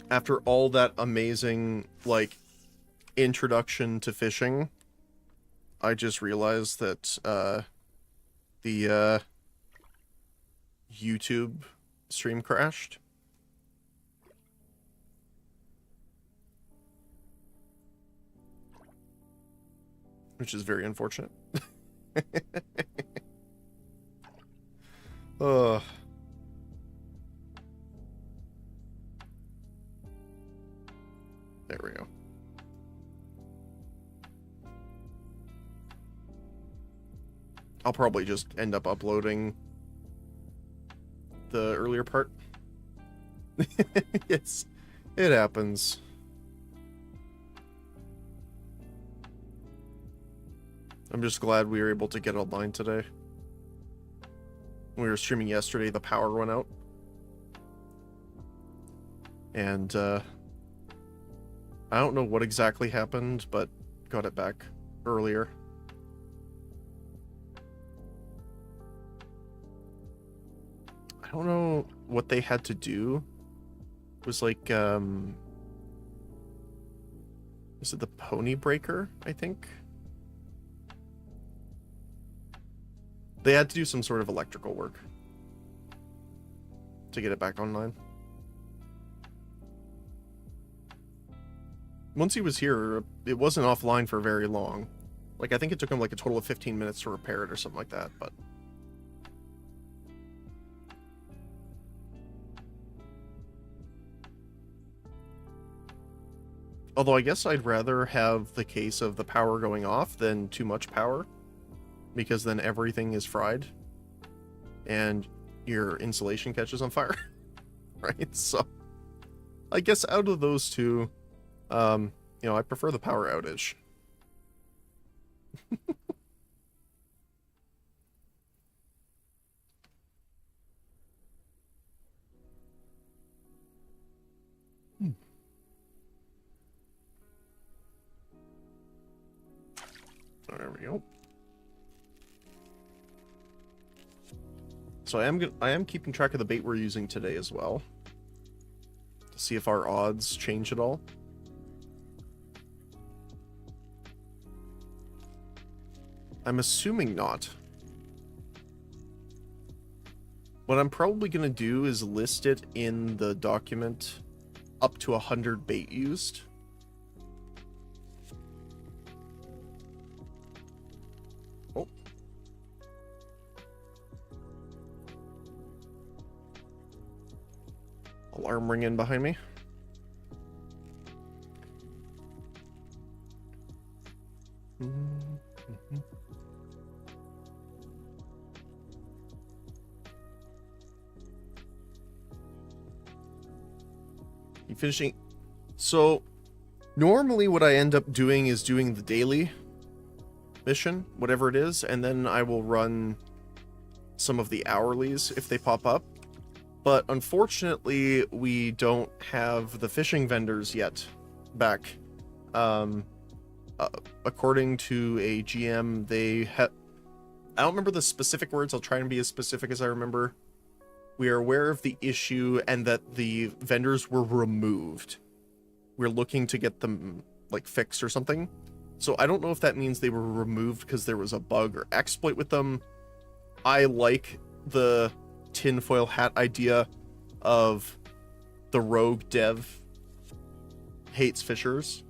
After all that amazing, like, introduction to fishing, I just realized that, the, YouTube stream crashed. Which is very unfortunate. Ugh. There we go. I'll probably just end up uploading the earlier part. Yes, it happens. I'm just glad we were able to get online today. When we were streaming yesterday, the power went out. And, I don't know what exactly happened, but got it back earlier. I don't know what they had to do. It was like, was it the pony breaker, I think? They had to do some sort of electrical work to get it back online. Once he was here, it wasn't offline for very long. Like, I think it took him like a total of 15 minutes to repair it or something like that, but... Although I guess I'd rather have the case of the power going off than too much power, because then everything is fried and your insulation catches on fire, right? So I guess out of those two, you know, I prefer the power outage. There we go. So I am keeping track of the bait we're using today as well, to see if our odds change at all. I'm assuming not. What I'm probably going to do is list it in the document up to 100 bait used. Oh. Alarm ringing behind me. You finishing? So normally what I end up doing is doing the daily mission, whatever it is, and then I will run some of the hourlies if they pop up. But unfortunately, we don't have the fishing vendors yet back. According to a GM, they have... I don't remember the specific words. I'll try and be as specific as I remember. We are aware of the issue and that the vendors were removed. We're looking to get them, like, fixed or something. So I don't know if that means they were removed because there was a bug or exploit with them. I like the tinfoil hat idea of the rogue dev hates fishers,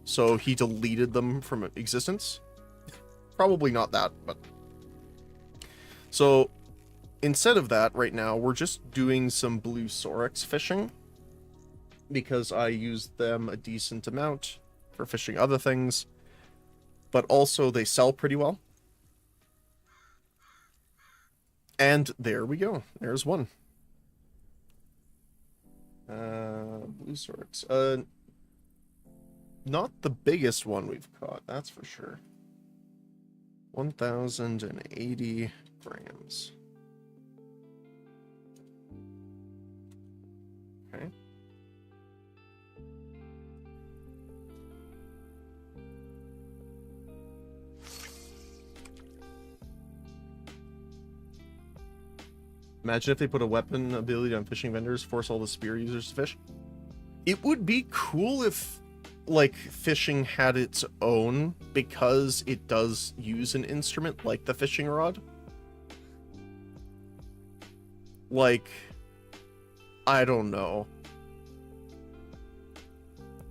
so he deleted them from existence. Probably not that, but... So... instead of that, right now, we're just doing some blue Sorex fishing, because I used them a decent amount for fishing other things, but also they sell pretty well. And there we go. There's one. Blue Sorex. Not the biggest one we've caught, that's for sure. 1,080 grams. Okay. Imagine if they put a weapon ability on fishing vendors, force all the spear users to fish. It would be cool if, like, fishing had its own, because it does use an instrument like the fishing rod. Like, I don't know.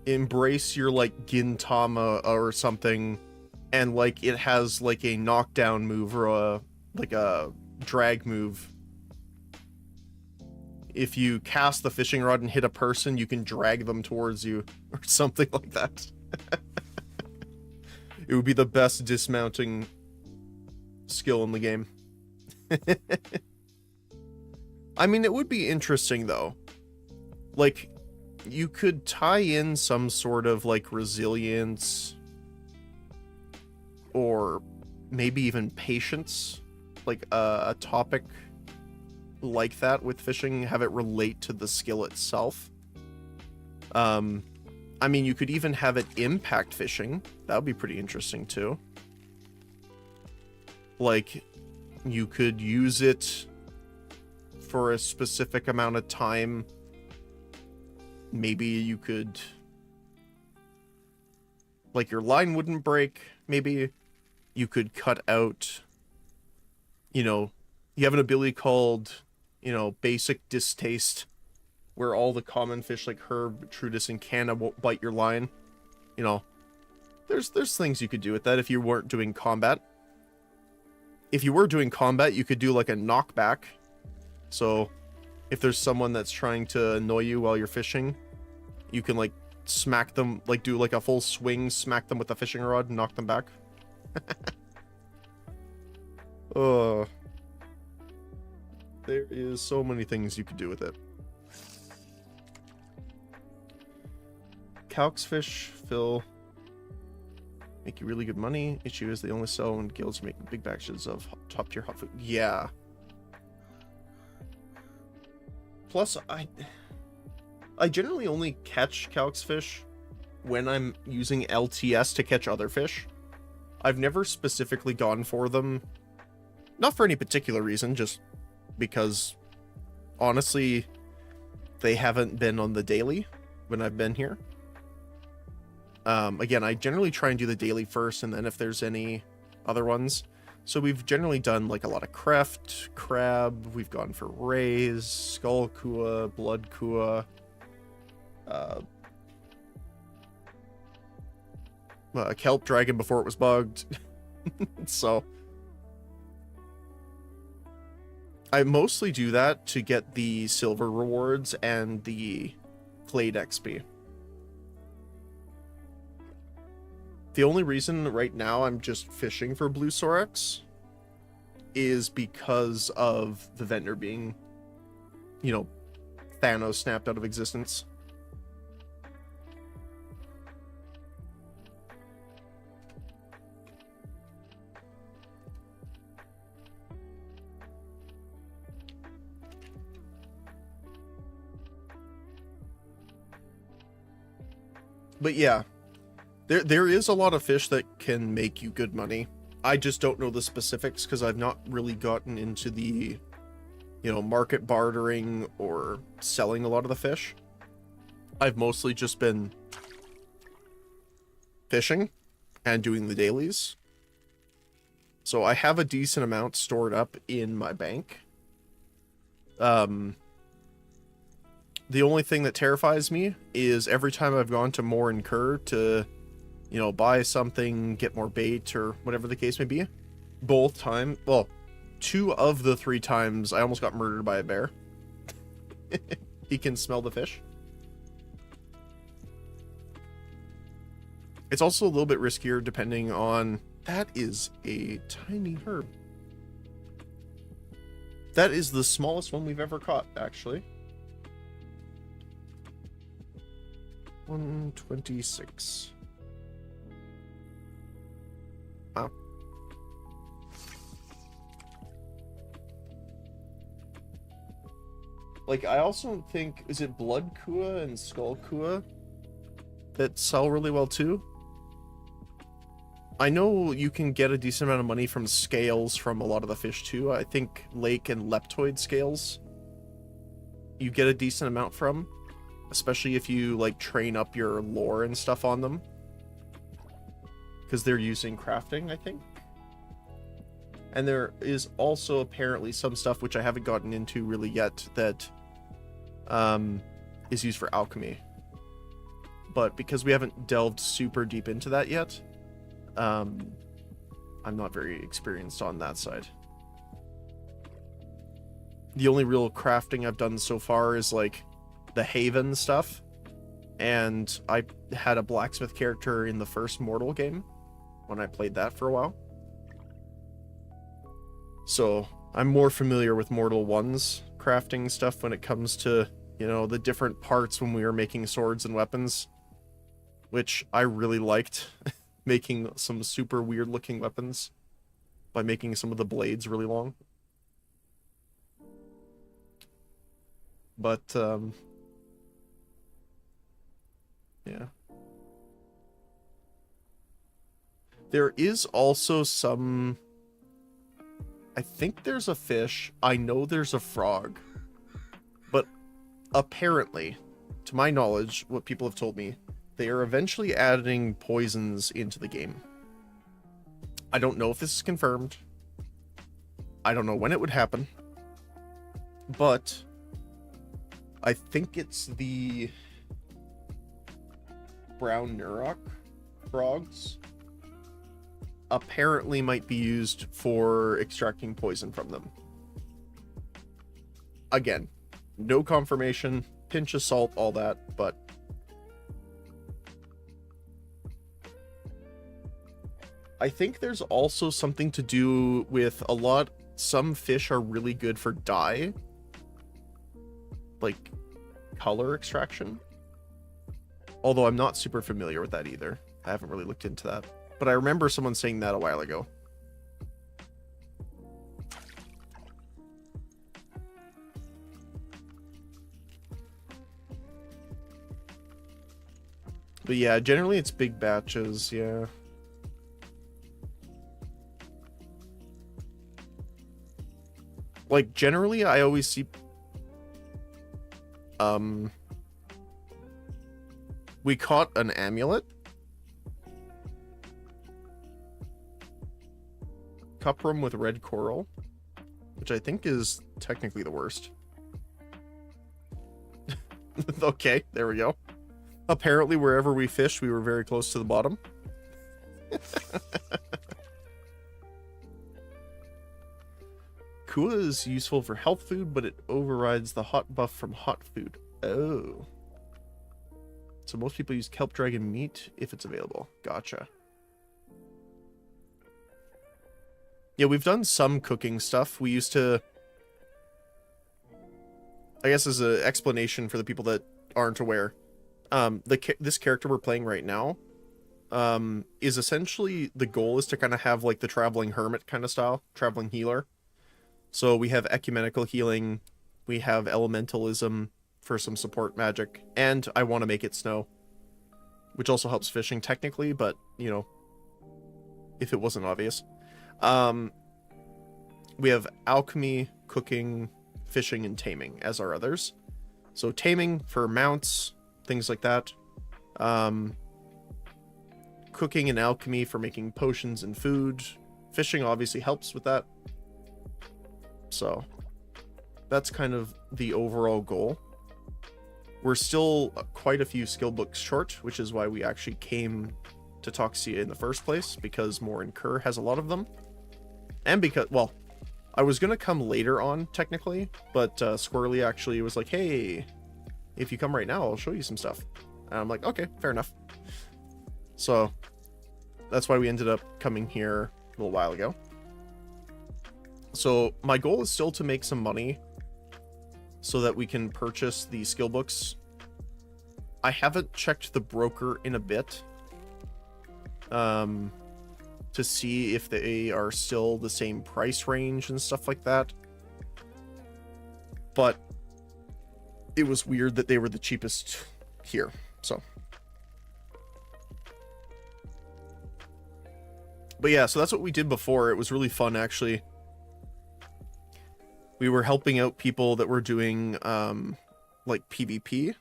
Embrace your, like, Gintama or something, and, like, it has, like, a knockdown move or like a drag move. If you cast the fishing rod and hit a person, you can drag them towards you, or something like that. It would be the best dismounting skill in the game. I mean, it would be interesting, though. Like, you could tie in some sort of, like, resilience, or maybe even patience, like a topic like that with fishing, have it relate to the skill itself. I mean, you could even have it impact fishing. That would be pretty interesting too. Like, you could use it for a specific amount of time. Maybe you could, like, your line wouldn't break. Maybe you could cut out, you know, you have an ability called, you know, basic distaste, where all the common fish like herb, trudus, and canna won't bite your line. You know, there's things you could do with that if you weren't doing combat. If you were doing combat, you could do like a knockback. So if there's someone that's trying to annoy you while you're fishing, you can, like, smack them, like, do like a full swing, smack them with a fishing rod, and knock them back. Oh. There is so many things you could do with it. Calx fish, Phil. Make you really good money. Issue is they only sell when guilds are making big batches of top tier hot food. Yeah. Plus, I generally only catch Calx fish when I'm using LTS to catch other fish. I've never specifically gone for them. Not for any particular reason, just because, honestly, they haven't been on the daily when I've been here. Again, I generally try and do the daily first, and then if there's any other ones. So we've generally done, like, a lot of creft, crab, we've gone for rays, skull kua, blood kua, a kelp dragon before it was bugged. So I mostly do that to get the silver rewards and the Clade XP. The only reason right now I'm just fishing for Blue Sorex is because of the vendor being, you know, Thanos snapped out of existence. But yeah, there is a lot of fish that can make you good money. I just don't know the specifics because I've not really gotten into the, you know, market bartering or selling a lot of the fish. I've mostly just been fishing and doing the dailies. So I have a decent amount stored up in my bank. The only thing that terrifies me is every time I've gone to Moor and Kerr to, you know, buy something, get more bait, or whatever the case may be. Both times, well, 2 of the 3 times I almost got murdered by a bear. He can smell the fish. It's also a little bit riskier depending on... That is a tiny herb. That is the smallest one we've ever caught, actually. 126. Wow. Like, I also think, is it Blood Kua and Skull Kua that sell really well too? I know you can get a decent amount of money from scales from a lot of the fish too. I think lake and leptoid scales you get a decent amount from. especially if you like train up your lore and stuff on them, because they're using crafting, I think. And there is also apparently some stuff which I haven't gotten into really yet that is used for alchemy. But because we haven't delved super deep into that yet, I'm not very experienced on that side. The only real crafting I've done so far is like the Haven stuff. And I had a blacksmith character in the first Mortal game when I played that for a while. So I'm more familiar with Mortal 1's crafting stuff when it comes to, you know, the different parts when we were making swords and weapons, which I really liked. Making some super weird looking weapons by making some of the blades really long. But, yeah. There is also some... I think there's a fish. I know there's a frog. But apparently, to my knowledge, what people have told me, they are eventually adding poisons into the game. I don't know if this is confirmed. I don't know when it would happen. But I think it's the brown Nurok frogs apparently might be used for extracting poison from them. Again, no confirmation, pinch of salt, all that, but I think there's also something to do with some fish are really good for dye, like color extraction. Although I'm not super familiar with that either. I haven't really looked into that. But I remember someone saying that a while ago. But yeah, generally it's big batches, yeah. Like, generally I always see... we caught an amulet. Cuprum with red coral, which I think is technically the worst. Okay, there we go. Apparently, wherever we fished, we were very close to the bottom. Kua is useful for health food, but it overrides the hot buff from hot food. Oh. So most people use kelp dragon meat if it's available. Gotcha. Yeah, we've done some cooking stuff. We used to... I guess as an explanation for the people that aren't aware, this character we're playing right now is essentially... The goal is to kind of have like the traveling hermit kind of style. Traveling healer. So we have ecumenical healing. We have elementalism for some support magic. And I want to make it snow. Which also helps fishing technically, but, you know, if it wasn't obvious. We have alchemy, cooking, fishing, and taming as our others. So taming for mounts, things like that. Cooking and alchemy for making potions and food. Fishing obviously helps with that. So that's kind of the overall goal. We're still quite a few skill books short, which is why we actually came to Toxia in the first place, because Morin Kerr has a lot of them. And because, well, I was going to come later on, technically, but Squirrely actually was like, hey, if you come right now, I'll show you some stuff. And I'm like, okay, fair enough. So that's why we ended up coming here a little while ago. So my goal is still to make some money so that we can purchase the skill books. I haven't checked the broker in a bit to see if they are still the same price range and stuff like that. But it was weird that they were the cheapest here, so. But yeah, so that's what we did before. It was really fun, actually. We were helping out people that were doing, like, PvP.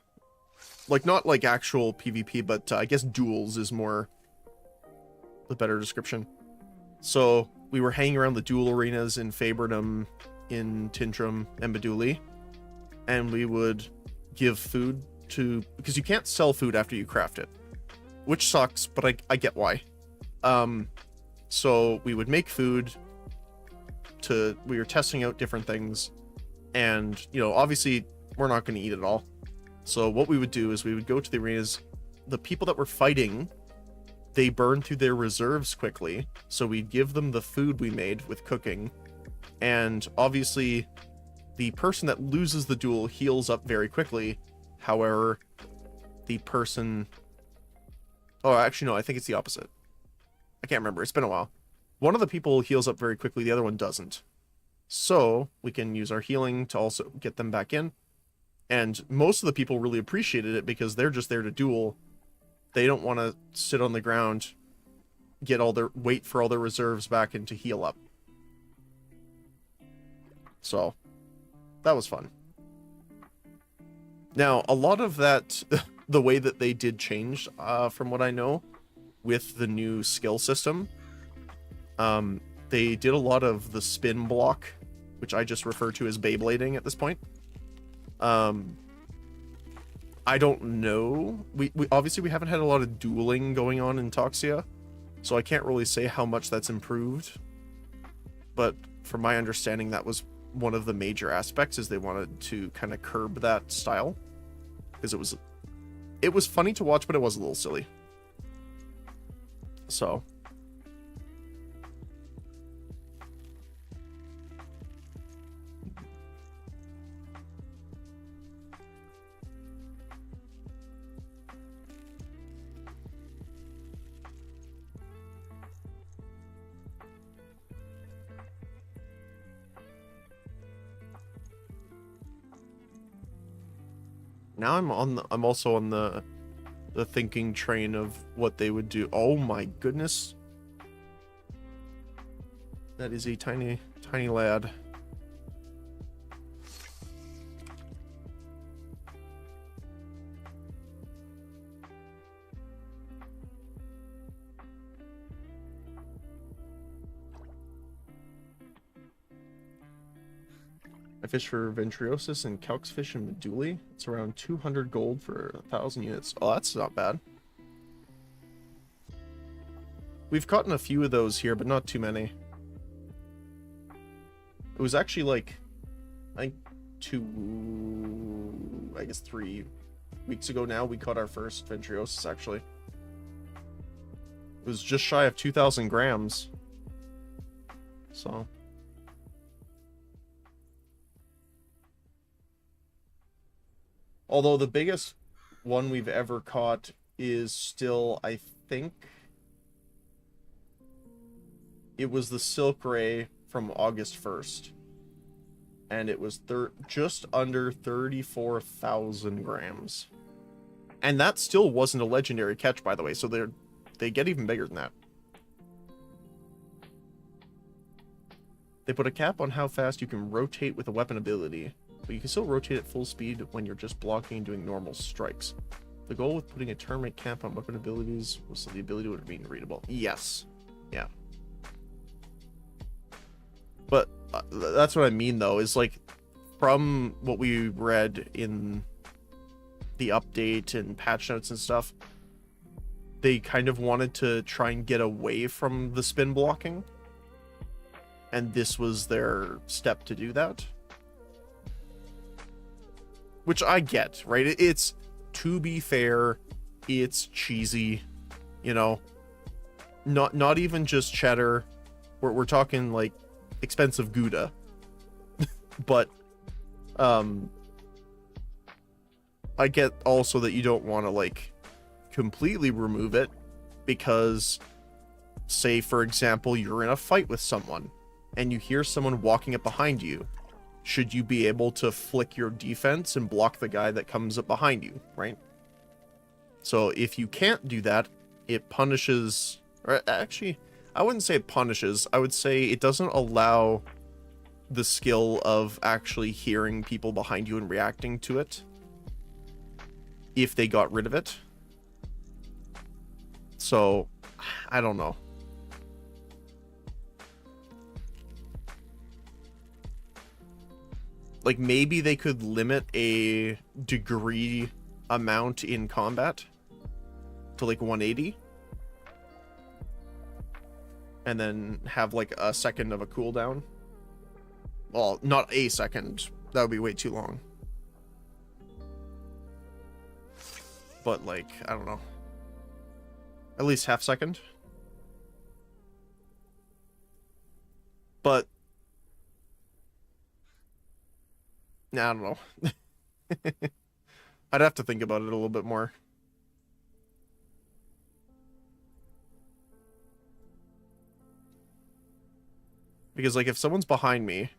Like, not like actual PvP, but I guess duels is more the better description. So we were hanging around the duel arenas in Fabernum, in Tintrum, and Beduli, and we would give food to, because you can't sell food after you craft it, which sucks, but I get why. So we would make food we were testing out different things, and, you know, obviously we're not going to eat it all. So what we would do is we would go to the arenas. The people that were fighting, they burned through their reserves quickly, so we'd give them the food we made with cooking. And obviously, the person that loses the duel heals up very quickly. However, the person... Oh, actually, no, I think it's the opposite. I can't remember. It's been a while. One of the people heals up very quickly, the other one doesn't. So we can use our healing to also get them back in. And most of the people really appreciated it because they're just there to duel. They don't want to sit on the ground, wait for all their reserves back and to heal up. So that was fun. Now, a lot of that, the way that they did change, from what I know, with the new skill system, they did a lot of the spin block, which I just refer to as Beyblading at this point. I don't know. We obviously we haven't had a lot of dueling going on in Toxia, so I can't really say how much that's improved. But from my understanding, that was one of the major aspects, is they wanted to kind of curb that style, because it was funny to watch, but it was a little silly. So now I'm also on the thinking train of what they would do. Oh my goodness. That is a tiny lad. I fish for Ventriosus and Calxfish and Meduli. It's around 200 gold for 1,000 units. Oh, that's not bad. We've caught a few of those here, but not too many. It was actually like, I guess 3 weeks ago now, we caught our first Ventriosus, actually. It was just shy of 2,000 grams. So... Although the biggest one we've ever caught is still, I think, it was the Silk Ray from August 1st. And it was just under 34,000 grams. And that still wasn't a legendary catch, by the way, so they get even bigger than that. They put a cap on how fast you can rotate with a weapon ability, but you can still rotate at full speed when you're just blocking and doing normal strikes. The goal with putting a tournament cap on weapon abilities was so the ability would be readable. Yes. Yeah. But that's what I mean, though, is like, from what we read in the update and patch notes and stuff, they kind of wanted to try and get away from the spin blocking. And this was their step to do that. Which I get, right? It's, to be fair, it's cheesy, you know, not even just cheddar. We're talking like expensive Gouda. But I get also that you don't want to like completely remove it, because say for example you're in a fight with someone and you hear someone walking up behind you. Should you be able to flick your defense and block the guy that comes up behind you, right? So if you can't do that, it punishes, or actually, I wouldn't say it punishes, I would say it doesn't allow the skill of actually hearing people behind you and reacting to it. if they got rid of it. So, I don't know. Like, maybe they could limit a degree amount in combat to like 180. And then have like a second of a cooldown. Well, not a second. That would be way too long. But like, I don't know. At least half second. But nah, I don't know. I'd have to think about it a little bit more. Because like if someone's behind me,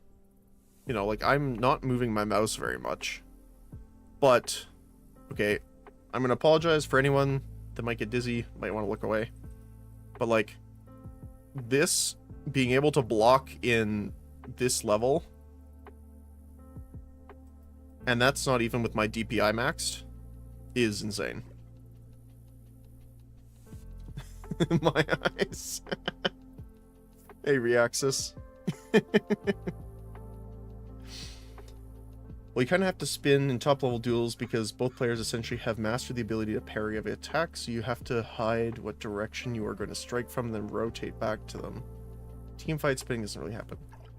you know, like I'm not moving my mouse very much. But okay, I'm gonna apologize for anyone that might get dizzy, might want to look away. But like this being able to block in this level, and that's not even with my DPI maxed, is insane. My eyes. Hey, Reaxis. Well, you kind of have to spin in top-level duels because both players essentially have mastered the ability to parry every attack, so you have to hide what direction you are going to strike from, then rotate back to them. Teamfight spinning doesn't really happen.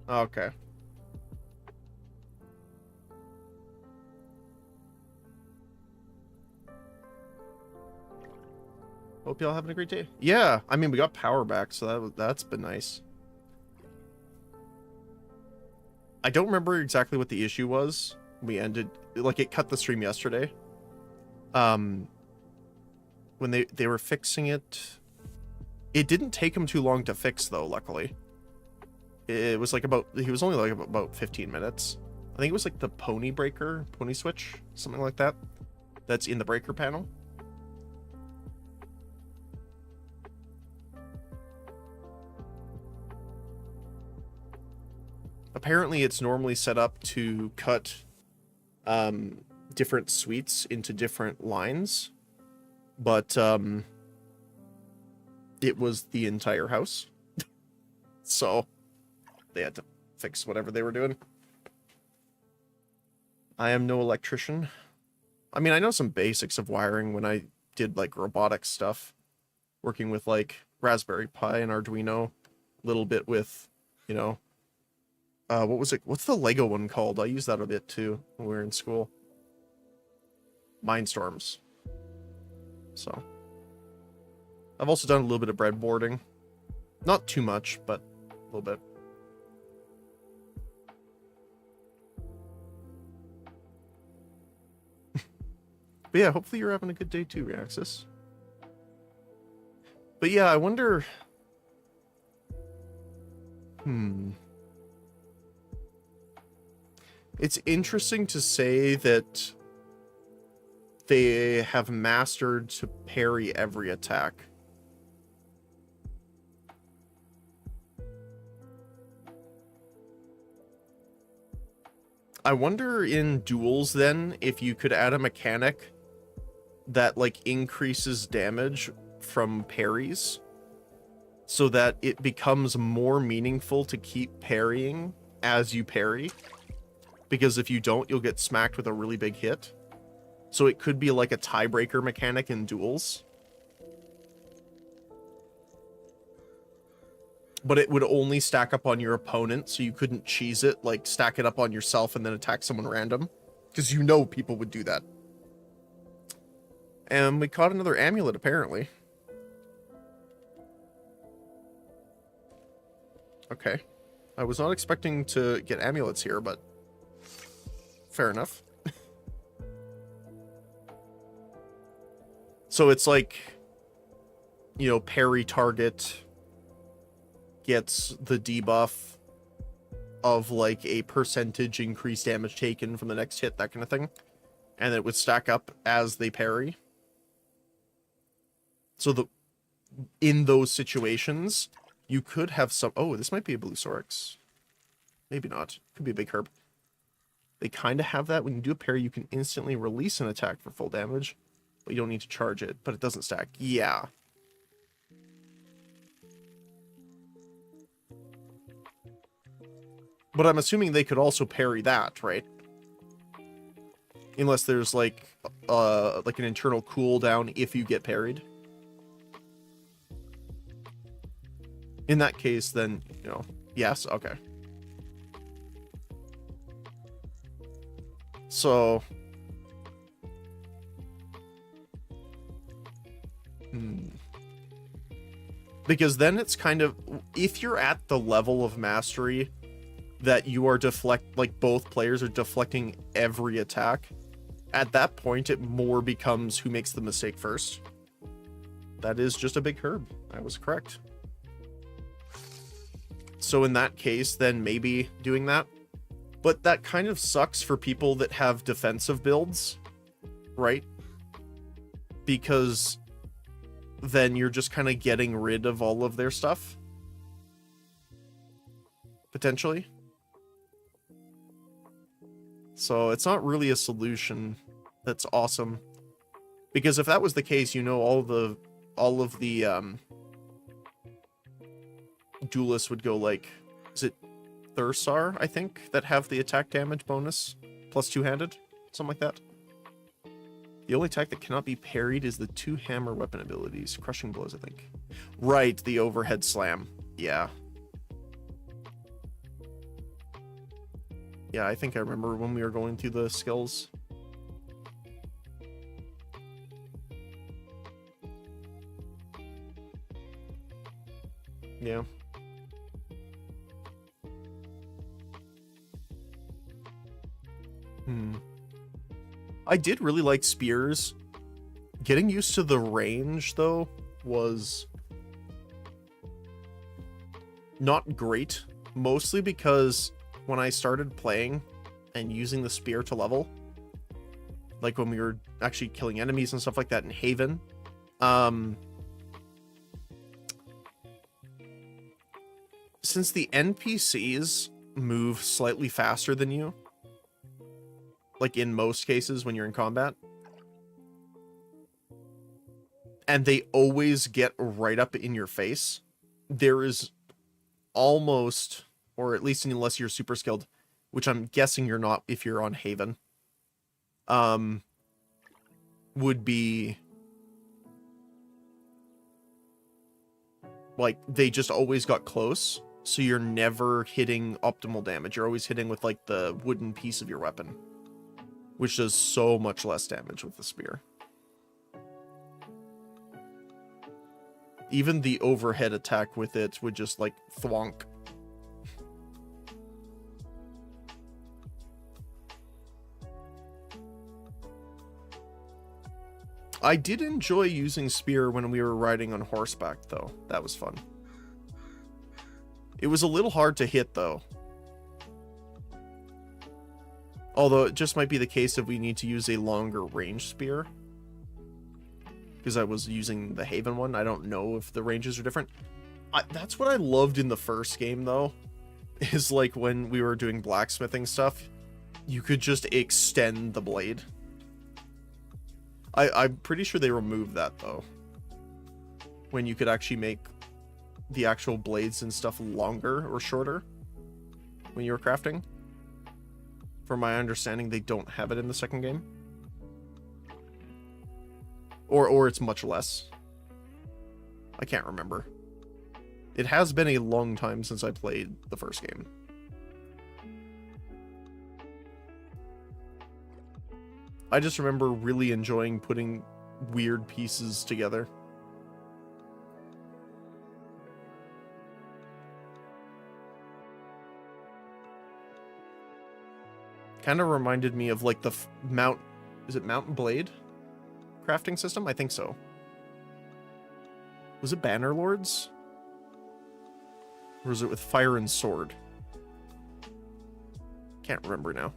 Okay. Hope y'all having a great day. Yeah, I mean, we got power back, so that's been nice. I don't remember exactly what the issue was. We ended, like, it cut the stream yesterday. When they were fixing it, it didn't take them too long to fix, though, luckily. It was like he was only like about 15 minutes. I think it was like the pony switch, something like that. That's in the breaker panel. Apparently it's normally set up to cut different suites into different lines, but it was the entire house. So they had to fix whatever they were doing. I am no electrician. I mean, I know some basics of wiring when I did like robotics stuff, working with like Raspberry Pi and Arduino, a little bit with, you know, what was it? What's the Lego one called? I used that a bit too when we were in school. Mindstorms. So I've also done a little bit of breadboarding. Not too much, but a little bit. But yeah, hopefully you're having a good day too, Reaxis. But yeah, I wonder... It's interesting to say that they have mastered to parry every attack. I wonder in duels then if you could add a mechanic that like increases damage from parries so that it becomes more meaningful to keep parrying as you parry, because if you don't, you'll get smacked with a really big hit. So it could be like a tiebreaker mechanic in duels, but it would only stack up on your opponent, so you couldn't cheese it, like stack it up on yourself and then attack someone random, because you know people would do that. And we caught another amulet, apparently. Okay. I was not expecting to get amulets here, but fair enough. So it's like, you know, parry target gets the debuff of like a percentage increased damage taken from the next hit, that kind of thing. And it would stack up as they parry. So in those situations, you could have some... Oh, this might be a Blue Sorex. Maybe not. Could be a Big Herb. They kind of have that. When you do a parry, you can instantly release an attack for full damage. But you don't need to charge it, but it doesn't stack. Yeah. But I'm assuming they could also parry that, right? Unless there's like an internal cooldown if you get parried. In that case, then, you know, yes, okay. So because then it's kind of, if you're at the level of mastery that you are like both players are deflecting every attack, at that point it more becomes who makes the mistake first. That is just a big herb. I was correct. So in that case, then maybe doing that. But that kind of sucks for people that have defensive builds, right? Because then you're just kind of getting rid of all of their stuff. Potentially. So it's not really a solution that's awesome. Because if that was the case, you know, all of the duelists would go like, is it Thursar, I think, that have the attack damage bonus plus two-handed? Something like that. The only attack that cannot be parried is the two hammer weapon abilities. Crushing blows, I think. Right, the overhead slam. Yeah. Yeah, I think I remember when we were going through the skills. Yeah. I did really like spears. Getting used to the range, though, was not great. Mostly because when I started playing and using the spear to level, like when we were actually killing enemies and stuff like that in Haven, since the NPCs move slightly faster than you, like in most cases when you're in combat, and they always get right up in your face, there is almost, or at least unless you're super skilled, which I'm guessing you're not if you're on Haven, would be like they just always got close, so you're never hitting optimal damage. You're always hitting with like the wooden piece of your weapon, which does so much less damage with the spear. Even the overhead attack with it would just like thwonk. I did enjoy using spear when we were riding on horseback, though. That was fun. It was a little hard to hit, though. Although it just might be the case if we need to use a longer range spear. Because I was using the Haven one. I don't know if the ranges are different. That's what I loved in the first game, though. Is like when we were doing blacksmithing stuff, you could just extend the blade. I'm pretty sure they removed that, though. When you could actually make the actual blades and stuff longer or shorter when you were crafting. From my understanding, they don't have it in the second game. Or it's much less. I can't remember. It has been a long time since I played the first game. I just remember really enjoying putting weird pieces together. Kind of reminded me of like the is it Mountain Blade crafting system? I think so. Was it Bannerlords? Or was it with Fire and Sword? Can't remember now.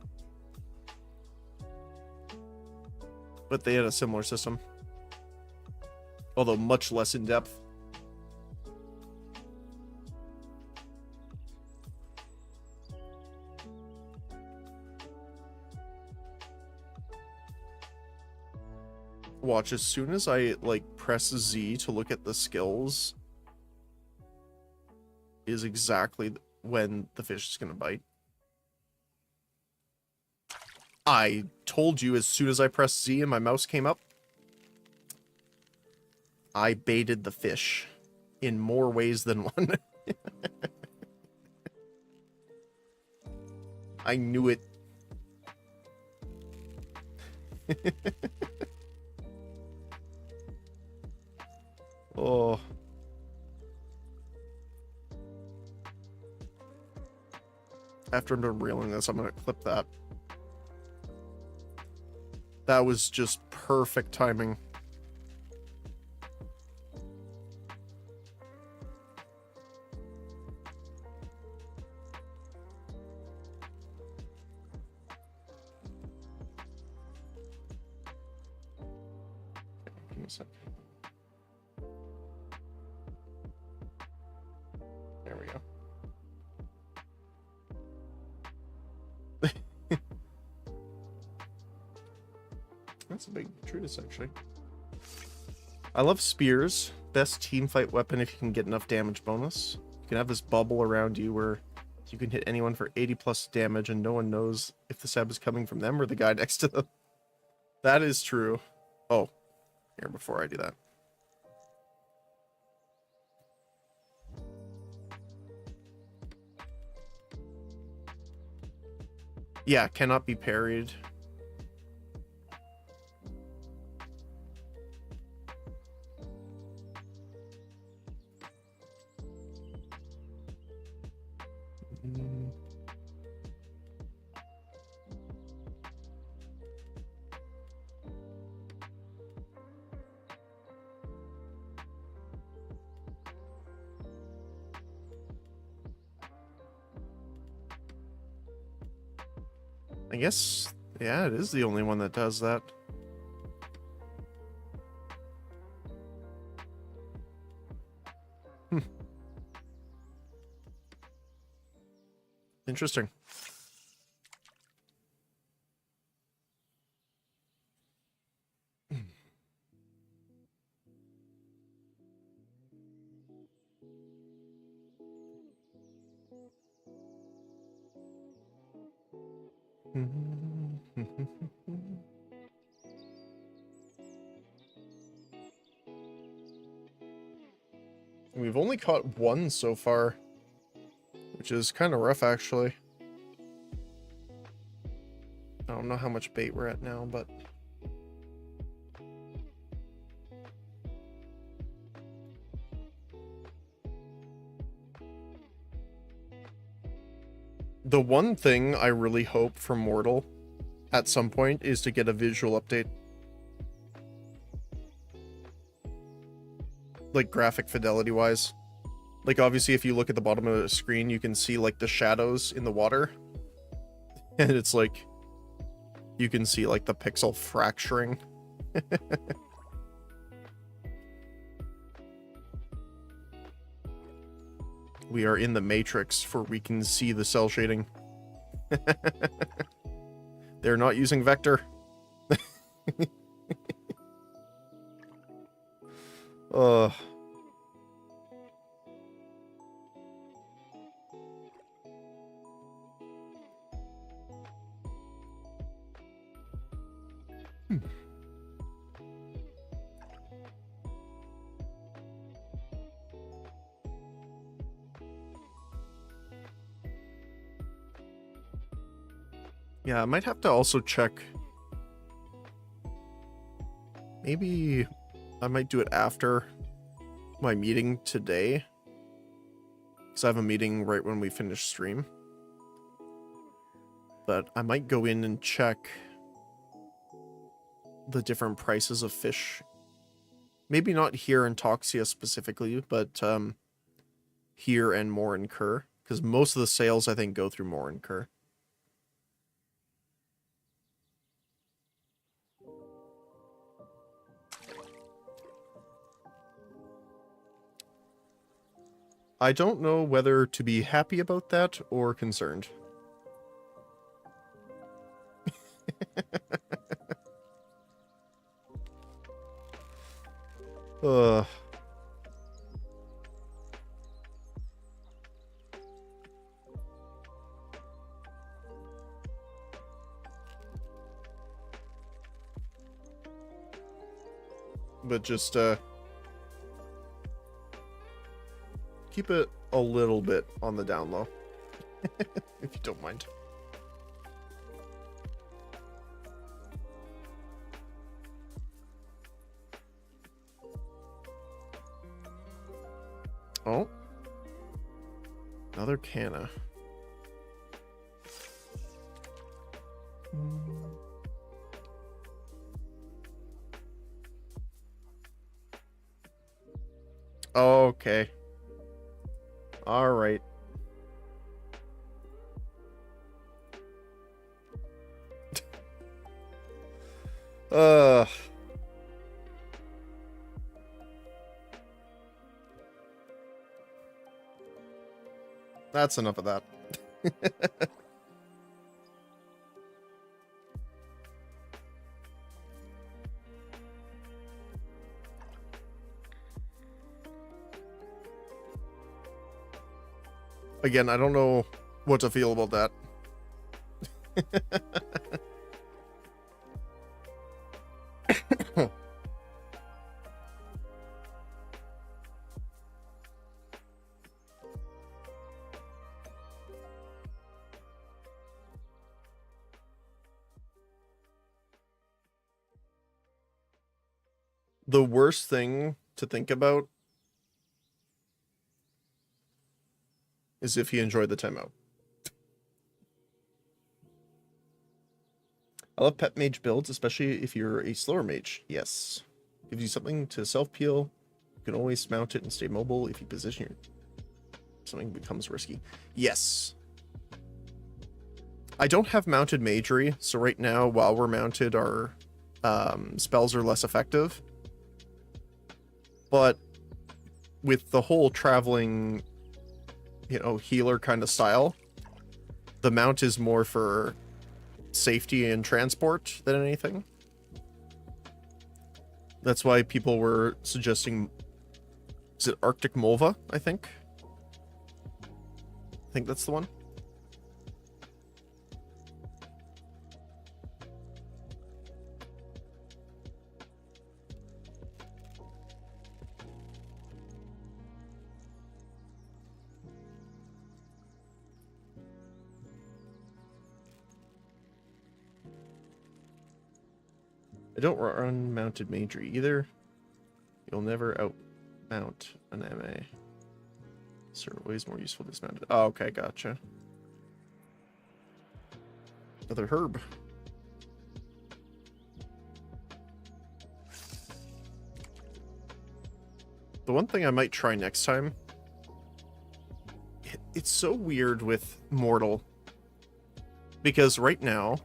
But they had a similar system. Although much less in depth. Watch, as soon as I, like, press Z to look at the skills is exactly when the fish is gonna bite. I told you as soon as I pressed Z and my mouse came up, I baited the fish in more ways than one. I knew it. Oh. After I'm done reeling this, I'm gonna clip that. That was just perfect timing. Give me a sec. There we go. That's a big treatise, actually. I love spears. Best team fight weapon if you can get enough damage bonus. You can have this bubble around you where you can hit anyone for 80 plus damage and no one knows if the stab is coming from them or the guy next to them. That is true. Oh, here, before I do that. Yeah, cannot be parried. I guess, yeah, it is the only one that does that. Interesting. We've only caught one so far, which is kind of rough, actually. I don't know how much bait we're at now, but... The one thing I really hope from Mortal at some point is to get a visual update. Like, graphic fidelity wise. Like, obviously, if you look at the bottom of the screen, you can see, like, the shadows in the water. And it's like, you can see, like, the pixel fracturing. We are in the Matrix, for we can see the cell shading. They're not using vector. Ugh. Yeah, I might have to also check. Maybe I might do it after my meeting today. Because I have a meeting right when we finish stream. But I might go in and check the different prices of fish. Maybe not here in Toxia specifically, but here and Morin Kur. Because most of the sales, I think, go through Morin Kur. I don't know whether to be happy about that or concerned. Uh, but just keep it a little bit on the down low, if you don't mind. Oh, another canna. Okay. All right. Uh. That's enough of that. Again, I don't know what to feel about that. The worst thing to think about is if you enjoyed the timeout. I love pet mage builds, especially if you're a slower mage. Yes. Gives you something to self-peel. You can always mount it and stay mobile if you position your... Something becomes risky. Yes. I don't have mounted magery, so right now, while we're mounted, our spells are less effective. But with the whole traveling, you know, healer kind of style, the mount is more for safety and transport than anything. That's why people were suggesting, is it Arctic Mulva, I think? I think that's the one. I don't run mounted magery either. You'll never outmount an MA. So always more useful dismounted. Oh, okay, gotcha. Another herb. The one thing I might try next time, it's so weird with Mortal, because right now,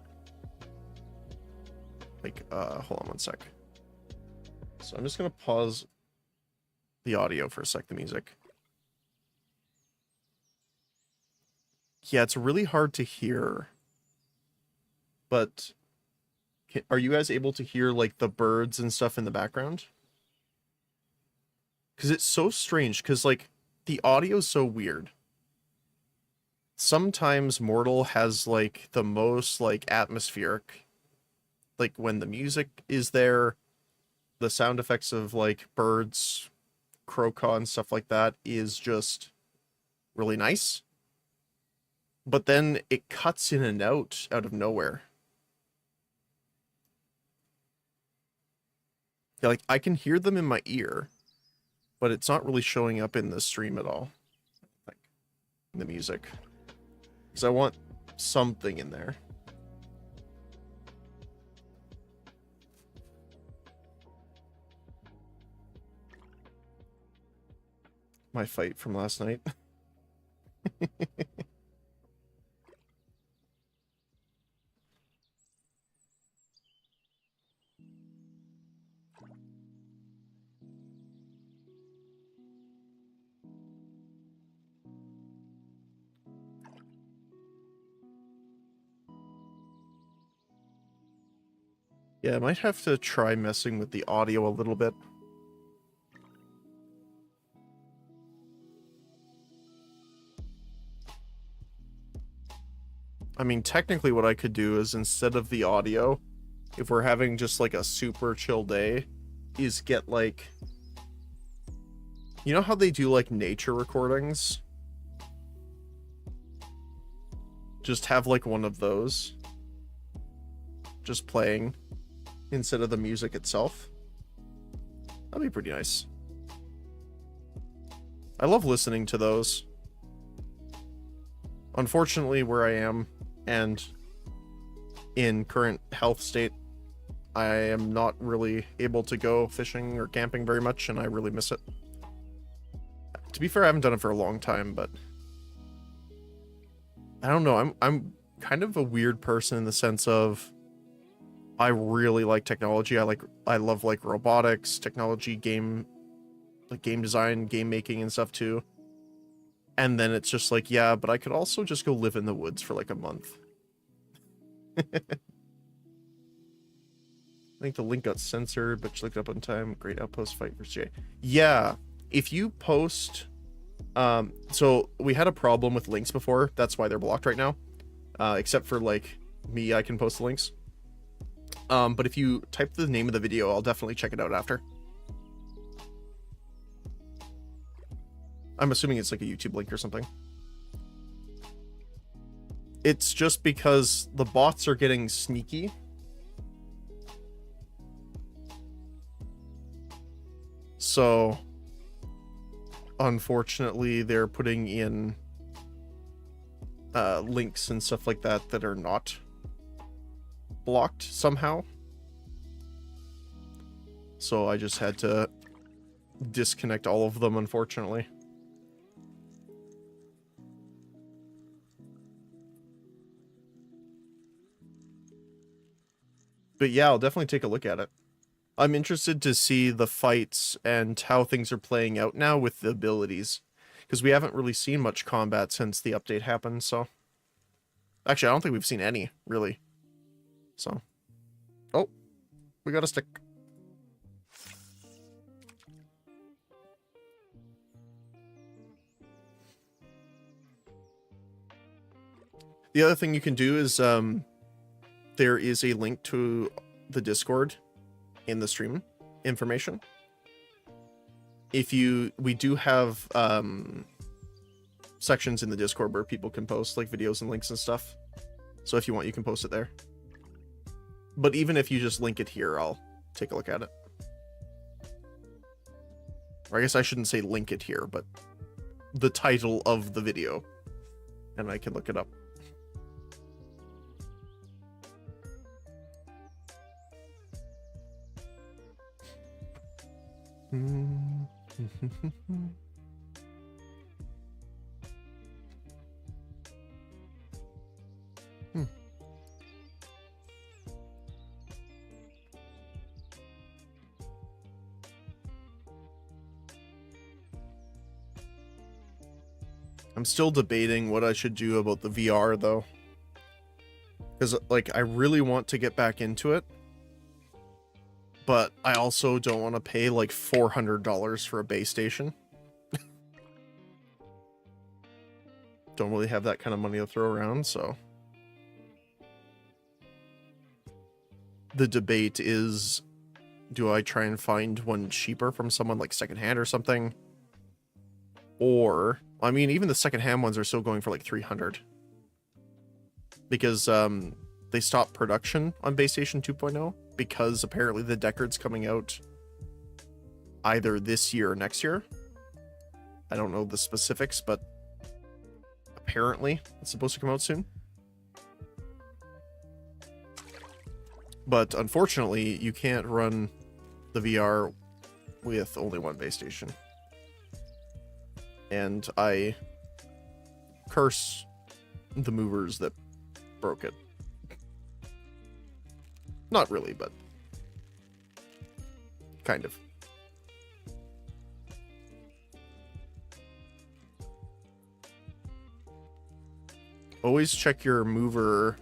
like, hold on one sec. So I'm just gonna pause the audio for a sec, the music. Yeah, it's really hard to hear, but are you guys able to hear, like, the birds and stuff in the background? Because it's so strange, because, like, the audio is so weird. Sometimes Mortal has, like, the most, like, atmospheric, like, when the music is there, the sound effects of, like, birds, crowcaw and stuff like that is just really nice. But then it cuts in and out of nowhere. Yeah, like, I can hear them in my ear, but it's not really showing up in the stream at all, like, in the music. Because I want something in there. My fight from last night. Yeah, I might have to try messing with the audio a little bit. I mean, technically what I could do is instead of the audio, if we're having just like a super chill day, is get like, you know how they do like nature recordings? Just have like one of those just playing instead of the music itself. That'd be pretty nice. I love listening to those. Unfortunately, where I am and in current health state, I am not really able to go fishing or camping very much, and I really miss it. To be fair, I haven't done it for a long time, but I don't know. I'm kind of a weird person in the sense of I really like technology. I love like robotics, technology, game design, game making and stuff too. And then it's just like, yeah, but I could also just go live in the woods for like a month. I think the link got censored, but you looked up on time. Great outpost fight for Jay. Yeah, if you post, so we had a problem with links before. That's why they're blocked right now. Except for like me, I can post the links. But if you type the name of the video, I'll definitely check it out after. I'm assuming it's like a YouTube link or something. It's just because the bots are getting sneaky. So, unfortunately, they're putting in links and stuff like that that are not blocked somehow. So I just had to disconnect all of them, unfortunately. But yeah, I'll definitely take a look at it. I'm interested to see the fights and how things are playing out now with the abilities. Because we haven't really seen much combat since the update happened, so... Actually, I don't think we've seen any, really. So... Oh, we got a stick. The other thing you can do is, there is a link to the Discord in the stream information. We do have sections in the Discord where people can post like videos and links and stuff. So if you want, you can post it there. But even if you just link it here, I'll take a look at it. Or I guess I shouldn't say link it here, but the title of the video, and I can look it up. I'm still debating what I should do about the VR though. Because like I really want to get back into it. But I also don't want to pay like $400 for a base station. Don't really have that kind of money to throw around, so. The debate is, do I try and find one cheaper from someone like secondhand or something? Or, I mean, even the secondhand ones are still going for like 300. Because they stopped production on Base Station 2.0. Because apparently the Deckard's coming out either this year or next year. I don't know the specifics, but apparently it's supposed to come out soon. But unfortunately, you can't run the VR with only one base station. And I curse the movers that broke it. Not really, but kind of. Always check your mover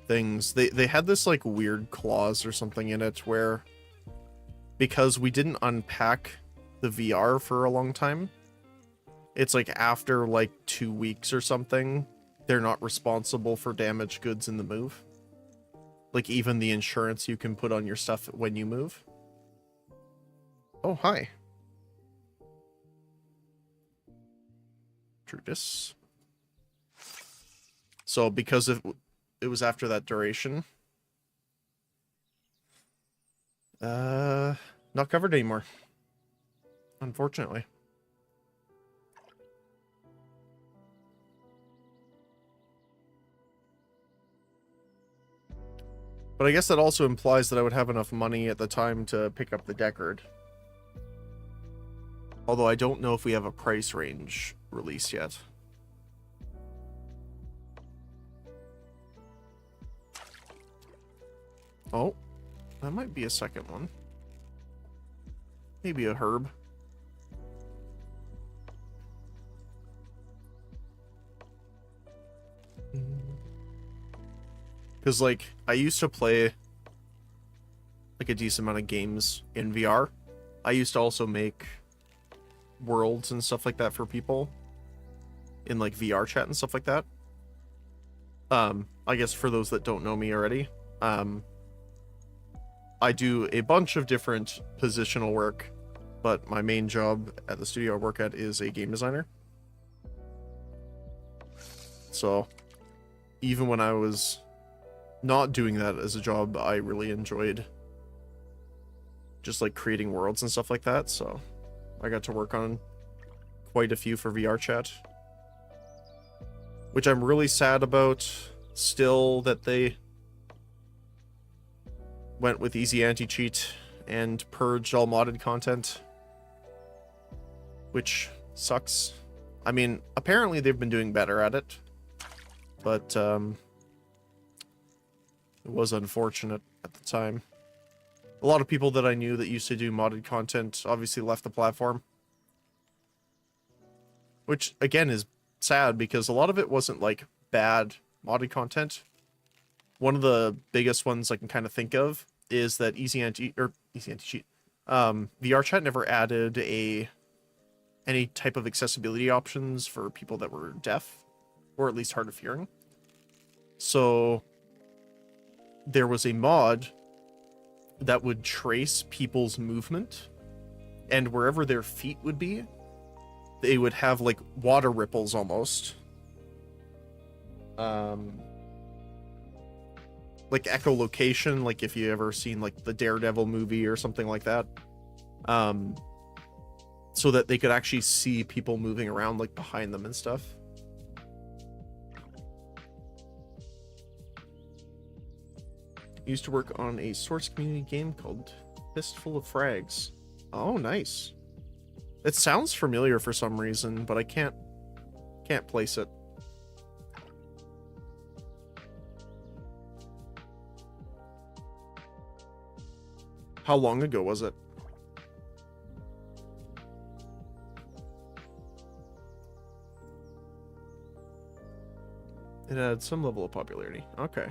things. They had this like weird clause or something in it where, because we didn't unpack the VR for a long time, it's like after like 2 weeks or something, they're not responsible for damaged goods in the move. Like, even the insurance you can put on your stuff when you move. Oh, hi. Trutus. So, because it was after that duration, not covered anymore. Unfortunately. But I guess that also implies that I would have enough money at the time to pick up the Deckard. Although I don't know if we have a price range released yet. Oh, that might be a second one. Maybe a herb. Because, like, I used to play, like, a decent amount of games in VR. I used to also make worlds and stuff like that for people in, like, VR chat and stuff like that. I guess for those that don't know me already, I do a bunch of different positional work, but my main job at the studio I work at is a game designer. So, even when I was not doing that as a job, I really enjoyed just like creating worlds and stuff like that, so I got to work on quite a few for VR chat, which I'm really sad about still, that they went with easy anti-cheat and purged all modded content, which sucks. I mean, apparently they've been doing better at it, but it was unfortunate at the time. A lot of people that I knew that used to do modded content obviously left the platform, which again is sad because a lot of it wasn't like bad modded content. One of the biggest ones I can kind of think of is that easy anti-cheat. VR chat never added any type of accessibility options for people that were deaf, or at least hard of hearing. So there was a mod that would trace people's movement, and wherever their feet would be, they would have like water ripples almost. Like echolocation, like if you ever seen like the Daredevil movie or something like that. So that they could actually see people moving around like behind them and stuff. Used to work on a Source community game called Fistful of Frags. Oh, nice. It sounds familiar for some reason, but I can't place it. How long ago was it? It had some level of popularity. Okay.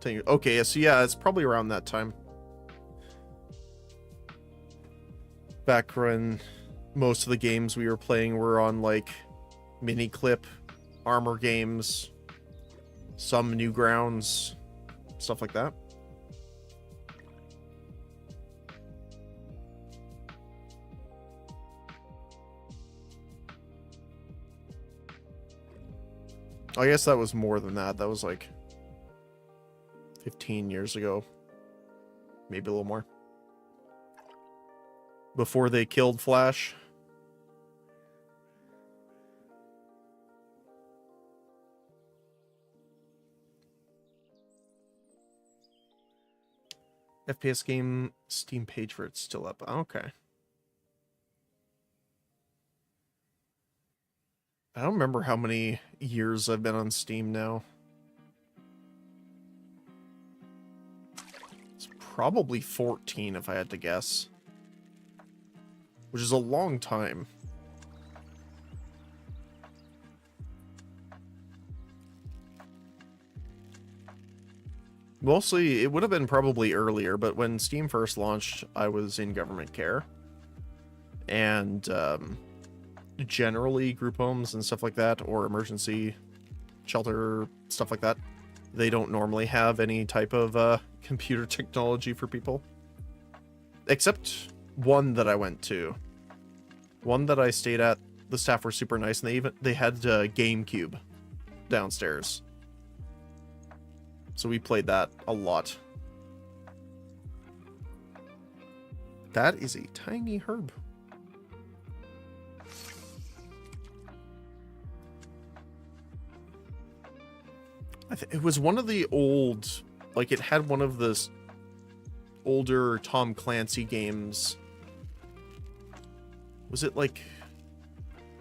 Okay, so yeah, it's probably around that time. Back when most of the games we were playing were on like Miniclip, Armor Games, some Newgrounds, stuff like that. I guess that was more than that. That was like 15 years ago. Maybe a little more. Before they killed Flash. FPS game Steam page for it's still up. Okay. I don't remember how many years I've been on Steam now. It's probably 14 if I had to guess. Which is a long time. Mostly, it would have been probably earlier, but when Steam first launched, I was in government care. And generally group homes and stuff like that, or emergency shelter, stuff like that, they don't normally have any type of computer technology for people. Except one that I went to. One that I stayed at, the staff were super nice, and they had GameCube downstairs. So we played that a lot. That is a tiny herb. It was one of the old, like, it had one of the older Tom Clancy games. Was it like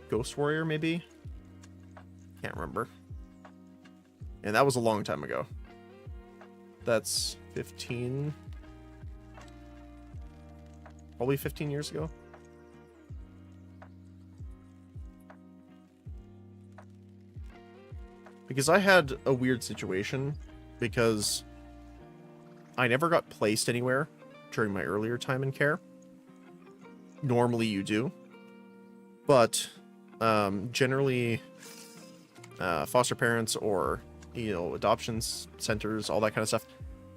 Ghost Warrior, maybe? Can't remember. And that was a long time ago. That's 15... probably 15 years ago. Because I had a weird situation, because I never got placed anywhere during my earlier time in care. Normally you do. But generally foster parents or, you know, adoption centers, all that kind of stuff,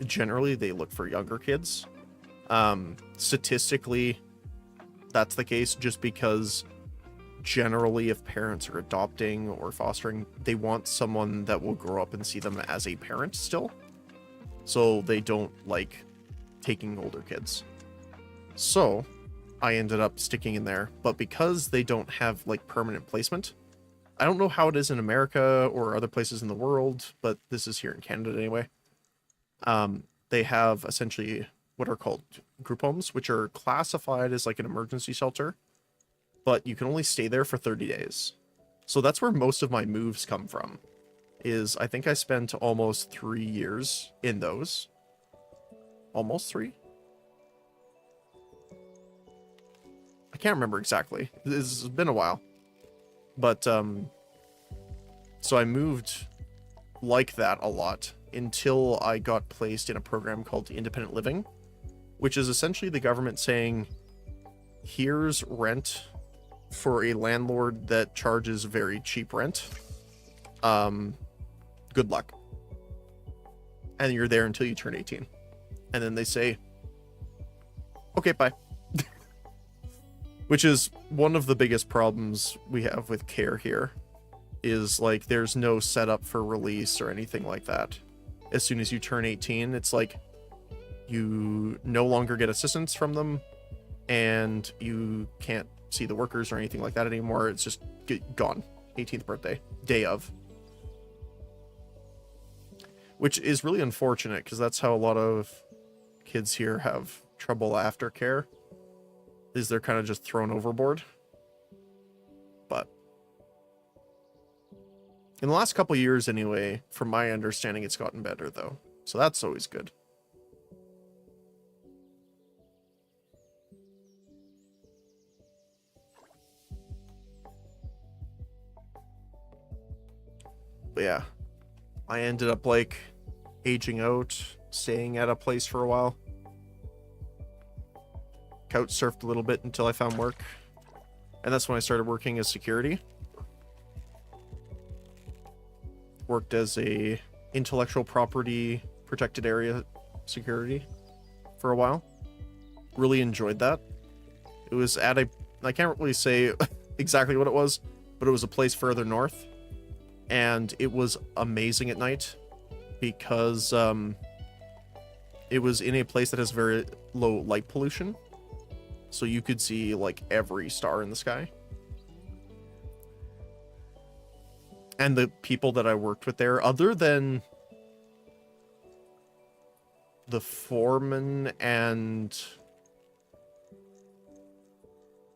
generally they look for younger kids. Statistically, that's the case just because generally if parents are adopting or fostering, they want someone that will grow up and see them as a parent still. So they don't like taking older kids. So I ended up sticking in there, but because they don't have like permanent placement, I don't know how it is in America or other places in the world, but this is here in Canada anyway. They have essentially what are called group homes, which are classified as like an emergency shelter, but you can only stay there for 30 days. So that's where most of my moves come from. Is I think I spent almost 3 years in those. Almost 3? I can't remember exactly. This has been a while. But, so I moved like that a lot until I got placed in a program called Independent Living, which is essentially the government saying, here's rent for a landlord that charges very cheap rent. Good luck. And you're there until you turn 18. And then they say, okay, bye. Which is one of the biggest problems we have with care here, is like there's no setup for release or anything like that. As soon as you turn 18, it's like you no longer get assistance from them, and you can't see the workers or anything like that anymore. It's just gone. 18th birthday, day of. Which is really unfortunate, because that's how a lot of kids here have trouble after care, is they're kind of just thrown overboard. But in the last couple years anyway, from my understanding, it's gotten better though. So that's always good. But yeah, I ended up like aging out, staying at a place for a while. Couch surfed a little bit until I found work. And that's when I started working as security. Worked as a intellectual property protected area security for a while. Really enjoyed that. It was at a, I can't really say exactly what it was, but it was a place further north. And it was amazing at night because it was in a place that has very low light pollution. So you could see like every star in the sky. And the people that I worked with there, other than the foreman and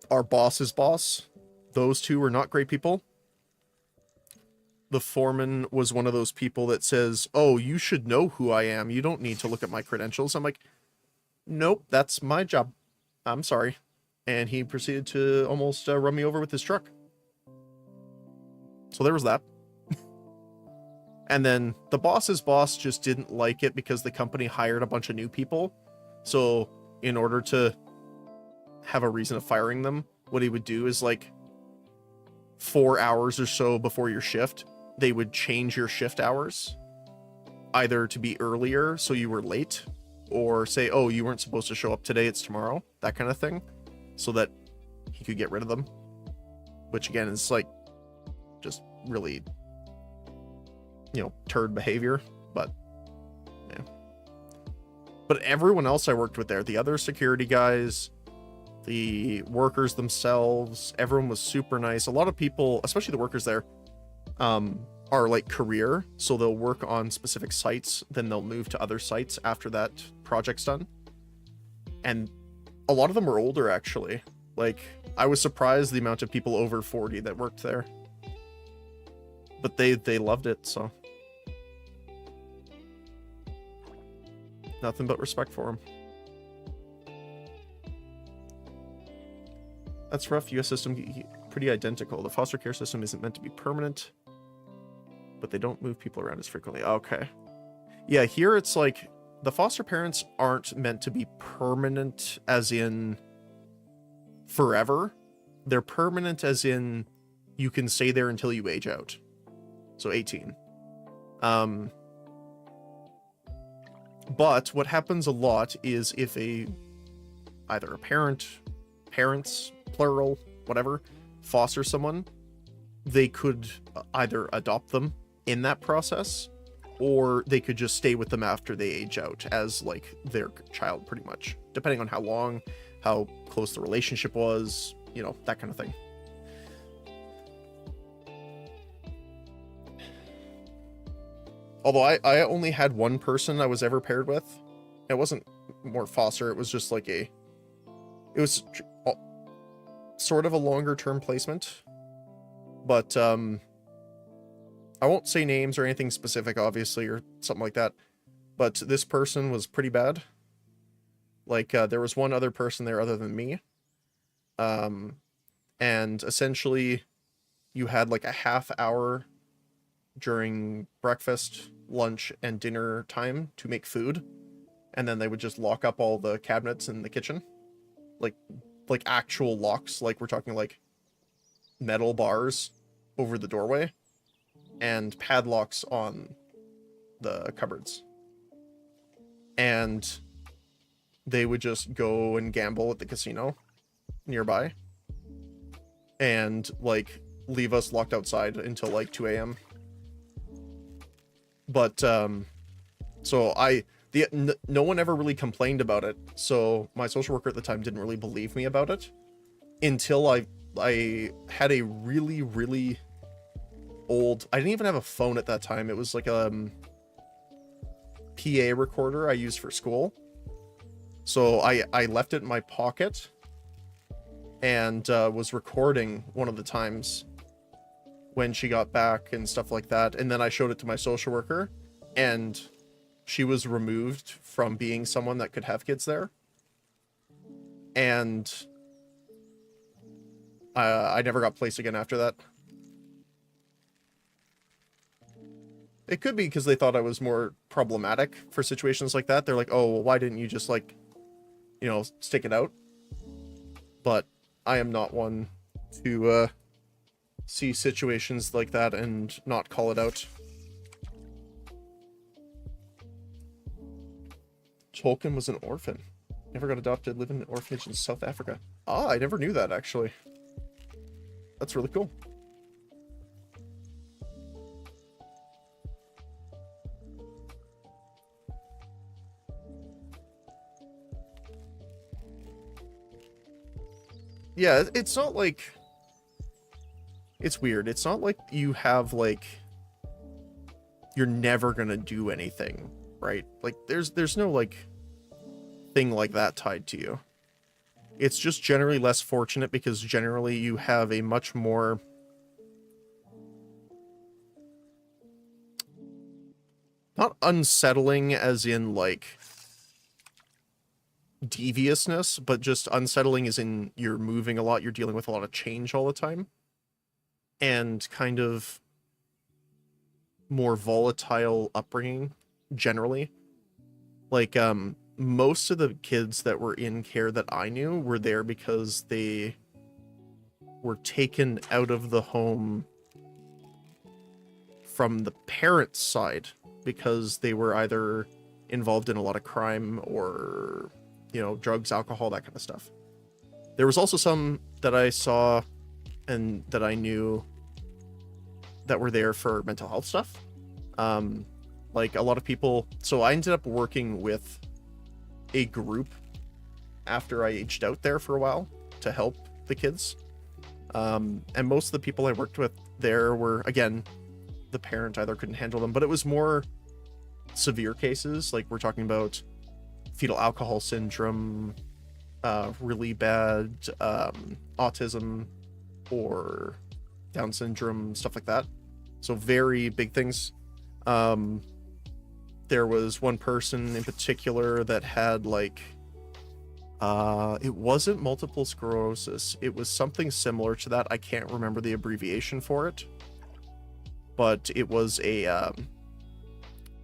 our boss's boss, those two were not great people. The foreman was one of those people that says, oh, you should know who I am. You don't need to look at my credentials. I'm like, nope, that's my job. I'm sorry. And he proceeded to almost run me over with his truck. So there was that. And then the boss's boss just didn't like it because the company hired a bunch of new people. So in order to have a reason of firing them, what he would do is like 4 hours or so before your shift, they would change your shift hours, either to be earlier so you were late, or say, oh, you weren't supposed to show up today, it's tomorrow, that kind of thing, so that he could get rid of them. Which again is like just really, you know, turd behavior. But yeah. But everyone else I worked with there, the other security guys, the workers themselves, everyone was super nice. A lot of people, especially the workers there, are like career, so they'll work on specific sites, then they'll move to other sites after that project's done. And a lot of them are older, actually. Like, I was surprised the amount of people over 40 that worked there. But they loved it, so nothing but respect for them. That's rough. US system pretty identical. The foster care system isn't meant to be permanent, but they don't move people around as frequently. Okay. Yeah, here it's like the foster parents aren't meant to be permanent as in forever. They're permanent as in you can stay there until you age out. So 18. But what happens a lot is if either a parents, plural, whatever, foster someone, they could either adopt them in that process, or they could just stay with them after they age out as like their child, pretty much, depending on how long, how close the relationship was, you know, that kind of thing. Although I only had one person I was ever paired with. It wasn't more foster, it was just like it was sort of a longer term placement. But I won't say names or anything specific, obviously, or something like that. But this person was pretty bad. Like, there was one other person there other than me. And essentially, you had like a half hour during breakfast, lunch, and dinner time to make food. And then they would just lock up all the cabinets in the kitchen. Like actual locks. Like, we're talking like metal bars over the doorway. And padlocks on the cupboards. And they would just go and gamble at the casino nearby. And, like, leave us locked outside until, like, 2 a.m. But, so no one ever really complained about it. So my social worker at the time didn't really believe me about it. Until I had a really, really old, I didn't even have a phone at that time. It was like a PA recorder I used for school. So I left it in my pocket and was recording one of the times when she got back and stuff like that. And then I showed it to my social worker, and she was removed from being someone that could have kids there. And I never got placed again after that. It could be because they thought I was more problematic for situations like that. They're like, oh, well, why didn't you just, like, you know, stick it out? But I am not one to see situations like that and not call it out. Tolkien was an orphan. Never got adopted, lived in an orphanage in South Africa. Ah, I never knew that, actually. That's really cool. Yeah, it's not like... It's weird. It's not like you have, like... You're never gonna do anything, right? Like, there's no, like, thing like that tied to you. It's just generally less fortunate because generally you have a much more... Not unsettling as in, like... deviousness, but just unsettling as in you're moving a lot, you're dealing with a lot of change all the time, and kind of more volatile upbringing generally. Like, most of the kids that were in care that I knew were there because they were taken out of the home from the parents' side because they were either involved in a lot of crime or, you know, drugs, alcohol, that kind of stuff. There was also some that I saw and that I knew that were there for mental health stuff. Like a lot of people. So I ended up working with a group after I aged out there for a while to help the kids. And most of the people I worked with there were, again, the parent either couldn't handle them, but it was more severe cases. Like we're talking about fetal alcohol syndrome, really bad autism or Down syndrome, stuff like that. So very big things. There was one person in particular that had like it wasn't multiple sclerosis, it was something similar to that. I can't remember the abbreviation for it, but it was a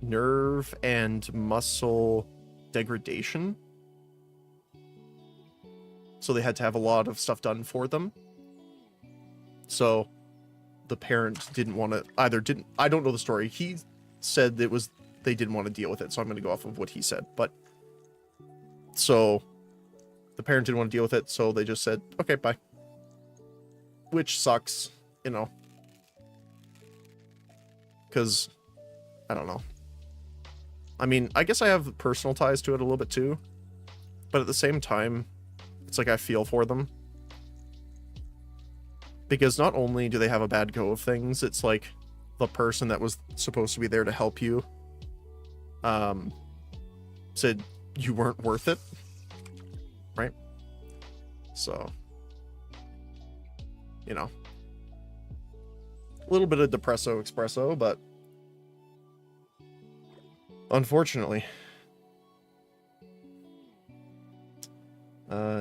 nerve and muscle degradation. So they had to have a lot of stuff done for them. So the parent didn't want to, I don't know the story. He said it was, they didn't want to deal with it. So I'm going to go off of what he said. But so the parent didn't want to deal with it. So they just said, okay, bye. Which sucks, you know, because I don't know. I mean, I guess I have personal ties to it a little bit too, but at the same time, it's like I feel for them. Because not only do they have a bad go of things, it's like the person that was supposed to be there to help you said you weren't worth it, right? So, you know, a little bit of depresso espresso, but unfortunately,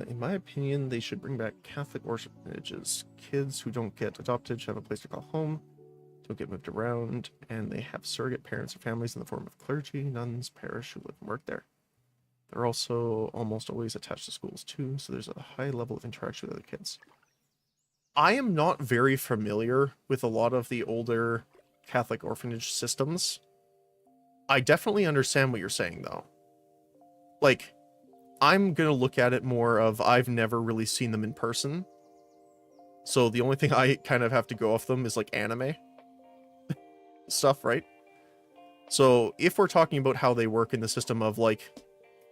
in my opinion, they should bring back Catholic orphanages. Kids who don't get adopted should have a place to call home, don't get moved around, and they have surrogate parents or families in the form of clergy, nuns, parish who live and work there. They're also almost always attached to schools too, so there's a high level of interaction with other kids. I am not very familiar with a lot of the older Catholic orphanage systems. I definitely understand what you're saying, though. Like, I'm going to look at it more of I've never really seen them in person. So the only thing I kind of have to go off them is like anime stuff, right? So if we're talking about how they work in the system of like,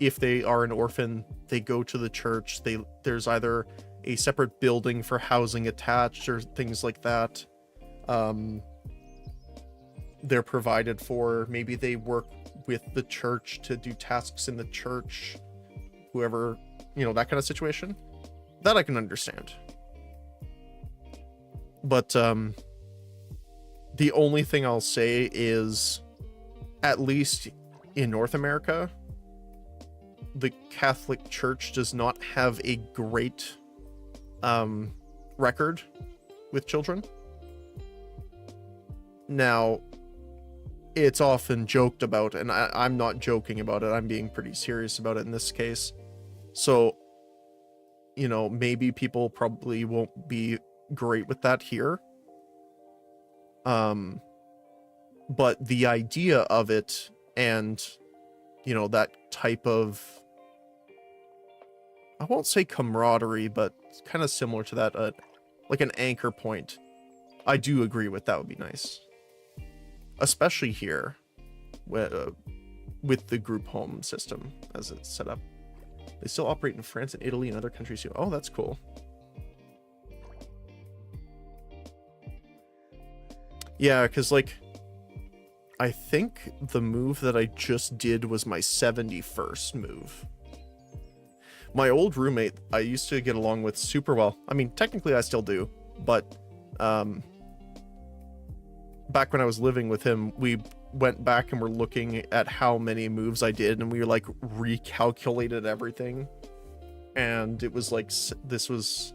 if they are an orphan, they go to the church, there's either a separate building for housing attached or things like that. They're provided for, maybe they work with the church to do tasks in the church, whoever, you know, that kind of situation. That I can understand. But the only thing I'll say is, at least in North America, the Catholic Church does not have a great record with children. Now, it's often joked about, and I'm not joking about it, I'm being pretty serious about it in this case. So, you know, maybe people probably won't be great with that here. But the idea of it and, you know, that type of, I won't say camaraderie, but kind of similar to that, like an anchor point. I do agree with that would be nice. Especially here, with the group home system as it's set up. They still operate in France and Italy and other countries too. Oh, that's cool. Yeah, because like, I think the move that I just did was my 71st move. My old roommate, I used to get along with super well. I mean, technically I still do, but back when I was living with him, we went back and were looking at how many moves I did, and we like recalculated everything. And it was like, this was,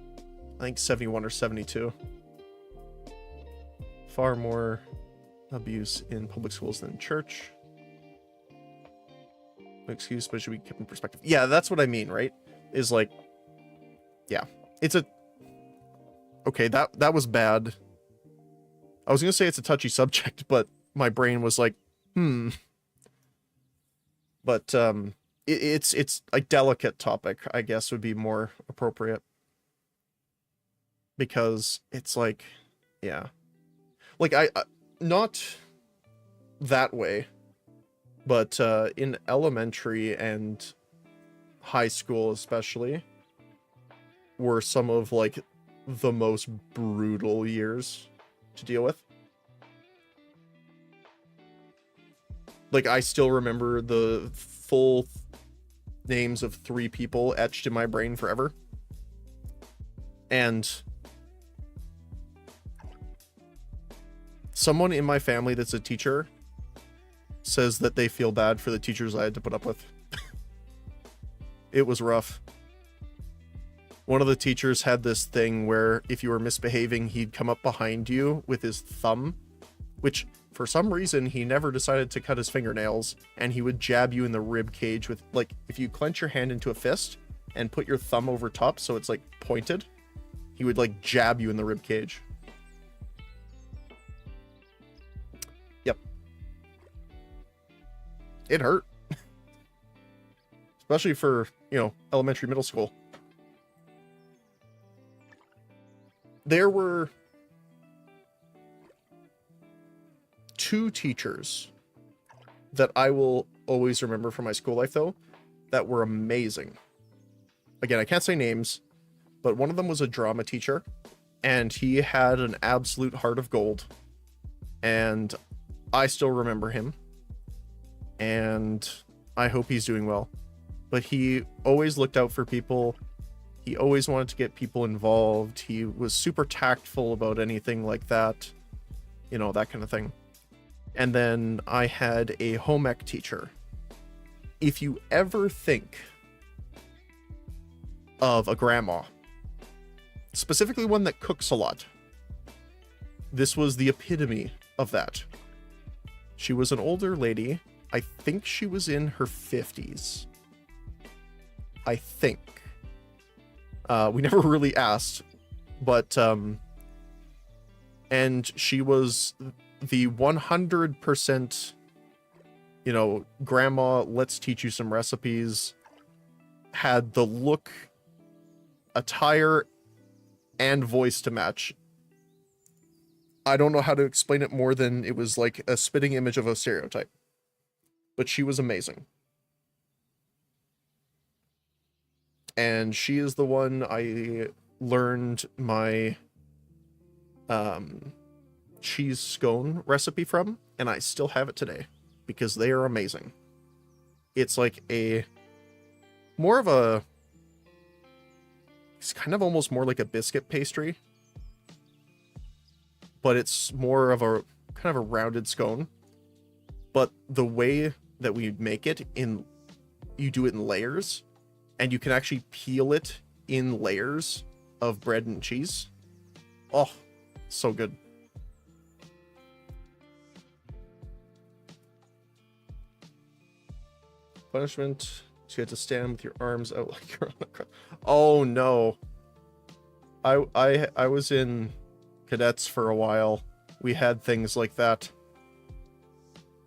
I think 71 or 72. Far more abuse in public schools than church. No excuse, but it should be kept in perspective. Yeah, that's what I mean, right? Is like, yeah, it's a, Okay, that was bad. I was gonna say it's a touchy subject, but my brain was like, But it's a delicate topic, I guess would be more appropriate. Because it's like, yeah. Like I not that way, but in elementary and high school especially were some of like the most brutal years to deal with. Like I still remember the full names of 3 people etched in my brain forever. And someone in my family that's a teacher says that they feel bad for the teachers I had to put up with. It was rough. One of the teachers had this thing where if you were misbehaving, he'd come up behind you with his thumb, which for some reason he never decided to cut his fingernails, and he would jab you in the rib cage with, like, if you clench your hand into a fist and put your thumb over top so it's like pointed, he would like jab you in the rib cage. Yep. It hurt. Especially for, you know, elementary, middle school. There were 2 teachers that I will always remember from my school life, though, that were amazing. Again, I can't say names, but one of them was a drama teacher, and he had an absolute heart of gold. And I still remember him, and I hope he's doing well. But he always looked out for people. He always wanted to get people involved. He was super tactful about anything like that, you know, that kind of thing. And then I had a home ec teacher. If you ever think of a grandma, specifically one that cooks a lot, this was the epitome of that. She was an older lady. I think she was in her 50s. I think. We never really asked, but and she was the 100%, you know, grandma, let's teach you some recipes, had the look, attire, and voice to match. I don't know how to explain it more than it was like a spitting image of a stereotype. But she was amazing. And she is the one I learned my cheese scone recipe from, and I still have it today because they are amazing. It's like it's kind of almost more like a biscuit pastry, but it's more of a kind of a rounded scone. But the way that we make it, you do it in layers, and you can actually peel it in layers of bread and cheese. Oh, so good. Punishment, so you had to stand with your arms out like you're on a crutch. Oh no. I was in cadets for a while. We had things like that.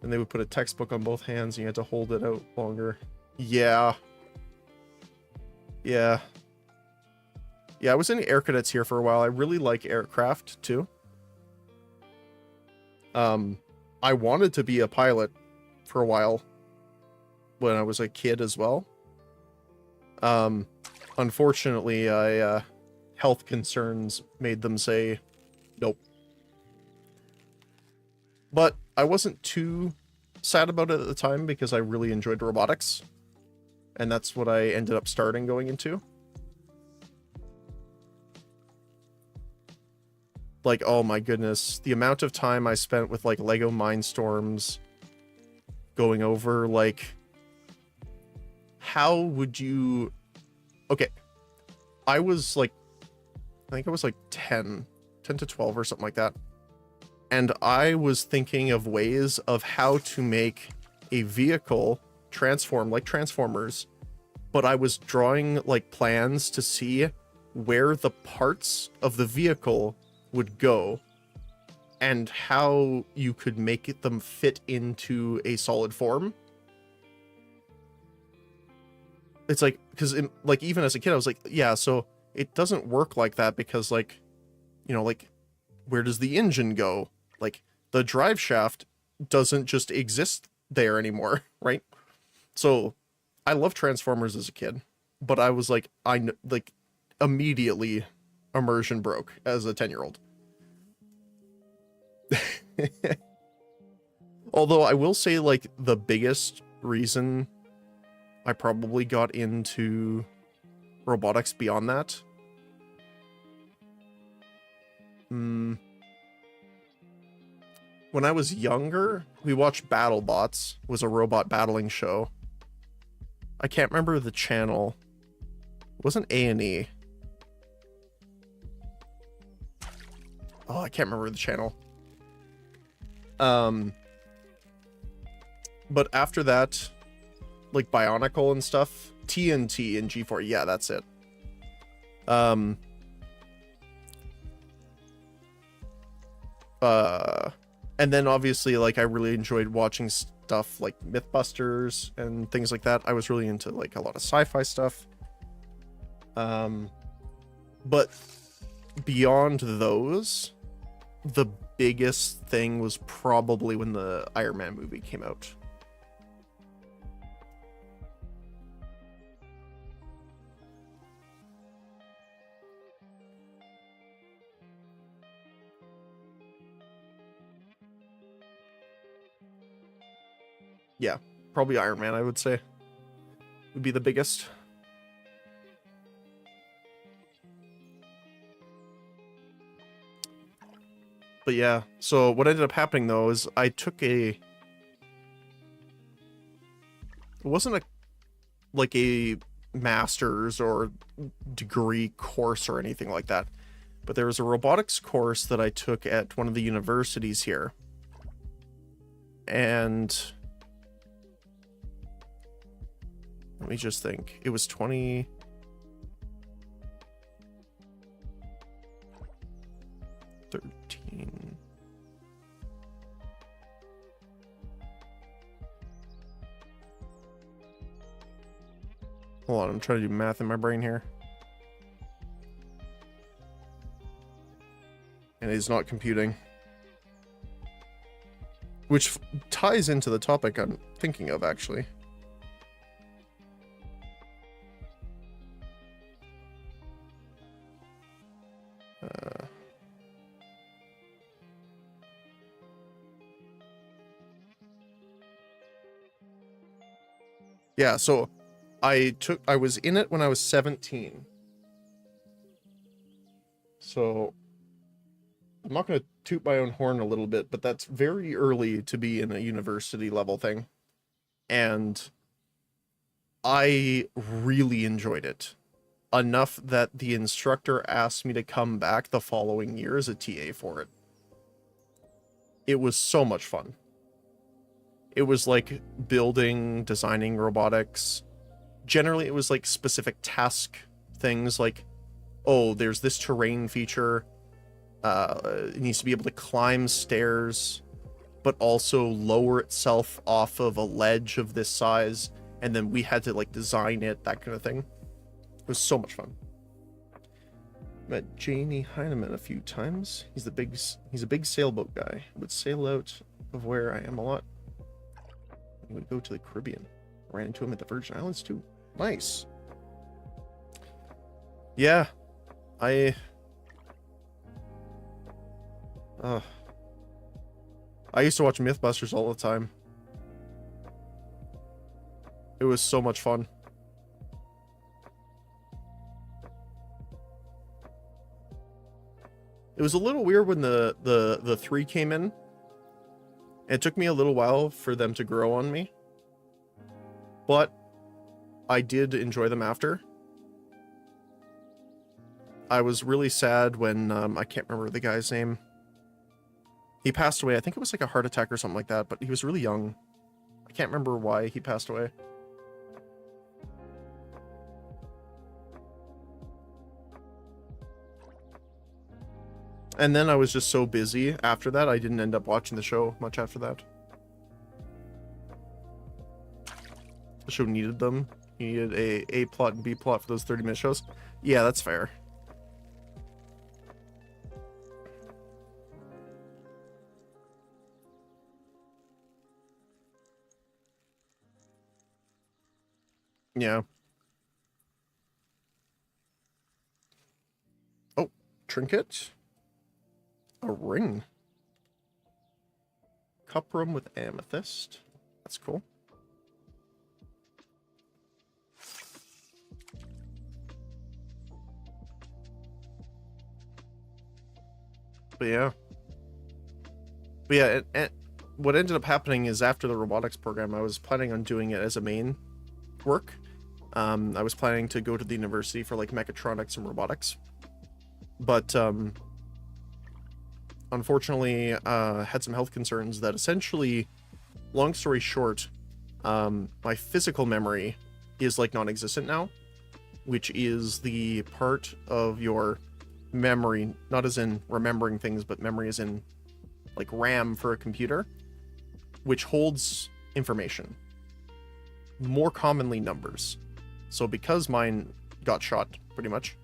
And they would put a textbook on both hands and you had to hold it out longer. Yeah. Yeah. Yeah, I was in air cadets here for a while. I really like aircraft too. I wanted to be a pilot for a while when I was a kid as well. Unfortunately, health concerns made them say nope. But I wasn't too sad about it at the time because I really enjoyed robotics. And that's what I ended up going into. Like, oh my goodness, the amount of time I spent with like Lego Mindstorms going over like how would you... Okay, I was like, I think I was like 10 to 12 or something like that. And I was thinking of ways of how to make a vehicle transform like Transformers, but I was drawing like plans to see where the parts of the vehicle would go and how you could make them fit into a solid form. It's like, because like even as a kid I was like, yeah, so it doesn't work like that because, like, you know, like, where does the engine go? Like, the drive shaft doesn't just exist there anymore, right? So I love Transformers as a kid, but I was like, like, immediately immersion broke as a 10-year-old. Although I will say, like, the biggest reason I probably got into robotics beyond that, when I was younger, we watched BattleBots. It was a robot battling show. I can't remember the channel. It wasn't A&E. Oh, I can't remember the channel. But after that, like Bionicle and stuff, TNT and G4, yeah, that's it. And then obviously, like, I really enjoyed watching stuff like Mythbusters and things like that. I was really into, like, a lot of sci-fi stuff. But beyond those, the biggest thing was probably when the Iron Man movie came out. Yeah, probably Iron Man, I would say, would be the biggest. But yeah, so what ended up happening though is I took it wasn't like a master's or degree course or anything like that, but there was a robotics course that I took at one of the universities here. And let me just think. It was 2013. Hold on, I'm trying to do math in my brain here. And it's not computing. Which ties into the topic I'm thinking of, actually. Yeah, so I was in it when I was 17. So I'm not going to toot my own horn a little bit, but that's very early to be in a university level thing. And I really enjoyed it. Enough that the instructor asked me to come back the following year as a TA for it. It was so much fun. It was like building, designing robotics. Generally, it was like specific task things like, oh, there's this terrain feature. It needs to be able to climb stairs, but also lower itself off of a ledge of this size. And then we had to like design it, that kind of thing. It was so much fun. Met Jamie Heineman a few times. He's a big sailboat guy. Would sail out of where I am a lot. He would go to the Caribbean. Ran into him at the Virgin Islands too. Nice. Yeah, I used to watch Mythbusters all the time. It was so much fun. It was a little weird when the 3 came in. It took me a little while for them to grow on me, but I did enjoy them after. I was really sad when, I can't remember the guy's name. He passed away. I think it was like a heart attack or something like that, but he was really young. I can't remember why he passed away. And then I was just so busy after that, I didn't end up watching the show much after that. The show needed them. You needed a plot and B plot for those 30-minute shows. Yeah, that's fair. Yeah. Oh, trinket. A ring. Cup room with amethyst. That's cool. But yeah. And what ended up happening is after the robotics program, I was planning on doing it as a main work. I was planning to go to the university for like mechatronics and robotics. But unfortunately, had some health concerns that essentially, long story short, my physical memory is like non-existent now, which is the part of your memory, not as in remembering things, but memory as in like RAM for a computer, which holds information, more commonly numbers. So because mine got shot pretty much,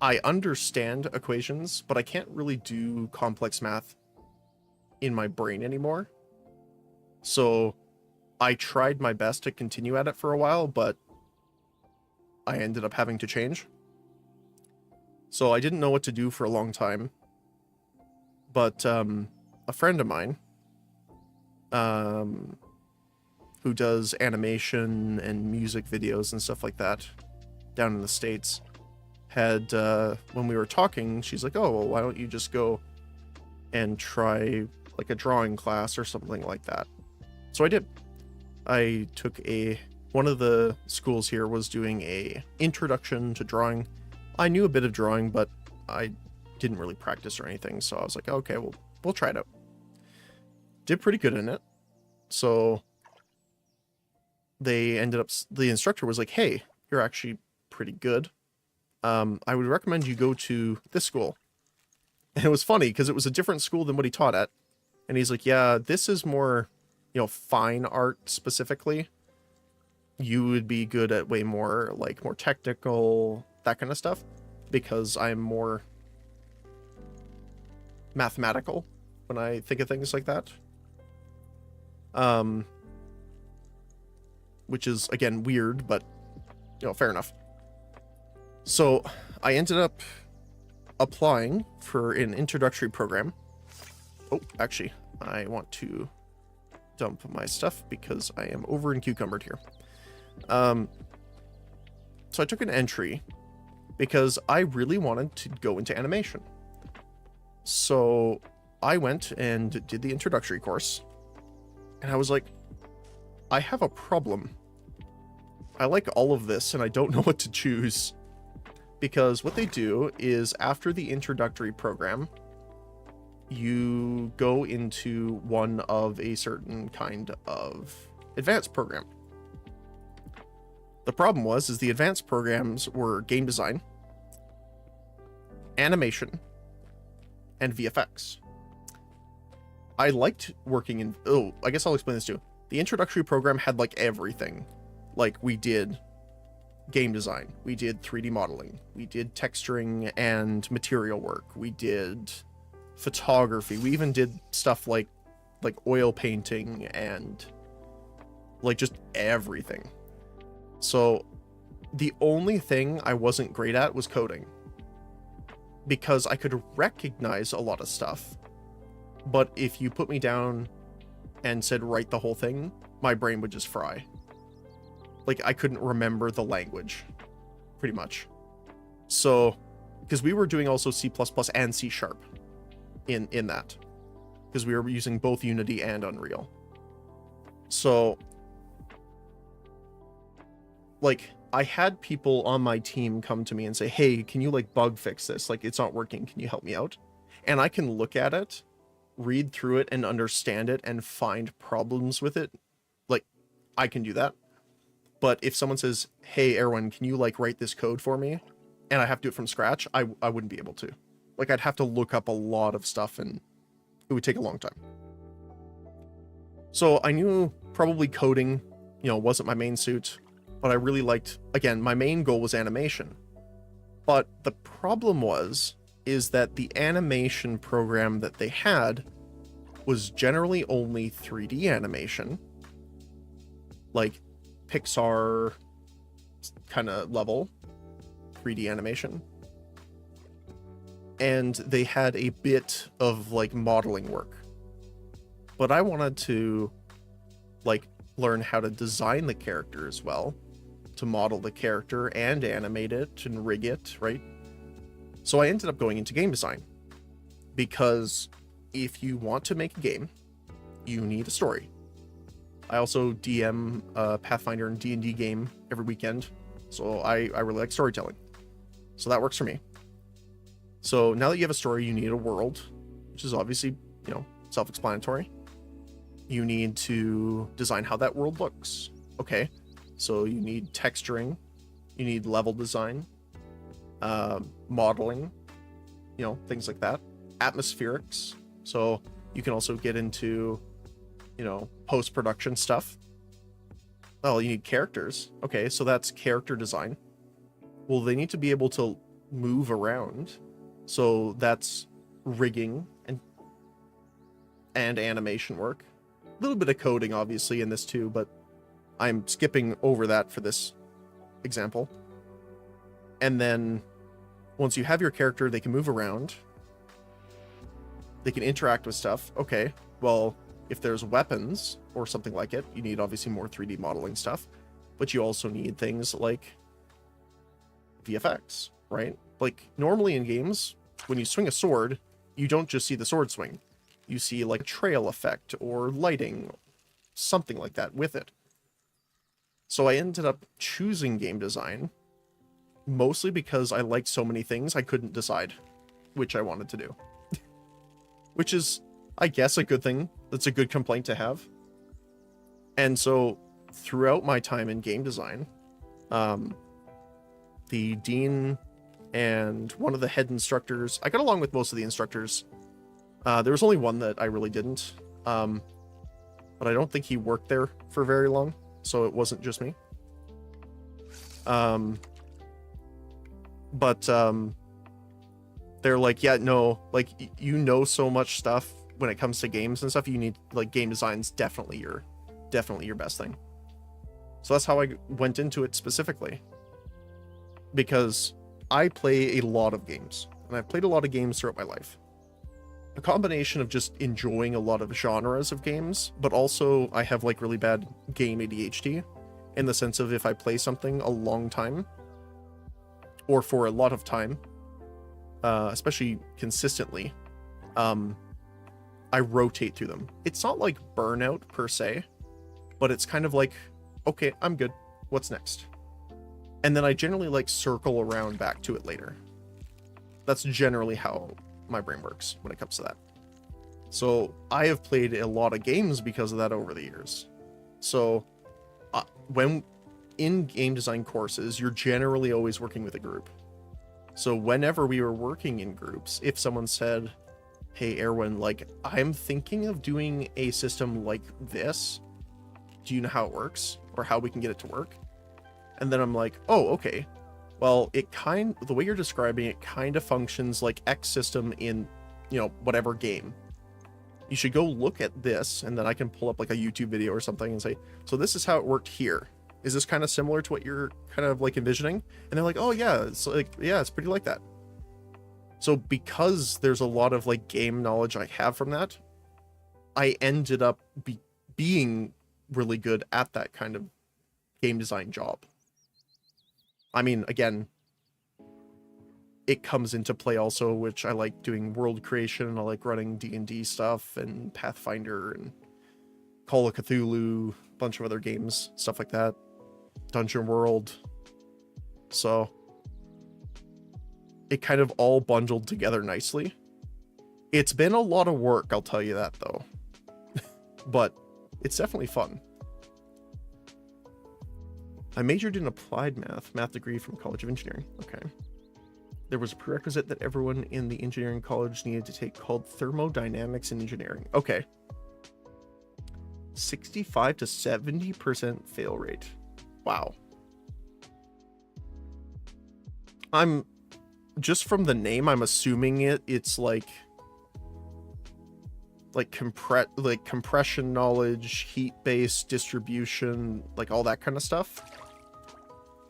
I understand equations, but I can't really do complex math in my brain anymore. So I tried my best to continue at it for a while, but I ended up having to change. So I didn't know what to do for a long time. But a friend of mine, who does animation and music videos and stuff like that down in the States, had, when we were talking, she's like, oh, well, why don't you just go and try like a drawing class or something like that? So I did. I took one of the schools here was doing a introduction to drawing. I knew a bit of drawing, but I didn't really practice or anything. So I was like, okay, well, we'll try it out. Did pretty good in it. So they ended up, the instructor was like, hey, you're actually pretty good. I would recommend you go to this school. And it was funny because it was a different school than what he taught at. And he's like, yeah, this is more, fine art specifically. You would be good at way more, like, more technical, that kind of stuff. Because I'm more mathematical when I think of things like that. Which is, again, weird, but, fair enough. So I ended up applying for an introductory program. Oh, actually, I want to dump my stuff because I am over encumbered here. So I took an entry because I really wanted to go into animation. So I went and did the introductory course, and I was like, I have a problem. I like all of this, and I don't know what to choose. Because what they do is after the introductory program, you go into one of a certain kind of advanced program. The problem is the advanced programs were game design, animation, and VFX. I liked working in... Oh, I guess I'll explain this too. The introductory program had like everything. Like we did game design, we did 3D modeling, we did texturing and material work, we did photography, we even did stuff like oil painting and like just everything. So the only thing I wasn't great at was coding, because I could recognize a lot of stuff, but if you put me down and said write the whole thing, my brain would just fry. Like, I couldn't remember the language, pretty much. So, because we were doing also C++ and C# in that, because we were using both Unity and Unreal. So, like, I had people on my team come to me and say, hey, can you, like, bug fix this? Like, it's not working. Can you help me out? And I can look at it, read through it, and understand it, and find problems with it. Like, I can do that. But if someone says, hey, Erwin, can you, like, write this code for me? and I have to do it from scratch, I wouldn't be able to. Like, I'd have to look up a lot of stuff, and it would take a long time. So I knew probably coding, wasn't my main suit, but I really liked, again, my main goal was animation. But the problem is that the animation program that they had was generally only 3D animation, like Pixar kind of level 3D animation. And they had a bit of like modeling work. But I wanted to like learn how to design the character as well, to model the character and animate it and rig it, right? So I ended up going into game design, because if you want to make a game, you need a story. I also DM Pathfinder and D&D game every weekend, so I really like storytelling. So that works for me. So now that you have a story, you need a world, which is obviously, self-explanatory. You need to design how that world looks. Okay, so you need texturing, you need level design, modeling, things like that. Atmospherics, so you can also get into, post-production stuff. Well, you need characters. Okay, so that's character design. Well, they need to be able to move around. So that's rigging and animation work. A little bit of coding, obviously, in this too, but I'm skipping over that for this example. And then once you have your character, they can move around. They can interact with stuff. Okay, well, if there's weapons or something like it, you need obviously more 3D modeling stuff, but you also need things like VFX, right? Like normally in games, when you swing a sword, you don't just see the sword swing. You see like a trail effect or lighting, something like that with it. So I ended up choosing game design mostly because I liked so many things I couldn't decide which I wanted to do. Which is, I guess, a good thing. That's a good complaint to have. And so throughout my time in game design, the dean and one of the head instructors, I got along with most of the instructors. There was only one that I really didn't, but I don't think he worked there for very long, so it wasn't just me. They're like, yeah, no, like, so much stuff when it comes to games and stuff. You need, like, game design's definitely your best thing. So that's how I went into it specifically, because I play a lot of games, and I've played a lot of games throughout my life. A combination of just enjoying a lot of genres of games, but also I have like really bad game ADHD, in the sense of if I play something a long time, or for a lot of time, especially consistently, I rotate through them. It's not like burnout per se, but it's kind of like, okay, I'm good. What's next? And then I generally like circle around back to it later. That's generally how my brain works when it comes to that. So I have played a lot of games because of that over the years. So when in game design courses, you're generally always working with a group. So whenever we were working in groups, if someone said, hey, Erwin, like, I'm thinking of doing a system like this, do you know how it works or how we can get it to work? And then I'm like, oh, okay. Well, the way you're describing it kind of functions like X system in, whatever game. You should go look at this, and then I can pull up like a YouTube video or something and say, so this is how it worked here. Is this kind of similar to what you're kind of like envisioning? And they're like, oh yeah, it's like, yeah, it's pretty like that. So because there's a lot of like game knowledge I have from that, I ended up being really good at that kind of game design job. I mean, again, it comes into play also, which I like doing world creation. I like running D&D stuff and Pathfinder and Call of Cthulhu, a bunch of other games, stuff like that. Dungeon World. So it kind of all bundled together nicely. It's been a lot of work, I'll tell you that, though. But it's definitely fun. I majored in applied math degree from College of Engineering. Okay. there was a prerequisite that everyone in the engineering college needed to take called thermodynamics and engineering. Okay. 65 to 70% fail rate. Wow. I'm just from the name, I'm assuming it's like compression knowledge, heat-based distribution, like all that kind of stuff.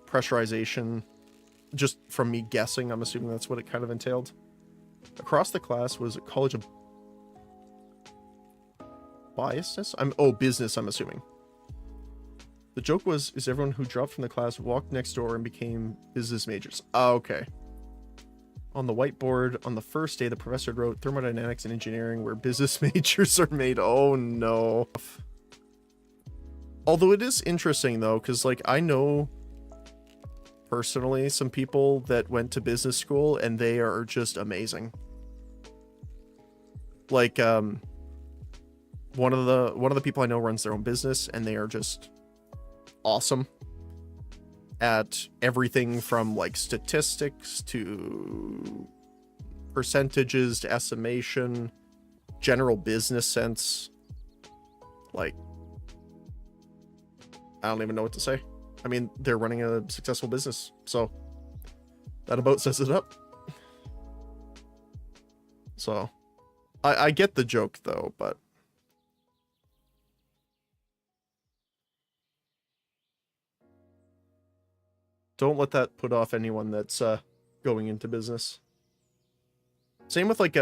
Pressurization. Just from me guessing, I'm assuming that's what it kind of entailed. Across the class was a college of biasness? Business, I'm assuming. The joke was, is everyone who dropped from the class walked next door and became business majors. Oh, okay. On the whiteboard, on the first day, the professor wrote thermodynamics and engineering where business majors are made. Oh, no. Although it is interesting, though, because, like, I know personally some people that went to business school and they are just amazing. Like, one of the people I know runs their own business and they are just awesome at everything from like statistics to percentages to estimation, general business sense. Like, I don't even know what to say. I mean, they're running a successful business, so that about says it up. So, I get the joke though, but don't let that put off anyone that's going into business. Same with like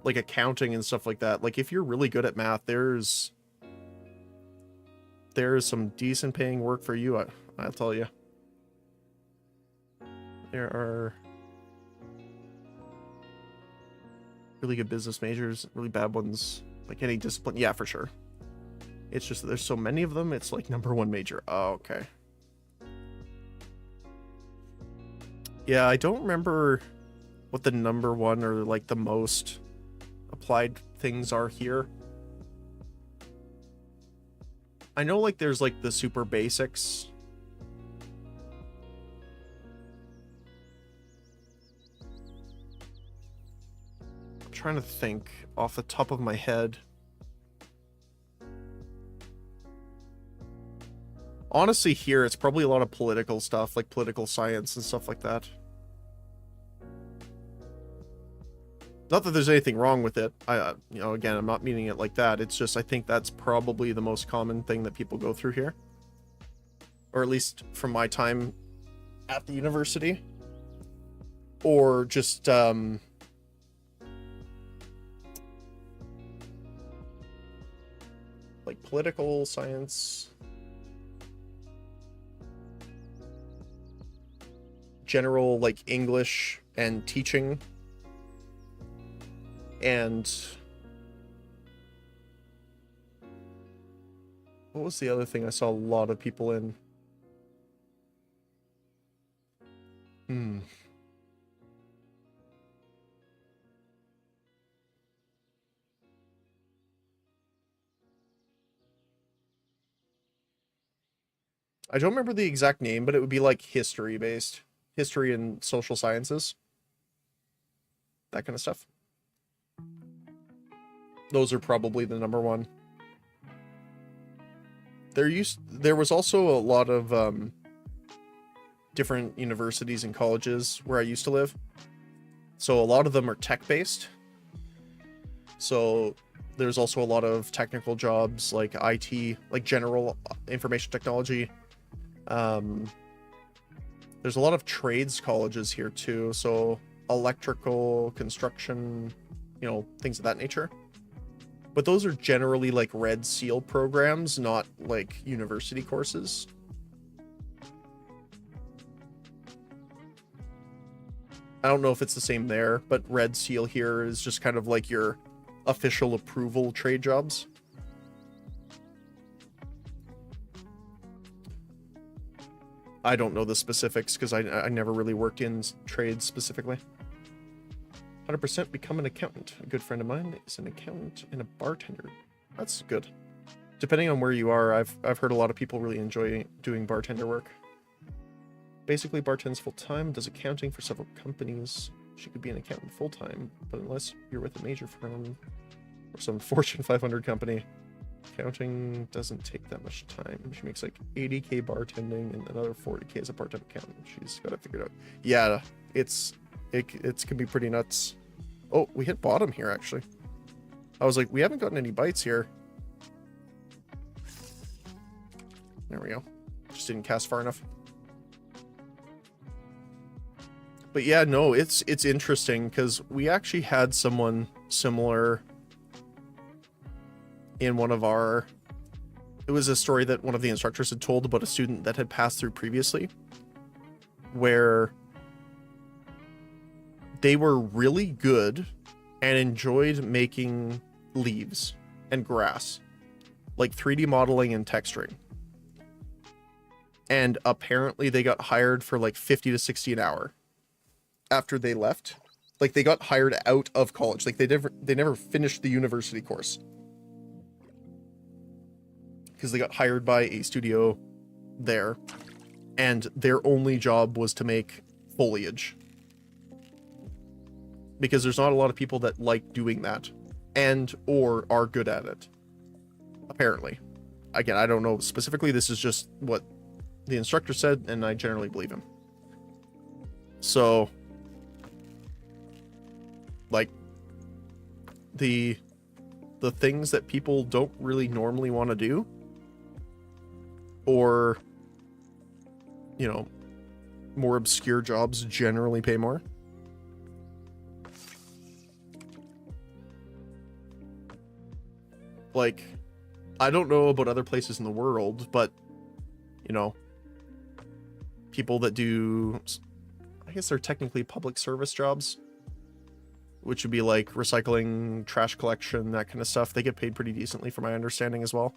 accounting and stuff like that. Like if you're really good at math, there's some decent paying work for you, I'll tell you. There are really good business majors, really bad ones, like any discipline. Yeah, for sure. It's just that there's so many of them, it's like #1 major. Oh, okay. Yeah, I don't remember what the #1 or like the most applied things are here. I know like there's like the super basics. I'm trying to think off the top of my head. Honestly, here it's probably a lot of political stuff, like political science and stuff like that. Not that there's anything wrong with it. Again, I'm not meaning it like that. It's just I think that's probably the most common thing that people go through here. Or at least from my time at the university. Or just, like political science. General, like, English and teaching. And what was the other thing I saw a lot of people in? I don't remember the exact name, but it would be like history based. History and social sciences. That kind of stuff. Those are probably the #1. There was also a lot of different universities and colleges where I used to live. So a lot of them are tech-based. So there's also a lot of technical jobs like IT, like general information technology. There's a lot of trades colleges here too. So electrical, construction, things of that nature. But those are generally like Red Seal programs, not like university courses. I don't know if it's the same there, but Red Seal here is just kind of like your official approval trade jobs. I don't know the specifics because I never really worked in trades specifically. 100% become an accountant. A good friend of mine is an accountant and a bartender. That's good. Depending on where you are, I've heard a lot of people really enjoy doing bartender work. basically bartends full-time, does accounting for several companies. She could be an accountant full-time, but unless you're with a major firm or some Fortune 500 company, accounting doesn't take that much time. She makes like 80k bartending and another 40k as a part-time accountant. She's got it figured out. Yeah, it can be pretty nuts. Oh, we hit bottom here, actually. I was like, we haven't gotten any bites here. There we go. Just didn't cast far enough. But yeah, no, it's interesting because we actually had someone similar in one of our... It was a story that one of the instructors had told about a student that had passed through previously, where they were really good and enjoyed making leaves and grass, like 3D modeling and texturing. And apparently they got hired for like 50 to 60 an hour after they left. Like they got hired out of college. Like they never finished the university course, because they got hired by a studio there, and their only job was to make foliage. Because there's not a lot of people that like doing that and or are good at it, apparently. Again, I don't know specifically. This is just what the instructor said, and I generally believe him. So, like, the things that people don't really normally want to do, or, you know, more obscure jobs generally pay more. Like, I don't know about other places in the world, but, you know, people that do, I guess they're technically public service jobs, which would be like recycling, trash collection, that kind of stuff. They get paid pretty decently, from my understanding as well.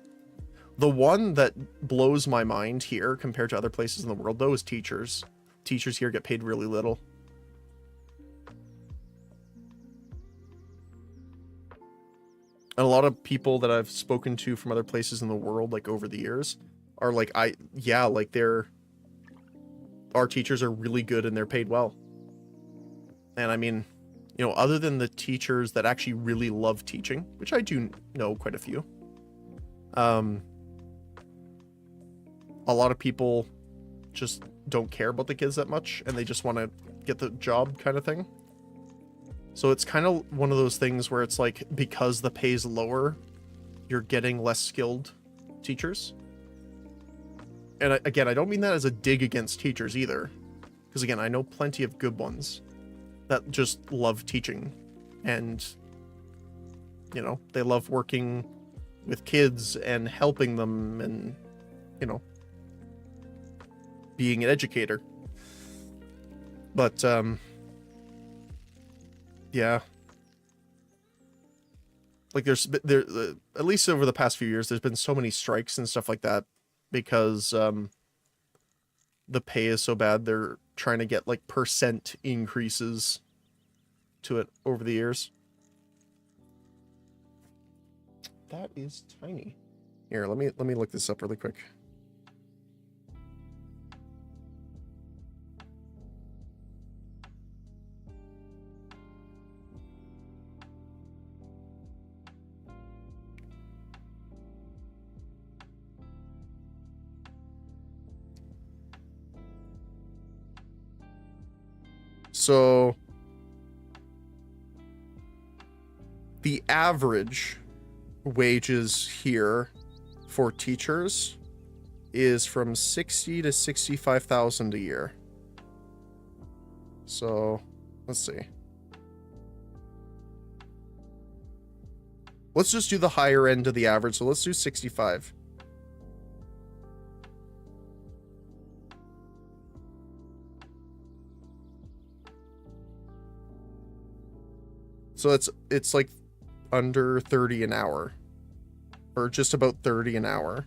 The one that blows my mind here compared to other places in the world, though, is teachers. Teachers here get paid really little. And a lot of people that I've spoken to from other places in the world, like over the years, are like, our teachers are really good and they're paid well. And I mean, you know, other than the teachers that actually really love teaching, which I do know quite a few, a lot of people just don't care about the kids that much, and they just want to get the job kind of thing. So it's kind of one of those things where it's like, because the pay is lower, you're getting less skilled teachers. And again, I don't mean that as a dig against teachers either, because again, I know plenty of good ones that just love teaching, and, you know, they love working with kids and helping them, and, you know, being an educator. But yeah, like there at least over the past few years, there's been so many strikes and stuff like that, because the pay is so bad. They're trying to get like percent increases to it over the years. That is tiny. Here, let me look this up really quick. So the average wages here for teachers is from 60 to 65,000 a year. So let's see. Let's just do the higher end of the average. So let's do 65. So it's like under 30 an hour, or just about 30 an hour.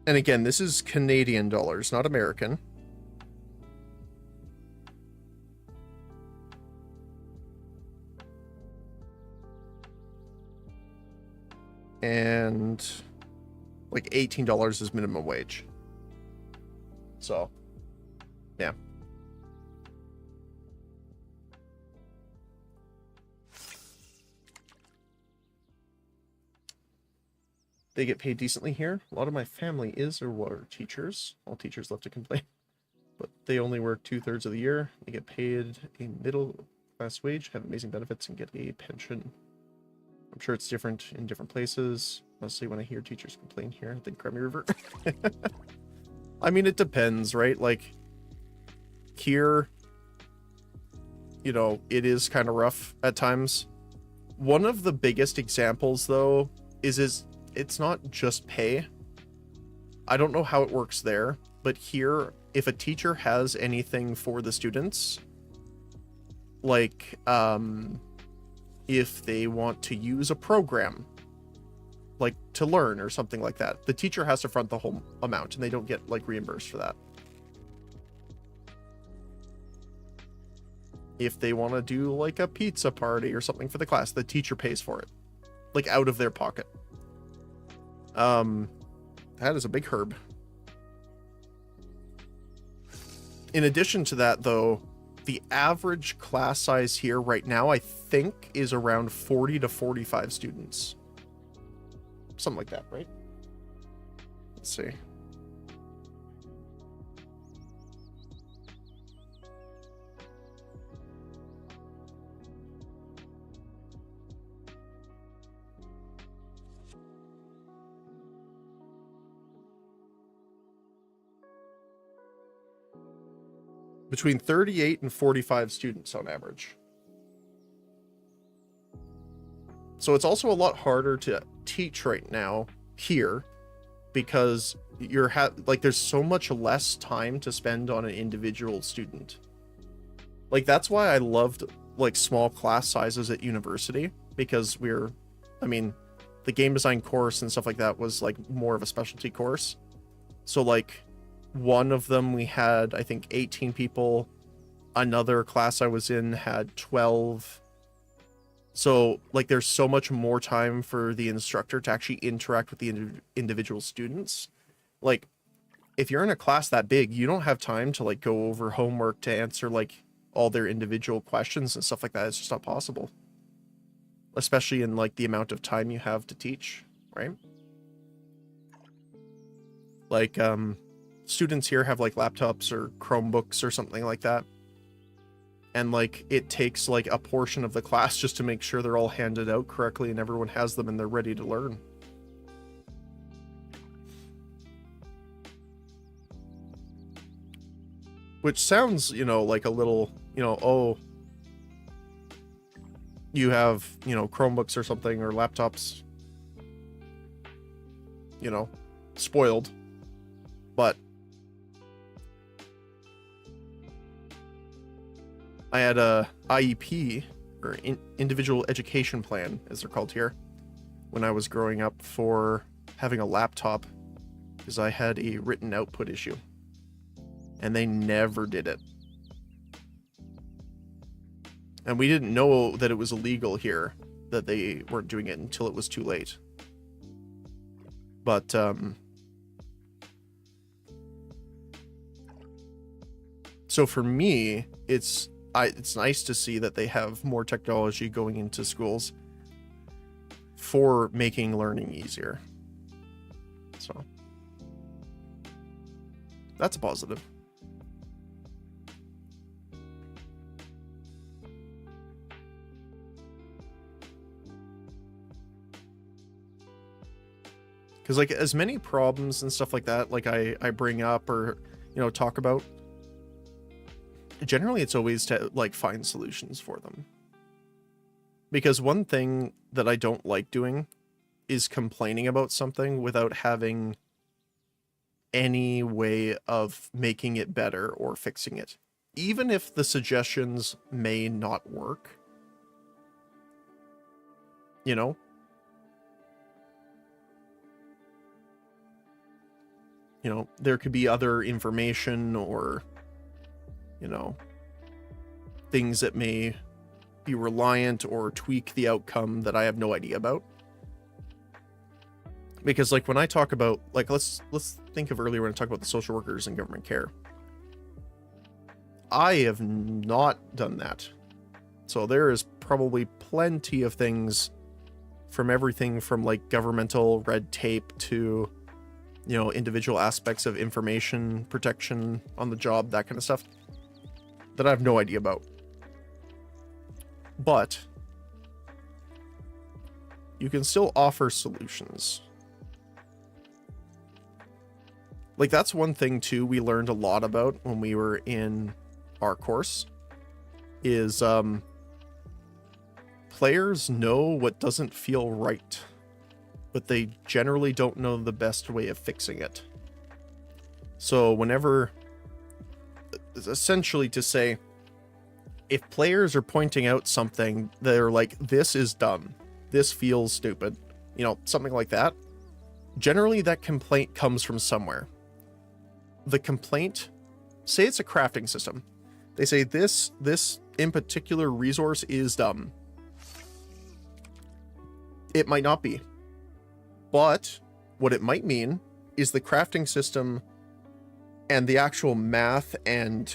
And again, this is Canadian dollars, not American. and like $18 is minimum wage. So, yeah. They get paid decently here. A lot of my family is or were teachers. All teachers love to complain. But they only work 2/3 of the year. They get paid a middle class wage, have amazing benefits, and get a pension. I'm sure it's different in different places. Mostly when I hear teachers complain here, I think Grammy River. I mean, it depends, right? Like, here, you know, it is kind of rough at times. One of the biggest examples, though, is it's not just pay. I don't know how it works there, but here, if a teacher has anything for the students, like, if they want to use a program, like to learn or something like that, the teacher has to front the whole amount and they don't get like reimbursed for that. If they want to do like a pizza party or something for the class, the teacher pays for it, like out of their pocket. That is a big herb. In addition to that, though, the average class size here right now, I think, is around 40 to 45 students. Something like that, right? Let's see. Between 38 and 45 students on average. So it's also a lot harder to teach right now here because you're like there's so much less time to spend on an individual student. Like that's why I loved like small class sizes at university, because I mean, the game design course and stuff like that was like more of a specialty course. So like one of them we had, I think, 18 people. Another class I was in had 12. So like there's so much more time for the instructor to actually interact with the individual students. Like if you're in a class that big, you don't have time to like go over homework to answer like all their individual questions and stuff like that. It's just not possible, especially in like the amount of time you have to teach, right? Like students here have like laptops or Chromebooks or something like that, and like it takes like a portion of the class just to make sure they're all handed out correctly and everyone has them and they're ready to learn. Which sounds, you know, like a little, you know, oh, you have, you know, Chromebooks or something or laptops, you know, spoiled. But I had a IEP, or individual education plan, as they're called here, when I was growing up for having a laptop, because I had a written output issue. And they never did it. And we didn't know that it was illegal here, that they weren't doing it until it was too late. But, so for me, it's nice to see that they have more technology going into schools for making learning easier. So that's a positive. Because like as many problems and stuff like that, like I bring up or, you know, talk about, generally it's always to like find solutions for them. Because one thing that I don't like doing is complaining about something without having any way of making it better or fixing it. Even if the suggestions may not work, you know? You know, there could be other information or, you know, things that may be reliant or tweak the outcome that I have no idea about. Because like when I talk about, like, let's think of earlier when I talk about the social workers and government care. I have not done that. So there is probably plenty of things, from everything from like governmental red tape to, you know, individual aspects of information protection on the job, that kind of stuff, that I have no idea about. But you can still offer solutions. Like, that's one thing too we learned a lot about when we were in our course, is players know what doesn't feel right, but they generally don't know the best way of fixing it. So whenever, essentially to say, if players are pointing out something, they're like, this is dumb, this feels stupid, you know, something like that, generally that complaint comes from somewhere. The complaint, say it's a crafting system. They say this in particular resource is dumb. It might not be. But what it might mean is the crafting system and the actual math and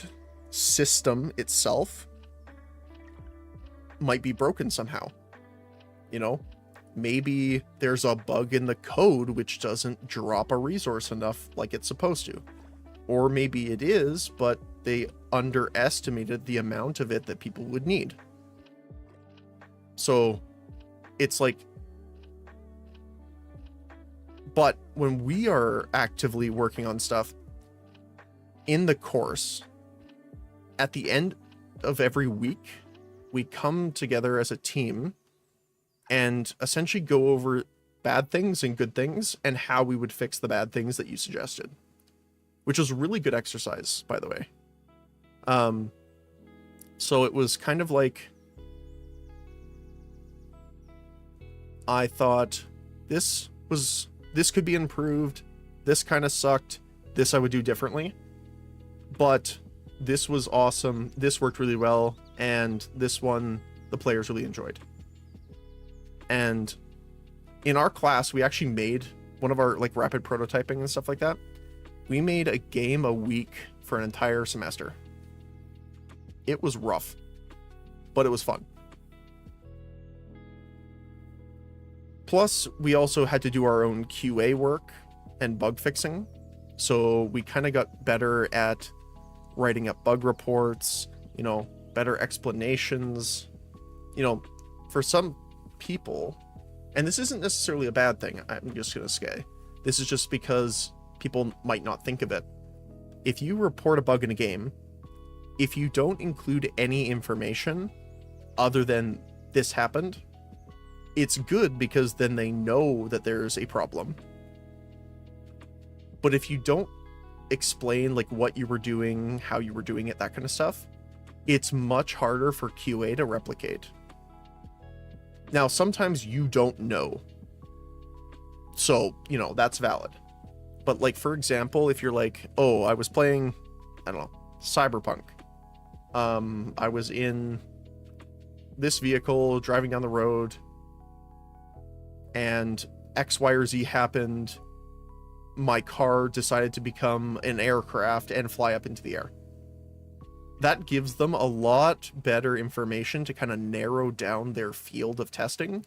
system itself might be broken somehow. You know, maybe there's a bug in the code which doesn't drop a resource enough like it's supposed to. Or maybe it is, but they underestimated the amount of it that people would need. So it's like, but when we are actively working on stuff in the course, at the end of every week, we come together as a team and essentially go over bad things and good things and how we would fix the bad things that you suggested, which was a really good exercise, by the way. So it was kind of like, I thought this could be improved, this kind of sucked, this I would do differently, but this was awesome, this worked really well, and this one the players really enjoyed. And in our class, we actually made one of our like rapid prototyping and stuff like that. We made a game a week for an entire semester. It was rough, but it was fun. Plus, we also had to do our own QA work and bug fixing. So we kind of got better at writing up bug reports, you know, better explanations. You know, for some people, and this isn't necessarily a bad thing, I'm just going to say, this is just because people might not think of it. If you report a bug in a game, if you don't include any information other than this happened, it's good because then they know that there's a problem. But if you don't explain like what you were doing, how you were doing it, that kind of stuff, it's much harder for QA to replicate. Now, sometimes you don't know. So, you know, that's valid. But like, for example, if you're like, oh, I was playing, I don't know, Cyberpunk. I was in this vehicle driving down the road and X, Y, or Z happened. My car decided to become an aircraft and fly up into the air. That gives them a lot better information to kind of narrow down their field of testing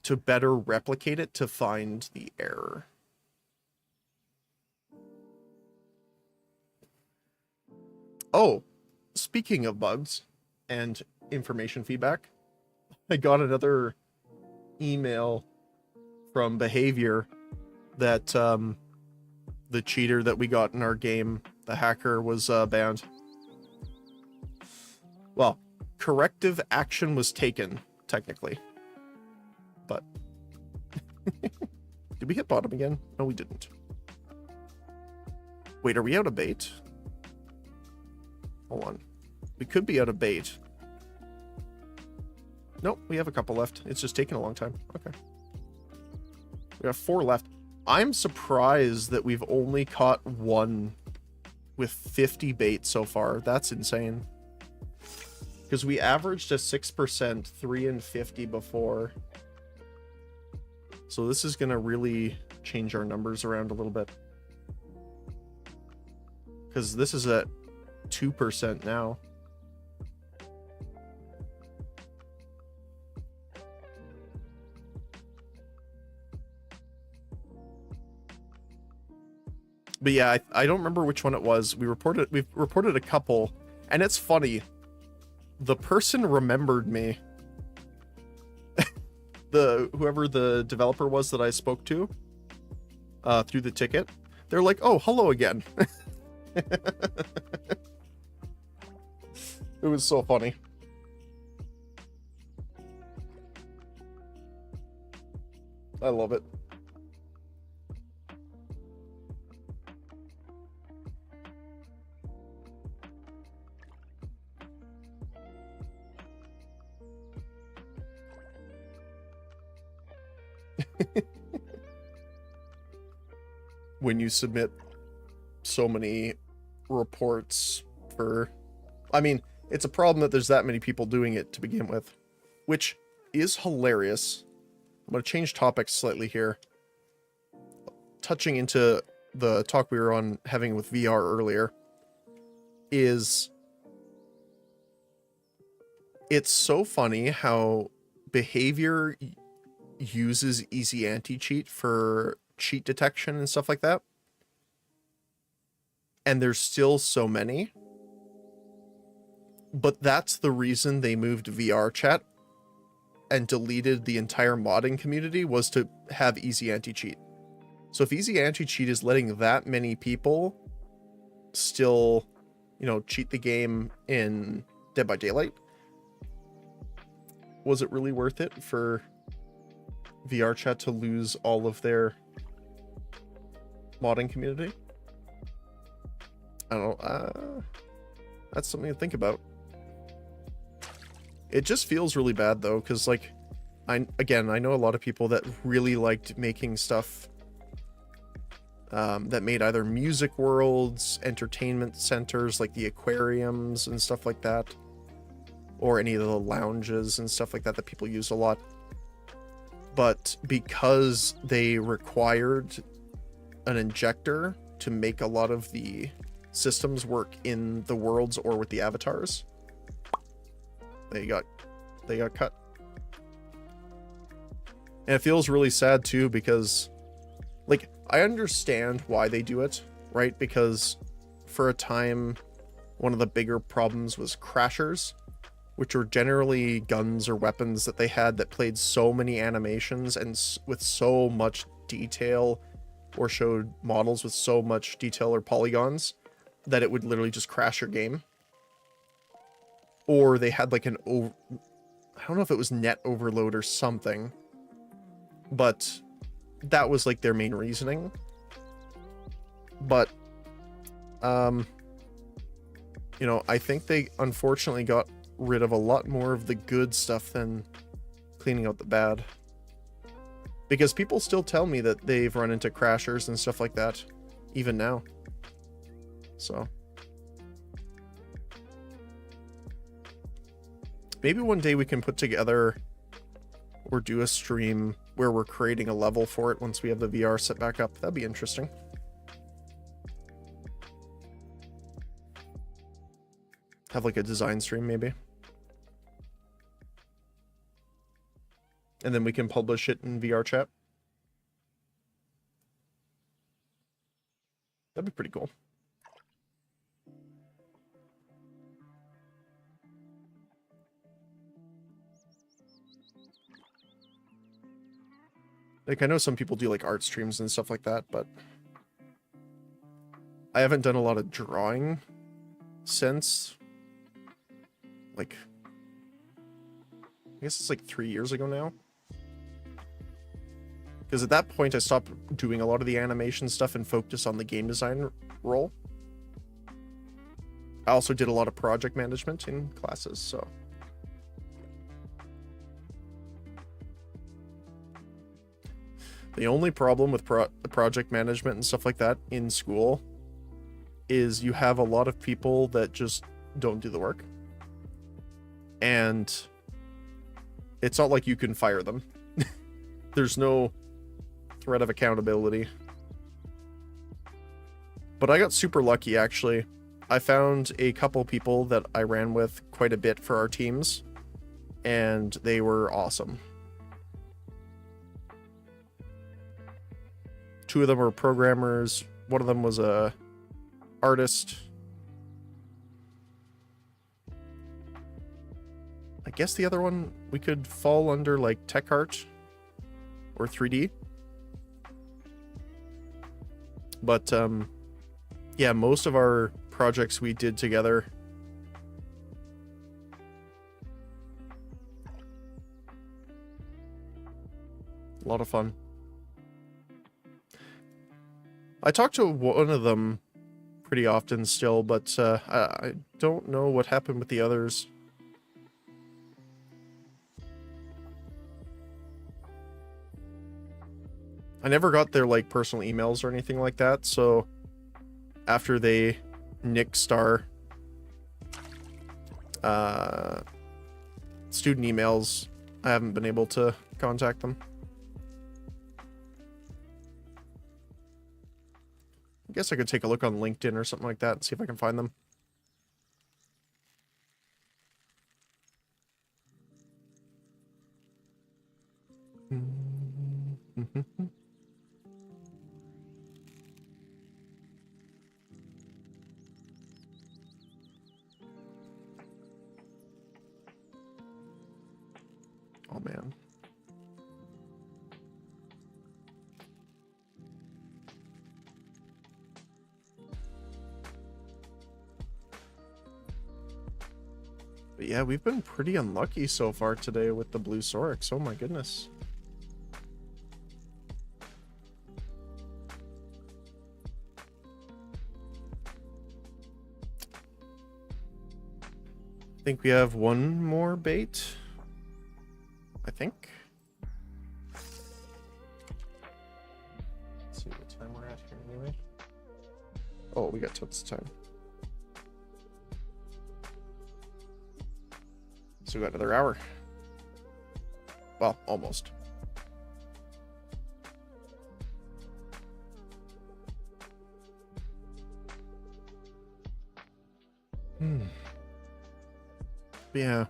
to better replicate it to find the error. Oh, speaking of bugs and information feedback, I got another email from Behavior that the cheater that we got in our game, the hacker, was banned. Well, corrective action was taken, technically. But did we hit bottom again? No, we didn't. Wait, are we out of bait? Hold on. We could be out of bait. Nope, we have a couple left. It's just taking a long time. Okay. We have 4 left. I'm surprised that we've only caught 1 with 50 bait so far. That's insane. Because we averaged a 6%, 3 and 50 before. So this is going to really change our numbers around a little bit. Because this is at 2% now. But yeah, I don't remember which one it was. We've reported a couple, and it's funny. The person remembered me. Whoever the developer was that I spoke to through the ticket, they're like, "Oh, hello again." It was so funny. I love it. When you submit so many reports for, I mean, it's a problem that there's that many people doing it to begin with, which is hilarious. I'm going to change topics slightly here. Touching into the talk we were on having with VR earlier, is it's so funny how behavior uses easy anti-cheat for cheat detection and stuff like that. And there's still so many. But that's the reason they moved VR chat and deleted the entire modding community, was to have easy anti-cheat. So if easy anti-cheat is letting that many people still, you know, cheat the game in Dead by Daylight, was it really worth it for VR chat to lose all of their modding community? I don't know. That's something to think about. It just feels really bad though, because like, I know a lot of people that really liked making stuff that made either music worlds, entertainment centers like the aquariums and stuff like that, or any of the lounges and stuff like that that people use a lot. But because they required an injector to make a lot of the systems work in the worlds or with the avatars, they got cut. And it feels really sad too, because like, I understand why they do it, right? Because for a time, one of the bigger problems was crashers, which were generally guns or weapons that they had that played so many animations and with so much detail, or showed models with so much detail or polygons that it would literally just crash your game. Or they had like I don't know if it was net overload or something, but that was like their main reasoning. But you know, I think they unfortunately got rid of a lot more of the good stuff than cleaning out the bad, because people still tell me that they've run into crashers and stuff like that even now. So maybe one day we can put together or do a stream where we're creating a level for it once we have the VR set back up. That'd be interesting. Have like a design stream maybe. And then we can publish it in VR chat. That'd be pretty cool. Like, I know some people do like art streams and stuff like that, but I haven't done a lot of drawing since, like, I guess it's like 3 years ago now. Because at that point I stopped doing a lot of the animation stuff and focused on the game design role. I also did a lot of project management in classes, so. The only problem with project management and stuff like that in school is you have a lot of people that just don't do the work. And it's not like you can fire them. There's no threat of accountability. But I got super lucky, actually. I found a couple people that I ran with quite a bit for our teams, and they were awesome. 2 of them were programmers. 1 of them was a artist. I guess the other one, we could fall under like tech art or 3D. But yeah, most of our projects we did together. A lot of fun. I talk to one of them pretty often still, but I don't know what happened with the others. I never got their like personal emails or anything like that, so after they nixed our student emails, I haven't been able to contact them. I guess I could take a look on LinkedIn or something like that and see if I can find them. Oh man. But yeah, we've been pretty unlucky so far today with the Blue Sorex. Oh my goodness. I think we have one more bait. I think. Let's see what time we're at here anyway. Oh, we got tons of time. So we got another hour. Well, almost. Yeah.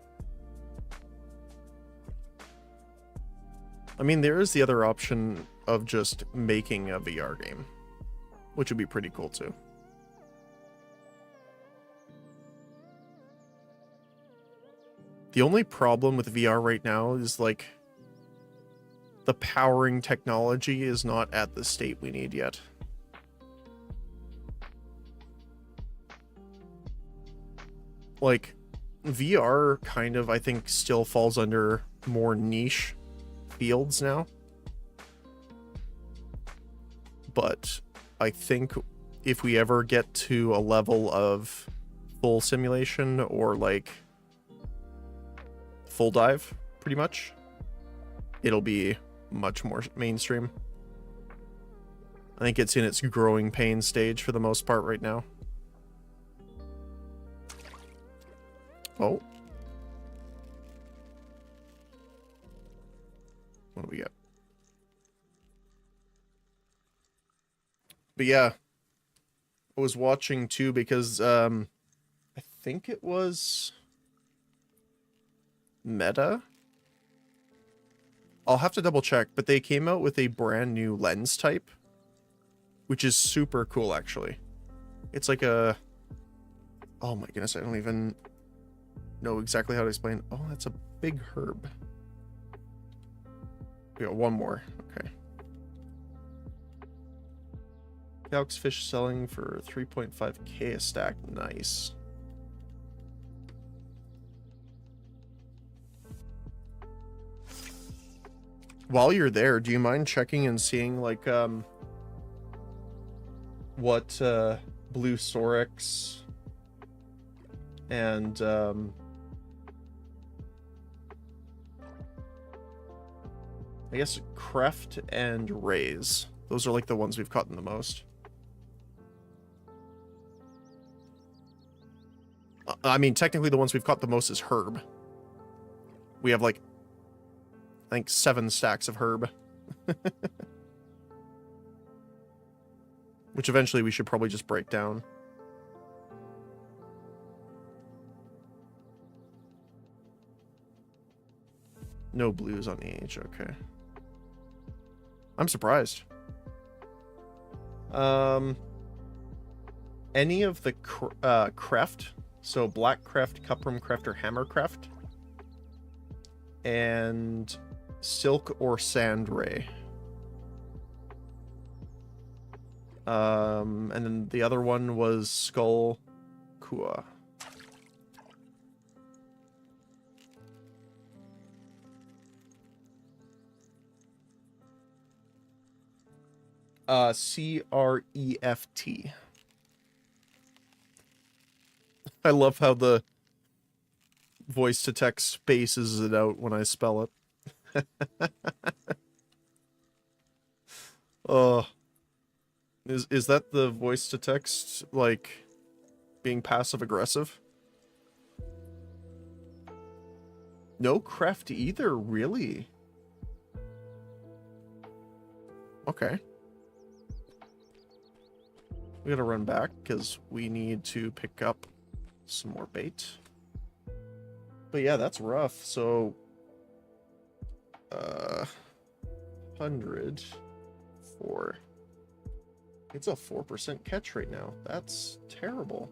I mean, there is the other option of just making a VR game, which would be pretty cool too. The only problem with VR right now is like the powering technology is not at the state we need yet. Like VR kind of, I think, still falls under more niche fields now. But I think if we ever get to a level of full simulation or like full dive, pretty much, it'll be much more mainstream. I think it's in its growing pain stage for the most part right now. Oh. What do we got? But yeah, I was watching too because I think it was Meta. I'll have to double check, but they came out with a brand new lens type, which is super cool actually. It's like a, oh my goodness, I don't even know exactly how to explain. Oh, that's a big herb. We got one more. Okay. Galax fish selling for 3.5k a stack. Nice. While you're there, do you mind checking and seeing like what Blue Sorex and I guess Kreft and Rays. Those are like the ones we've caught in the most. I mean, technically the ones we've caught the most is Herb. We have like, I think 7 stacks of Herb. which eventually we should probably just break down. No blues on the age, okay. I'm surprised. Any of the Kreft, so Black Kreft, Cuprum Kreft, or Hammer Kreft, and Silk or Sand Ray. And then the other one was Skull Kua. Creft. I love how the voice to text spaces it out when I spell it. Oh. Is that the voice to text, like, being passive aggressive? No Kreft either, really? Okay. We gotta run back because we need to pick up some more bait. But yeah, that's rough. So 100 for, it's a 4% catch rate now. That's terrible.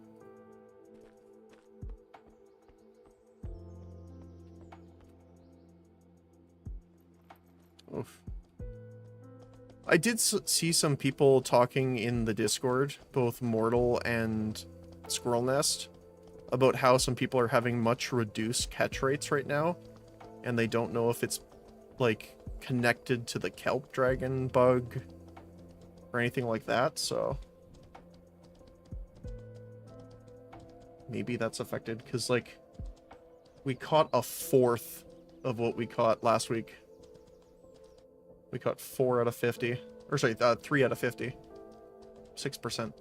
Oof. I did see some people talking in the Discord, both Mortal and Squirrel Nest, about how some people are having much reduced catch rates right now, and they don't know if it's, like, connected to the kelp dragon bug or anything like that, so maybe that's affected, because, like, we caught a fourth of what we caught last week. We caught 4 out of 50. Or sorry, 3 out of 50. 6%.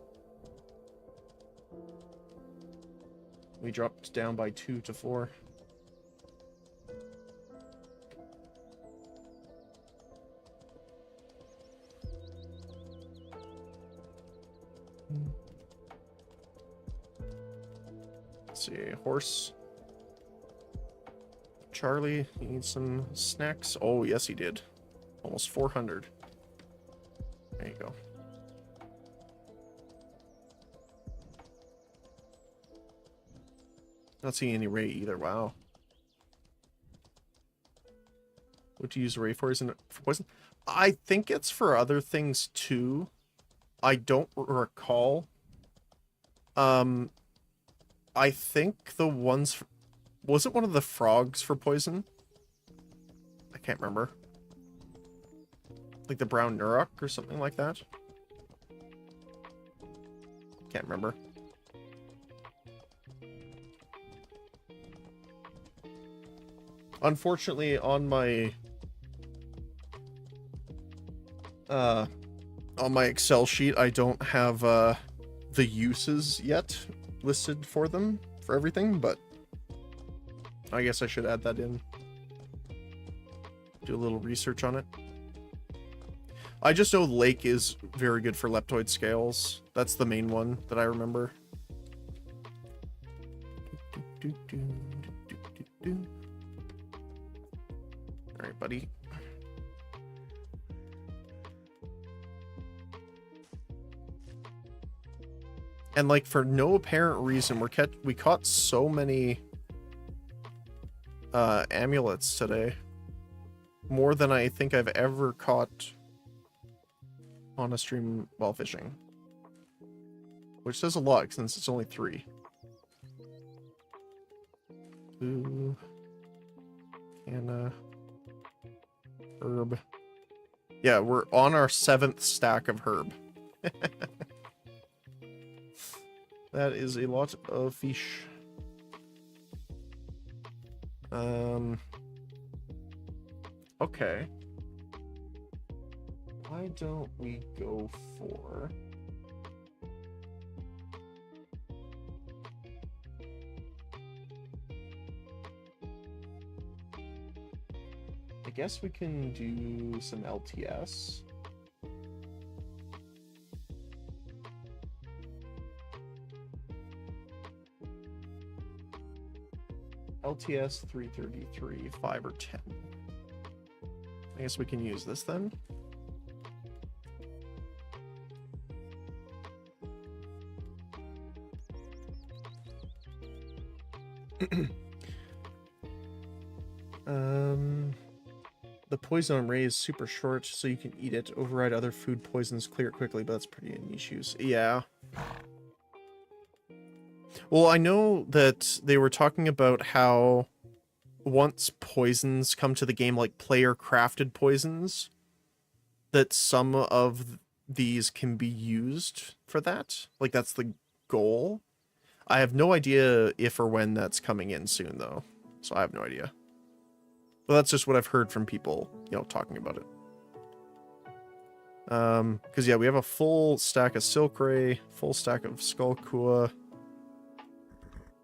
We dropped down by 2 to 4. Let's see, horse. Charlie, you need some snacks? Oh, yes, he did. Almost 400. There you go. Not seeing any ray either. Wow. What do you use ray for? Isn't it for poison? I think it's for other things too. I don't recall. I think the ones... Was it one of the frogs for poison? I can't remember. Like the brown Nurok or something like that? Can't remember. Unfortunately, on my Excel sheet, I don't have the uses yet listed for them for everything, but I guess I should add that in. Do a little research on it. I just know Lake is very good for leptoid scales. That's the main one that I remember. Alright, buddy. And like for no apparent reason, we caught so many amulets today. More than I think I've ever caught on a stream while fishing. Which says a lot since it's only 3. Ooh. And herb. Yeah, we're on our 7th stack of herb. That is a lot of fish. Okay. Why don't we go for... I guess we can do some LTS. LTS 333, 5 or 10. I guess we can use this then. The poison ray is super short, so you can eat it, override other food poisons, clear it quickly, but that's pretty niche use. Yeah. Well, I know that they were talking about how once poisons come to the game, like player crafted poisons, that some of these can be used for that. Like that's the goal. I have no idea if or when that's coming in soon though. So I have no idea. But that's just what I've heard from people, you know, talking about it. Because yeah, we have a full stack of Silk Ray, full stack of Skullkua,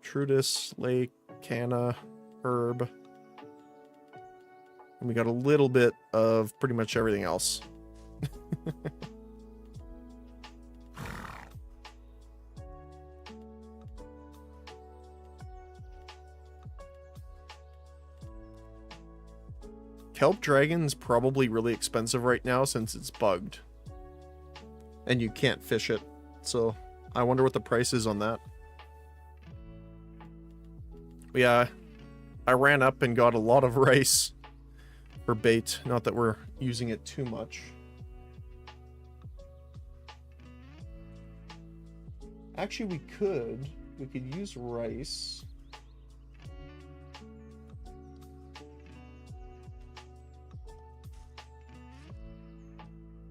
Trudis, Lake, Canna, Herb. And we got a little bit of pretty much everything else. Kelp Dragon's probably really expensive right now since it's bugged. And you can't fish it. So I wonder what the price is on that. Yeah, I ran up and got a lot of rice for bait. Not that we're using it too much. Actually, we could use rice.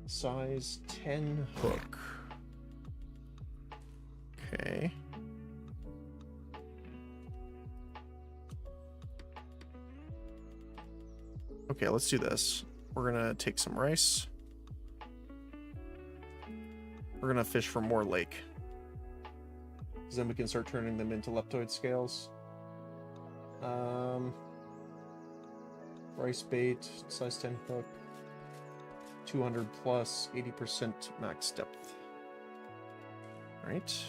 Size 10 hook. Okay. Okay, let's do this. We're gonna take some rice. We're gonna fish for more lake. Because then we can start turning them into leptoid scales. Rice bait, size 10 hook. 200 plus, 80% max depth. Right.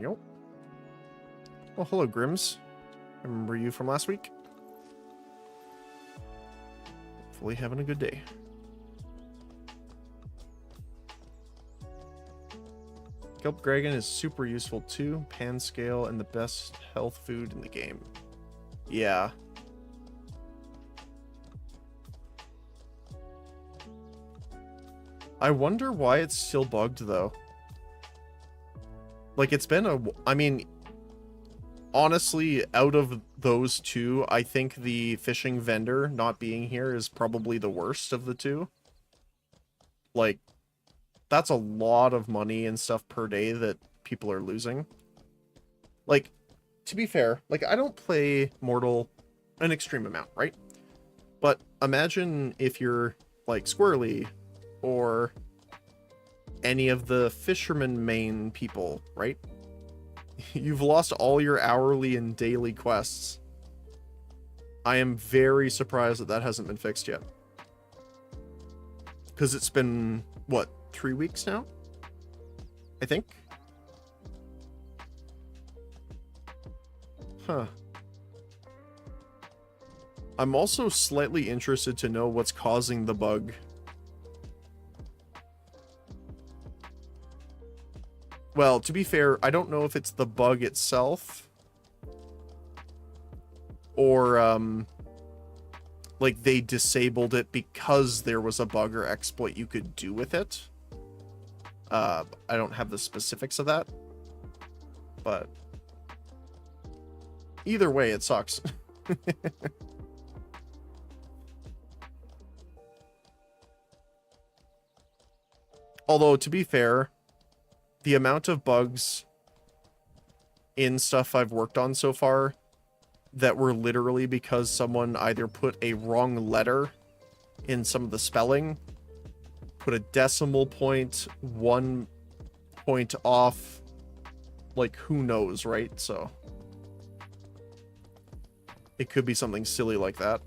Yep. Oh, hello, Grims. Remember you from last week? Hopefully having a good day. Kelp Dragon is super useful too. Pan scale and the best health food in the game. Yeah. I wonder why it's still bugged though. Like it's been I mean, honestly, out of those two, I think the fishing vendor not being here is probably the worst of the two. Like, that's a lot of money and stuff per day that people are losing. Like, to be fair, like, I don't play Mortal an extreme amount, right? But imagine if you're, like, Squirrely, or any of the fisherman main people, right? You've lost all your hourly and daily quests. I am very surprised that that hasn't been fixed yet. Because it's been, what, 3 weeks now? I think? Huh. I'm also slightly interested to know what's causing the bug. Well, to be fair, I don't know if it's the bug itself or, like, they disabled it because there was a bug or exploit you could do with it. I don't have the specifics of that, but either way, it sucks. Although, to be fair, the amount of bugs in stuff I've worked on so far that were literally because someone either put a wrong letter in some of the spelling, put a decimal point, 1 point off, like, who knows, right? So it could be something silly like that.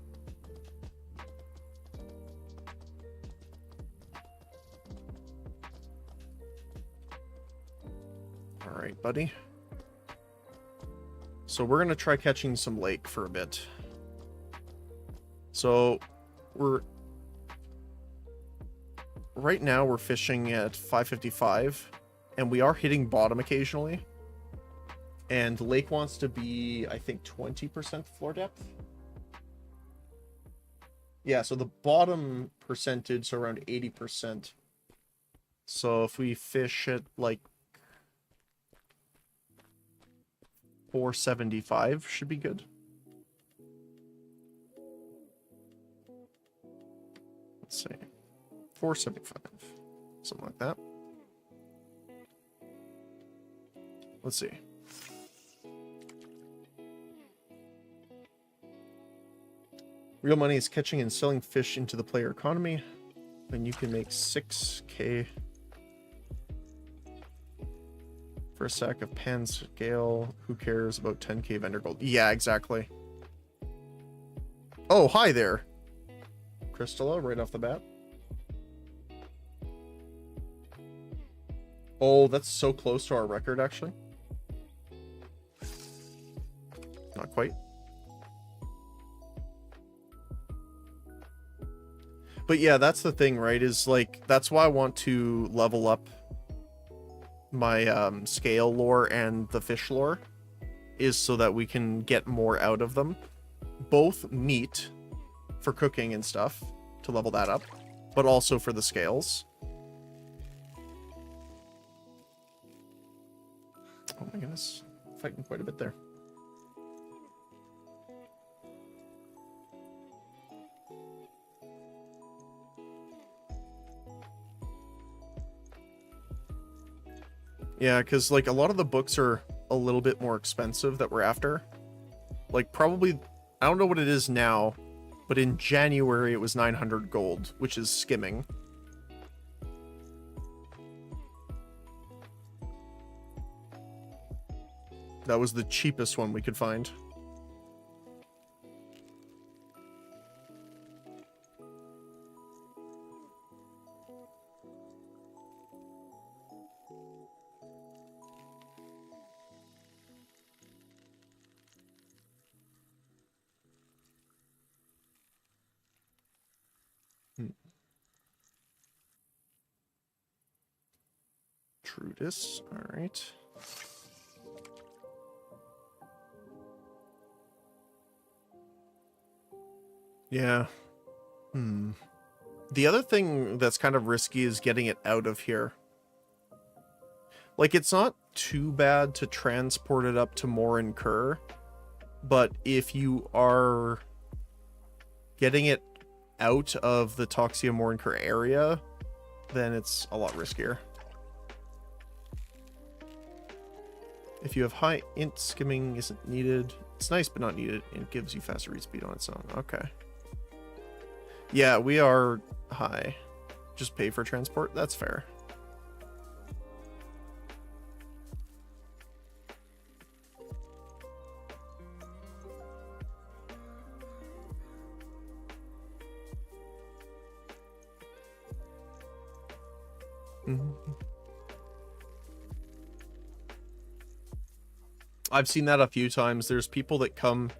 All right, buddy. So we're going to try catching some lake for a bit. So right now we're fishing at 555 and we are hitting bottom occasionally. And lake wants to be, I think, 20% floor depth. Yeah, so the bottom percentage, so around 80%. So if we fish at like 475 should be good. Let's see. 475. Something like that. Let's see. Real money is catching and selling fish into the player economy. And you can make 6k for a sack of pan scale. Who cares about 10k vendor gold? Yeah, exactly. Oh, hi there. Crystalla, right off the bat. Oh, that's so close to our record, actually. Not quite. But yeah, that's the thing, right? Is like, that's why I want to level up my scale lore and the fish lore, is so that we can get more out of them. Both meat for cooking and stuff to level that up, but also for the scales. Oh my goodness, fighting quite a bit there. Yeah, because like a lot of the books are a little bit more expensive that we're after. Like probably, I don't know what it is now, but in January it was 900 gold, which is skimming. That was the cheapest one we could find. Trudis, all right. Yeah. The other thing that's kind of risky is getting it out of here. Like, it's not too bad to transport it up to Morin Kur, but if you are getting it out of the Toxia Morin Kur area, then it's a lot riskier. If you have high int, skimming isn't needed. It's nice, but not needed. It gives you faster read speed on its own. Okay. Yeah, we are high. Just pay for transport. That's fair. I've seen that a few times. There's people that come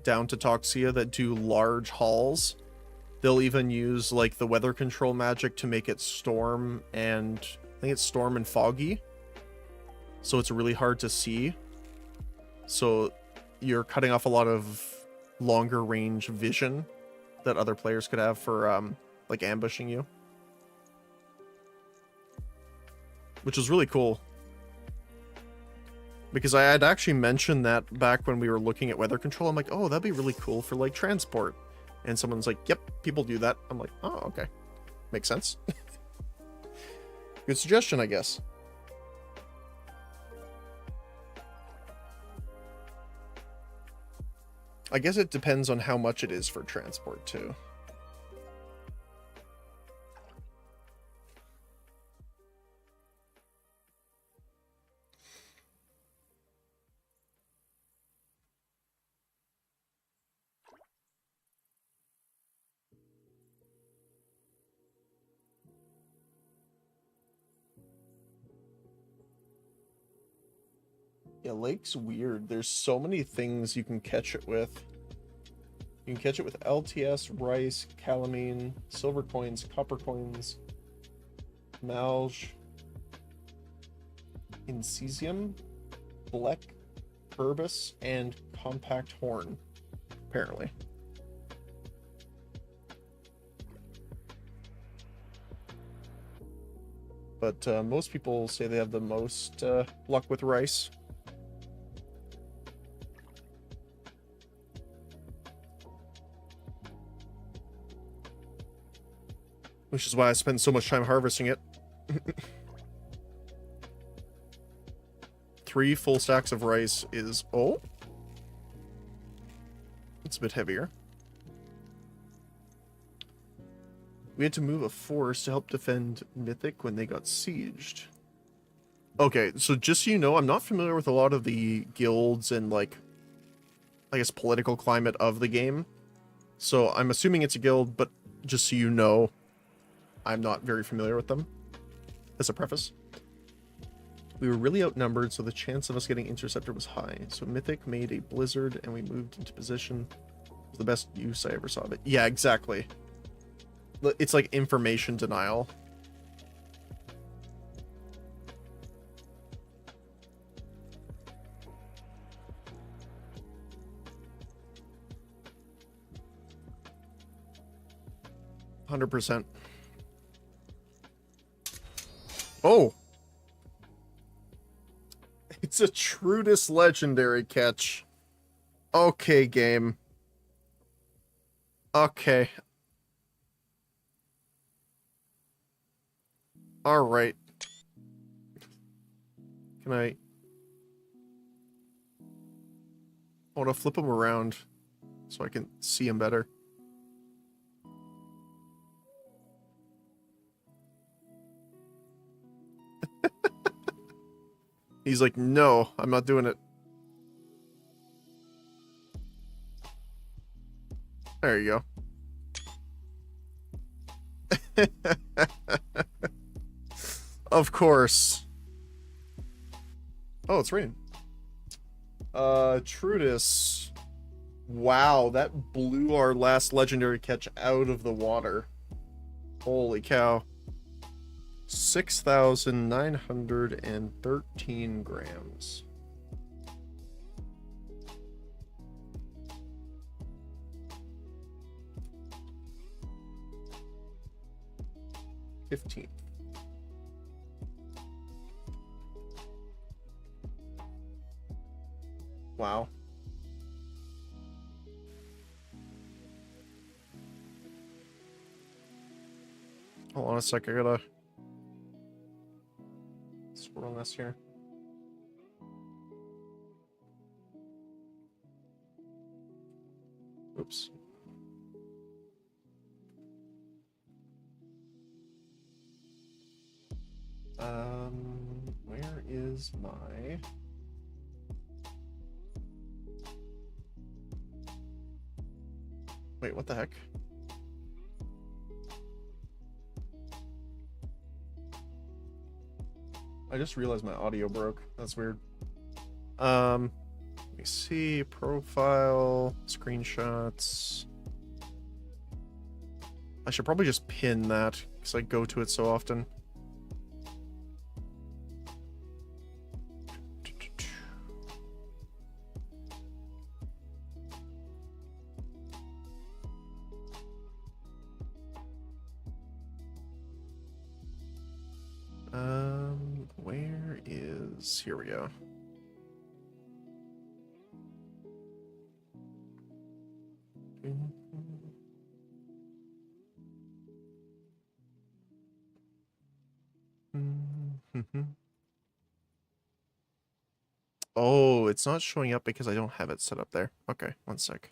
down to Toxia that do large hauls. They'll even use like the weather control magic to make it storm and I think it's storm and foggy. So it's really hard to see. So you're cutting off a lot of longer range vision that other players could have for like ambushing you. Which is really cool. Because I had actually mentioned that back when we were looking at weather control. I'm like, oh, that'd be really cool for like transport. And someone's like, yep, people do that. I'm like, oh, okay. Makes sense. Good suggestion, I guess. I guess it depends on how much it is for transport, too. Yeah, lake's weird. There's so many things you can catch it with. You can catch it with LTS, rice, calamine, silver coins, copper coins, malge, incesium, bleck, Purvis, and compact horn, apparently. But most people say they have the most luck with rice. Which is why I spend so much time harvesting it. 3 full stacks of rice is... Oh! It's a bit heavier. We had to move a force to help defend Mythic when they got sieged. Okay, so just so you know, I'm not familiar with a lot of the guilds and, like, I guess political climate of the game. So I'm assuming it's a guild, but just so you know, I'm not very familiar with them, as a preface. We were really outnumbered, so the chance of us getting intercepted was high. So Mythic made a blizzard, and we moved into position. It was the best use I ever saw of it. Yeah, exactly. It's like information denial. %. Oh! It's a Trudis legendary catch. Okay, game. Okay. Alright. Can I want to flip him around so I can see him better. He's like, no, I'm not doing it. There you go. Of course. Oh, it's raining. Trudis. Wow, that blew our last legendary catch out of the water. Holy cow. 6,913 grams. $15. Wow. Hold on a sec, I gotta swirl this here. Oops. Where is my... Wait, what the heck? I just realized my audio broke. That's weird. Let me see. Profile, screenshots. I should probably just pin that because I go to it so often. Where is... Here we go. Oh, it's not showing up because I don't have it set up there. Okay, one sec.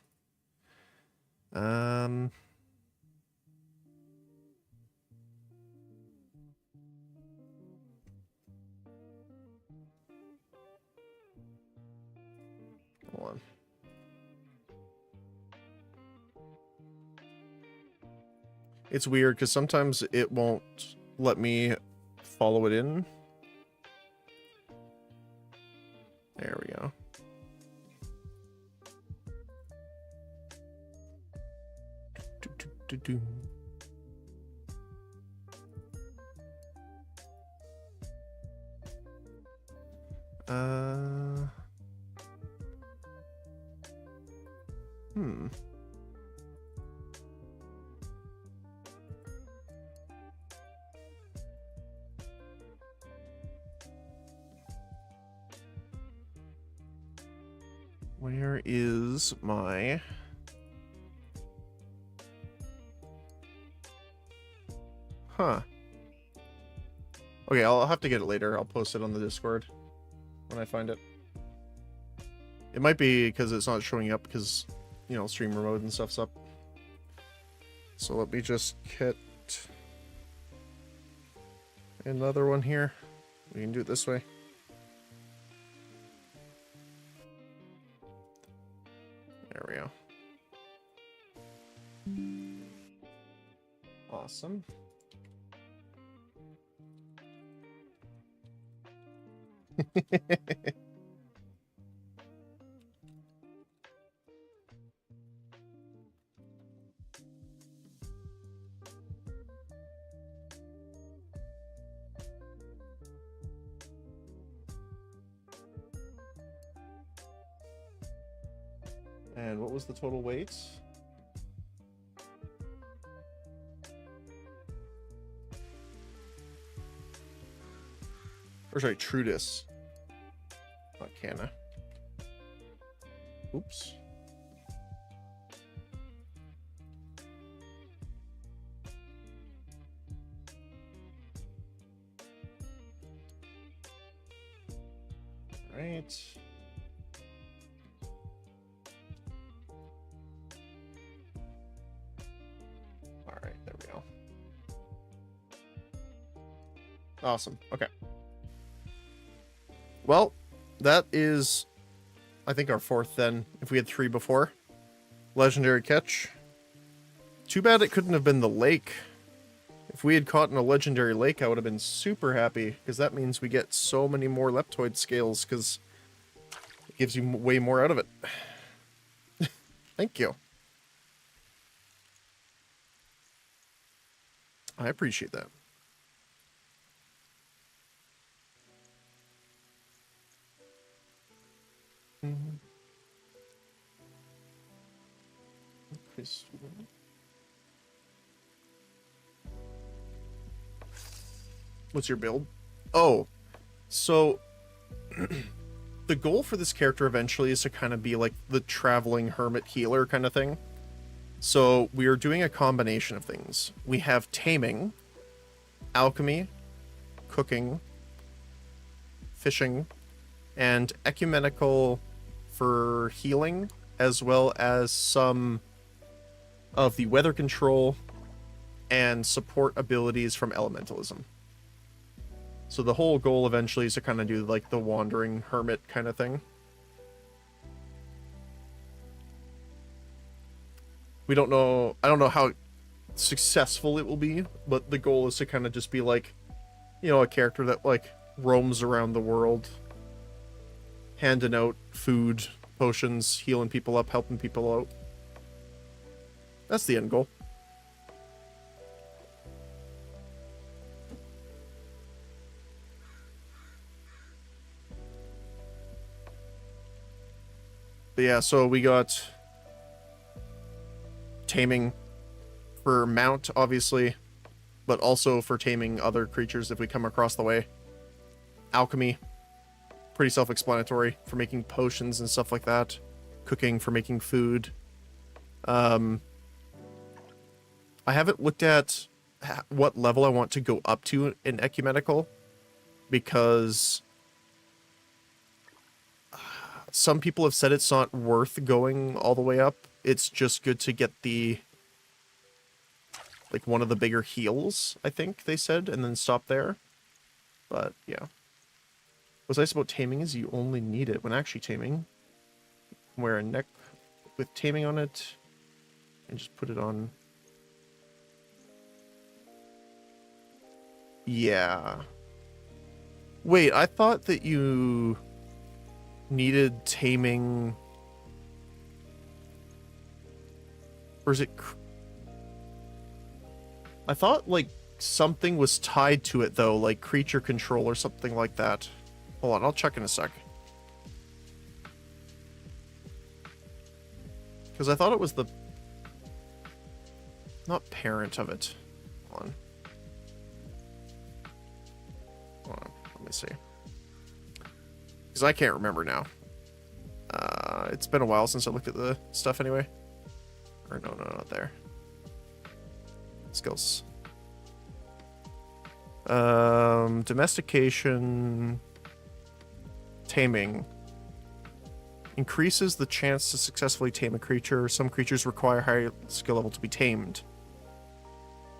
Hold on. It's weird because sometimes it won't let me follow it in. There we go. Do. Where is my... Huh. Okay, I'll have to get it later. I'll post it on the Discord when I find it. It might be because it's not showing up because, you know, streamer mode and stuff's up. So let me just get another one here. We can do it this way. There we go. Awesome. And what was the total weight? Or sorry, Trudis. Not Canna. Oops. Right. Alright, there we go. Awesome. Okay. Well, that is, I think, our fourth then, if we had 3 before. Legendary catch. Too bad it couldn't have been the lake. If we had caught in a legendary lake, I would have been super happy, because that means we get so many more Leptoid scales, because it gives you way more out of it. Thank you. I appreciate that. What's your build? Oh, so the goal for this character eventually is to kind of be like the traveling hermit healer kind of thing. So we are doing a combination of things. We have taming, alchemy, cooking, fishing, and ecumenical for healing, as well as some of the weather control and support abilities from elementalism. So the whole goal eventually is to kind of do like the wandering hermit kind of thing. We don't know, I don't know how successful it will be, but the goal is to kind of just be like, you know, a character that like roams around the world, handing out food, potions, healing people up, helping people out. That's the end goal. But yeah, so we got taming for mount, obviously, but also for taming other creatures if we come across the way. Alchemy, pretty self-explanatory for making potions and stuff like that. Cooking for making food. I haven't looked at what level I want to go up to in ecumenical, because some people have said it's not worth going all the way up. It's just good to get the, like, one of the bigger heals, I think they said, and then stop there. But, yeah. What's nice about taming is you only need it when actually taming. Wear a neck with taming on it, and just put it on. Yeah. Wait, I thought that you needed taming. Or is it... I thought, like, something was tied to it, though, like creature control or something like that. Hold on, I'll check in a sec. Because I thought it was the... not parent of it. Hold on. Hold on, let me see. Because I can't remember now. It's been a while since I looked at the stuff anyway. Or no, not there. Skills. Domestication. Taming. Increases the chance to successfully tame a creature. Some creatures require higher skill level to be tamed.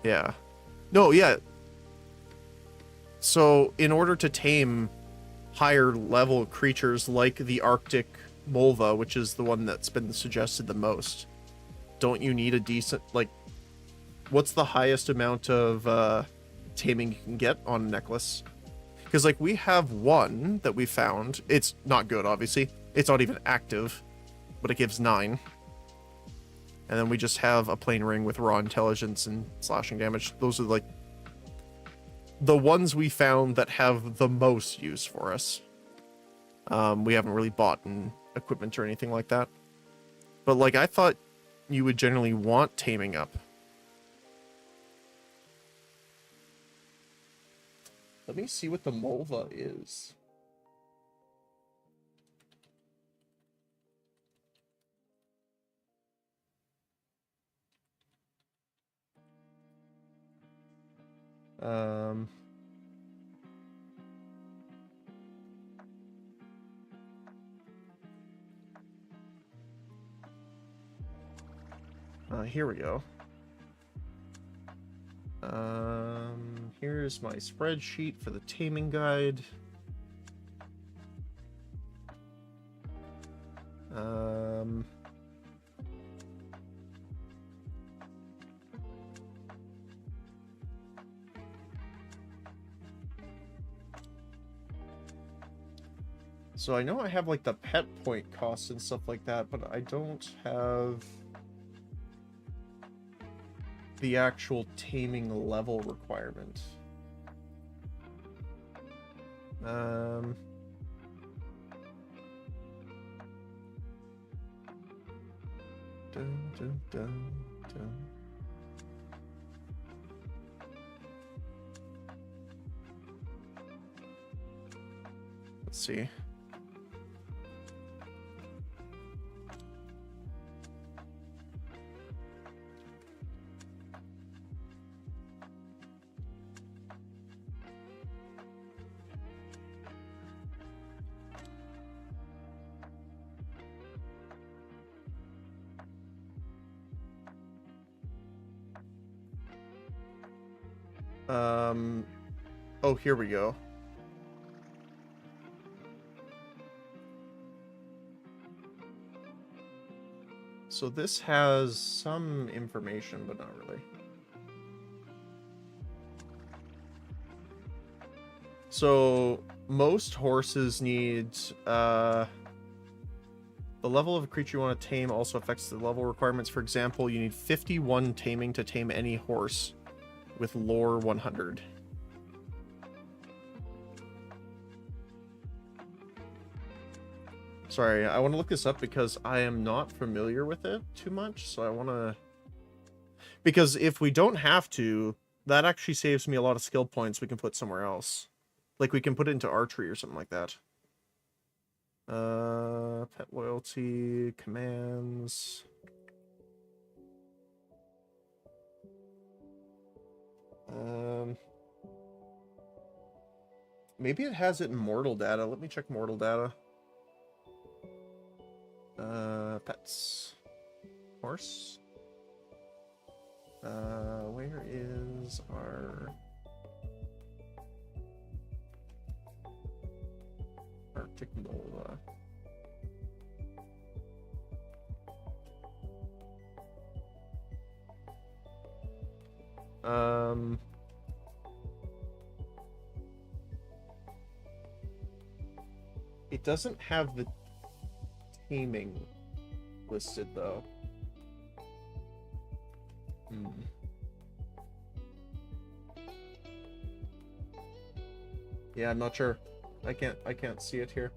Yeah. No, yeah. So, in order to tame higher level creatures like the Arctic Mulva, which is the one that's been suggested the most, don't you need a decent, like, what's the highest amount of taming you can get on a necklace? Because, like, we have one that we found. It's not good, obviously. It's not even active, but it gives 9. And then we just have a plain ring with raw intelligence and slashing damage. Those are, like, the ones we found that have the most use for us. We haven't really bought an equipment or anything like that. But, like, I thought you would generally want taming up. Let me see what the Mulva is. Here we go. Here's my spreadsheet for the taming guide. So I know I have like the pet point costs and stuff like that, but I don't have the actual taming level requirement. Dun, dun, dun, dun. Let's see. Oh, here we go. So this has some information, but not really. So most horses need, the level of a creature you want to tame also affects the level requirements. For example, you need 51 taming to tame any horse with lore 100. Sorry, I want to look this up because I am not familiar with it too much, so I want to... Because if we don't have to, that actually saves me a lot of skill points we can put somewhere else. Like, we can put it into archery or something like that. Pet loyalty, commands... Maybe it has it in mortal data. Let me check mortal data. Pets. Horse. Where is our Arctic Mulva? It doesn't have the taming listed though. Yeah, I'm not sure. I can't see it here.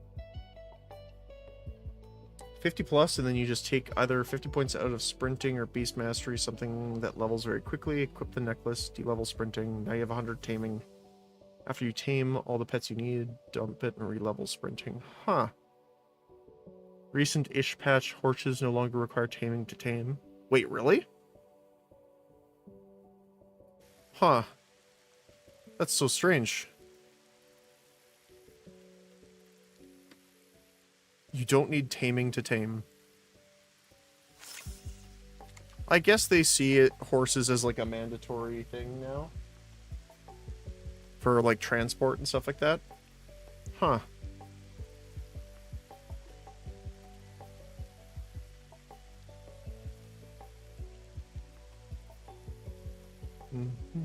50 plus, and then you just take either 50 points out of sprinting or beast mastery, something that levels very quickly. Equip the necklace, de-level sprinting. Now you have 100 taming. After you tame all the pets you need, dump it and re-level sprinting. Huh. Recent ish patch, horses no longer require taming to tame. Wait, really? Huh. That's so strange. You don't need taming to tame. I guess they see it, horses as like a mandatory thing now. For like transport and stuff like that. Huh. Mm-hmm.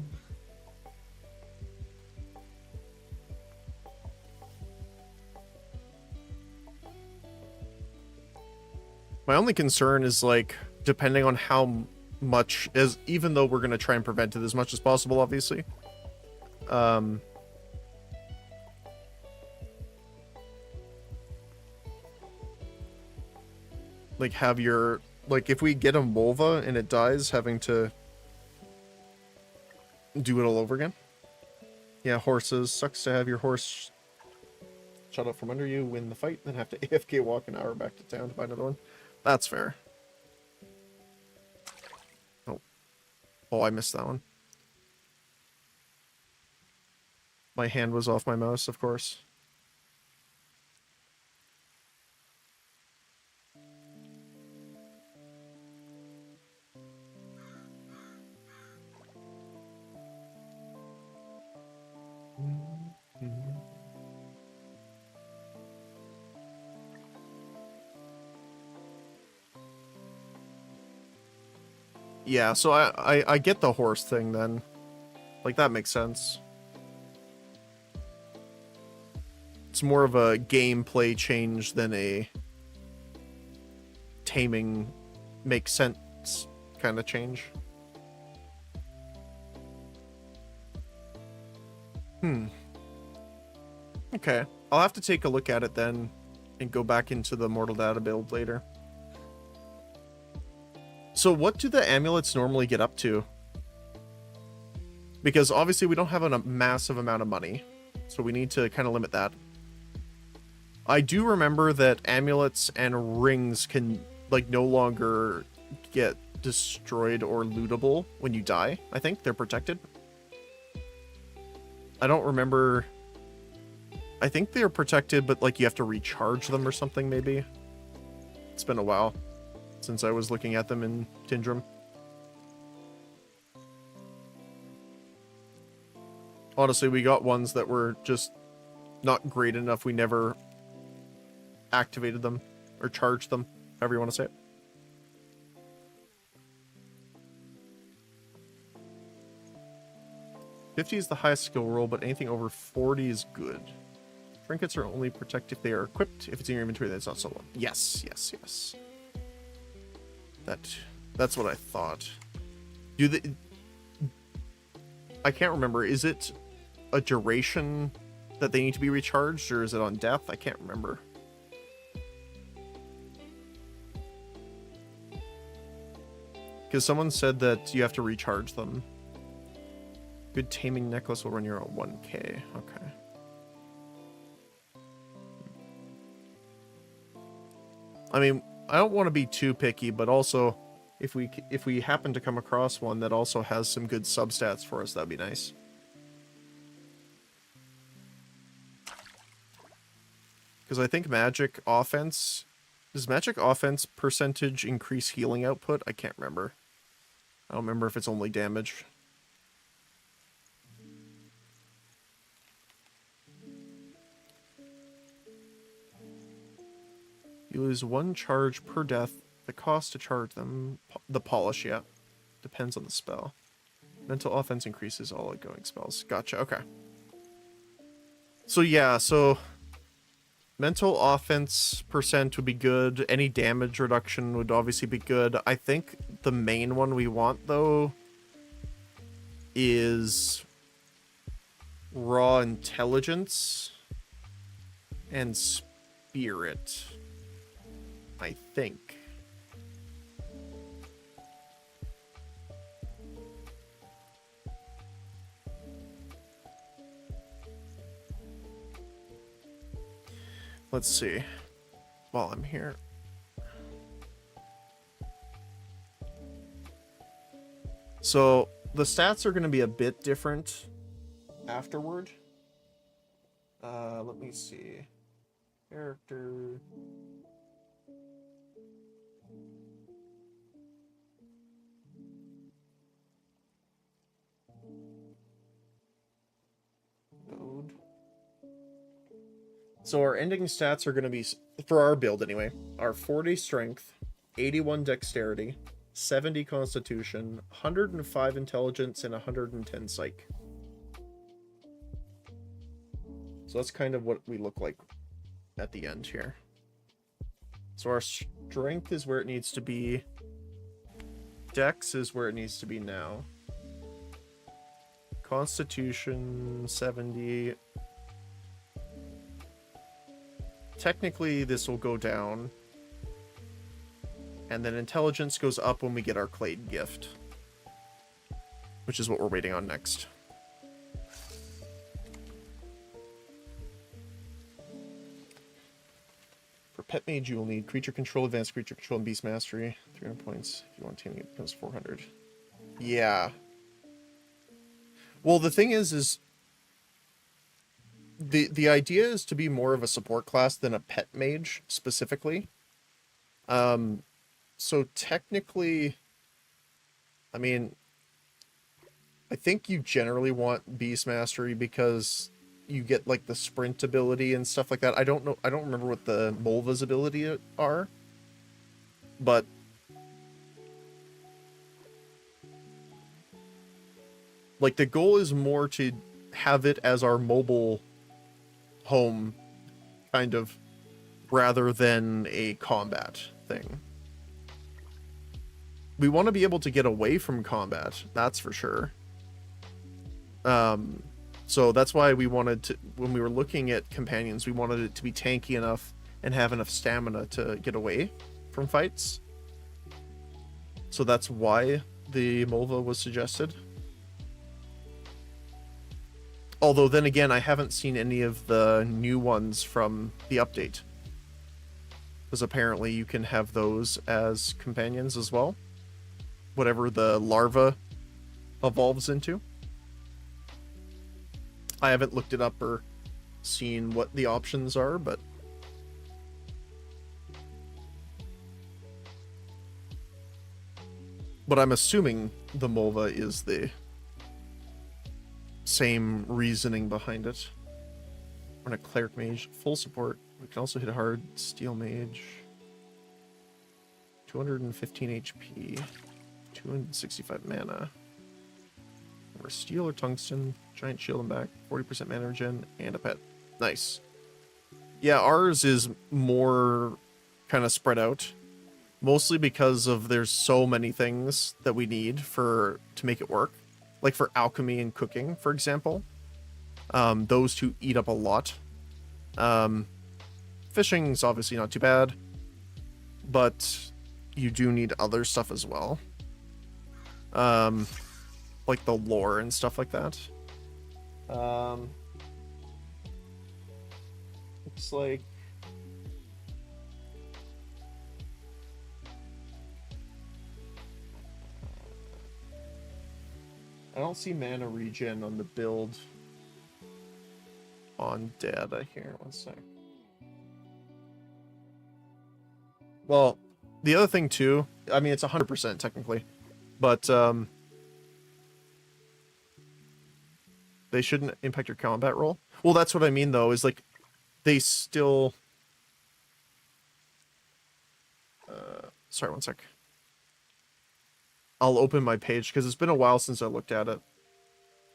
My only concern is, like, depending on how much, as even though we're going to try and prevent it as much as possible, obviously. Like, have your, like, if we get a Mulva and it dies, having to do it all over again. Yeah, horses. Sucks to have your horse shut up from under you, win the fight, then have to AFK walk an hour back to town to buy another one. That's fair. Oh. Oh, I missed that one. My hand was off my mouse, of course. Yeah, so I get the horse thing then. Like, that makes sense. It's more of a gameplay change than a taming makes sense kind of change. Okay. I'll have to take a look at it then and go back into the Mortal Data build later. So what do the amulets normally get up to? Because obviously we don't have a massive amount of money, so we need to kind of limit that. I do remember that amulets and rings can, like, no longer get destroyed or lootable when you die. I think they're protected. I don't remember. I think they're protected, but, like, you have to recharge them or something, maybe. It's been a while since I was looking at them in Tindrum. Honestly, we got ones that were just not great enough. We never activated them or charged them, however you want to say it. $50 is the highest skill roll, but anything over 40 is good. Trinkets are only protect if they are equipped. If it's in your inventory, then it's not solo. Yes, yes, yes. That's what I thought. I can't remember. Is it a duration that they need to be recharged, or is it on death? I can't remember. Because someone said that you have to recharge them. Good taming necklace will run you at 1k. Okay. I mean, I don't want to be too picky, but also if we happen to come across one that also has some good substats for us, that'd be nice. Because I think magic offense... Does magic offense percentage increase healing output? I can't remember. I don't remember if it's only damage. You lose 1 charge per death. The cost to charge them... The polish, yeah. Depends on the spell. Mental offense increases all outgoing spells. Gotcha, okay. So yeah, so... Mental offense percent would be good. Any damage reduction would obviously be good. I think the main one we want, though, is raw intelligence and spirit, I think. Let's see. While I'm here. So the stats are going to be a bit different afterward. Let me see. Character. Node. So our ending stats are going to be, for our build anyway, are 40 strength, 81 dexterity, 70 constitution, 105 intelligence, and 110 psych. So that's kind of what we look like at the end here. So our strength is where it needs to be. Dex is where it needs to be now. Constitution 70. Technically, this will go down. And then intelligence goes up when we get our Clade gift, which is what we're waiting on next. For Pet Mage, you will need Creature Control, Advanced Creature Control, and Beast Mastery. 300 points. If you want taming, it becomes 400. Yeah. Well, the thing is the idea is to be more of a support class than a Pet Mage, specifically. So technically, I mean, I think you generally want Beast Mastery because you get like the sprint ability and stuff like that. I don't know. I don't remember what the Molva's ability are, but like the goal is more to have it as our mobile home, kind of, rather than a combat thing. We want to be able to get away from combat, that's for sure. So that's why we wanted to, when we were looking at companions, we wanted it to be tanky enough and have enough stamina to get away from fights. So that's why the Molva was suggested. Although then again, I haven't seen any of the new ones from the update, because apparently you can have those as companions as well, whatever the larva evolves into. I haven't looked it up or seen what the options are, but I'm assuming the Molva is the same reasoning behind it. Run a Cleric Mage, full support. We can also hit a hard Steel Mage. 215 HP, 265 mana. Or Steel or Tungsten, Giant Shield and back, 40% mana regen, and a pet. Nice. Yeah, ours is more kind of spread out. Mostly because of there's so many things that we need to make it work. Like for alchemy and cooking, for example. Those two eat up a lot. Fishing's obviously not too bad, but you do need other stuff as well. Like the lore and stuff like that. Looks like I don't see mana regen on the build on data here. One sec. Well, the other thing too, I mean, it's 100% technically, but they shouldn't impact your combat roll. Well, that's what I mean though, is like they still sorry, one sec. I'll open my page because it's been a while since I looked at it,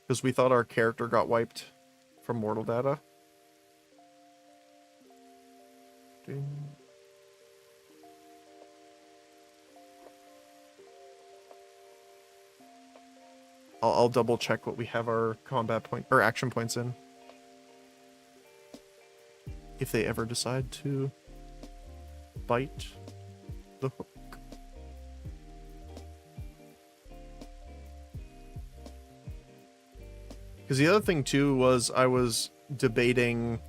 because we thought our character got wiped from Mortal Data. I'll double check what we have our combat point or action points in. If they ever decide to bite the hook. Because the other thing too was I was debating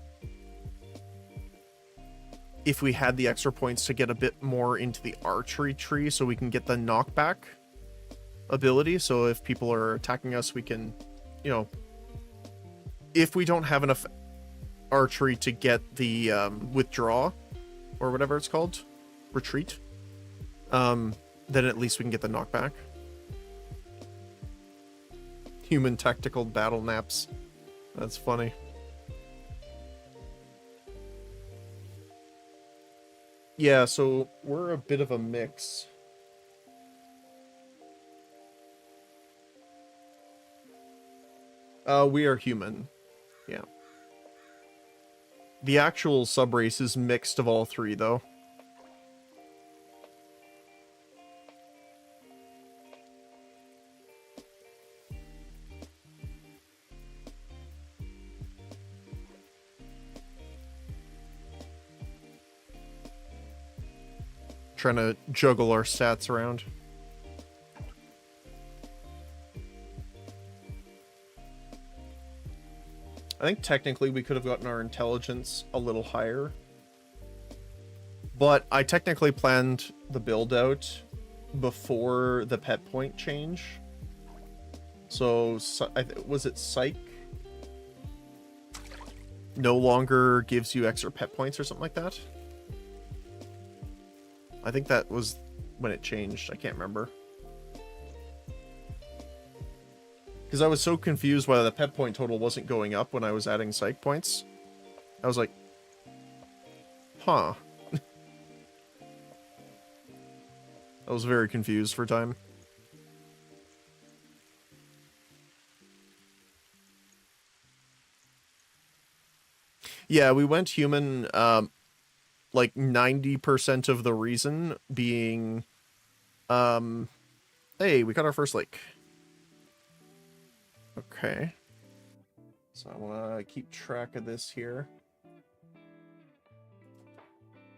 if we had the extra points to get a bit more into the archery tree so we can get the knockback ability. So if people are attacking us, we can, you know, if we don't have enough archery to get the withdraw or whatever it's called, retreat, then at least we can get the knockback. Human tactical battle naps. That's funny. Yeah, so we're a bit of a mix. We are human. Yeah. The actual subrace is mixed of all three, though. Trying to juggle our stats around. I think technically we could have gotten our intelligence a little higher. But I technically planned the build out before the pet point change. So, was it Psych? No longer gives you extra pet points or something like that? I think that was when it changed. I can't remember. Because I was so confused why the pet point total wasn't going up when I was adding psych points. I was like, huh. I was very confused for a time. Yeah, we went human, like 90% of the reason being, hey, we got our first lake. Okay. So I want to keep track of this here.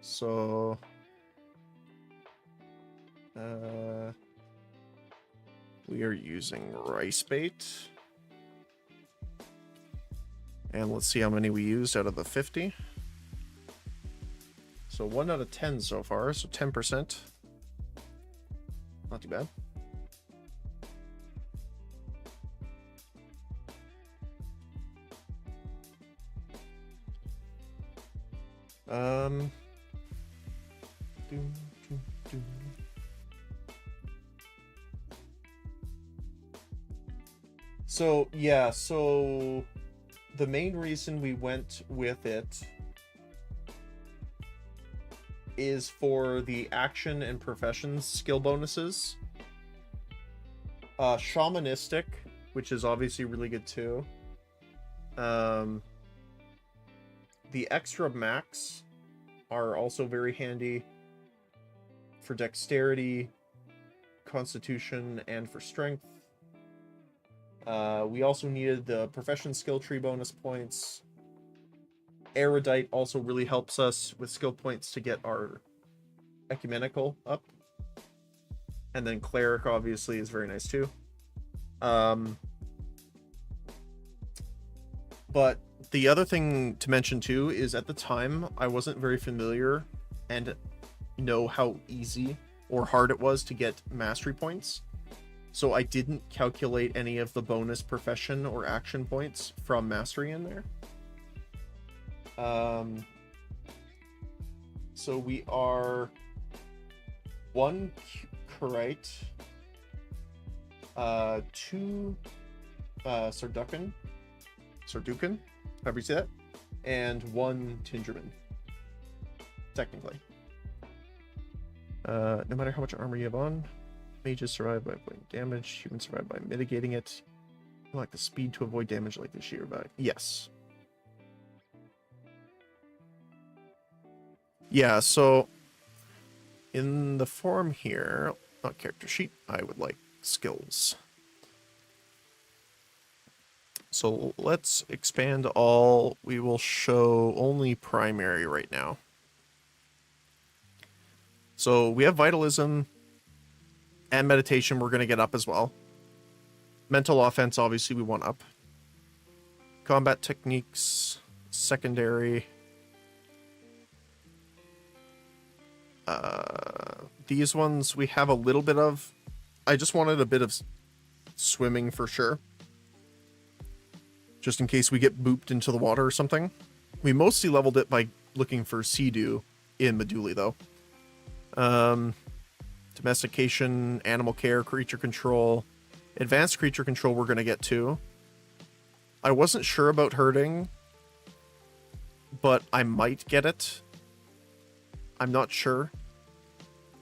So, we are using rice bait. And let's see how many we used out of the 50. So 1 out of 10 so far, so 10%. Not too bad. So, yeah, so the main reason we went with it is for the action and professions skill bonuses. Shamanistic, which is obviously really good too. The extra max are also very handy for dexterity, constitution, and for strength. We also needed the profession skill tree bonus points. Erudite also really helps us with skill points to get our ecumenical up. And then cleric obviously is very nice too. But the other thing to mention too is at the time I wasn't very familiar and know how easy or hard it was to get mastery points. So I didn't calculate any of the bonus profession or action points from mastery in there. So we are 1 Curite, 2 Sardukan, however you say that, and 1 Tingerman, technically. No matter how much armor you have on, mages survive by avoiding damage, humans survive by mitigating it. You like the speed to avoid damage like the sheer value. Yes. Yeah, so in the form here, not character sheet, I would like skills. So let's expand all. We will show only primary right now. So we have vitalism and meditation we're going to get up as well. Mental offense, obviously, we want up. Combat techniques, secondary. These ones we have a little bit of. I just wanted a bit of swimming for sure. Just in case we get booped into the water or something. We mostly leveled it by looking for Sea-Doo in Meduli, though. Domestication, animal care, creature control. Advanced creature control we're going to get to. I wasn't sure about herding, but I might get it. I'm not sure.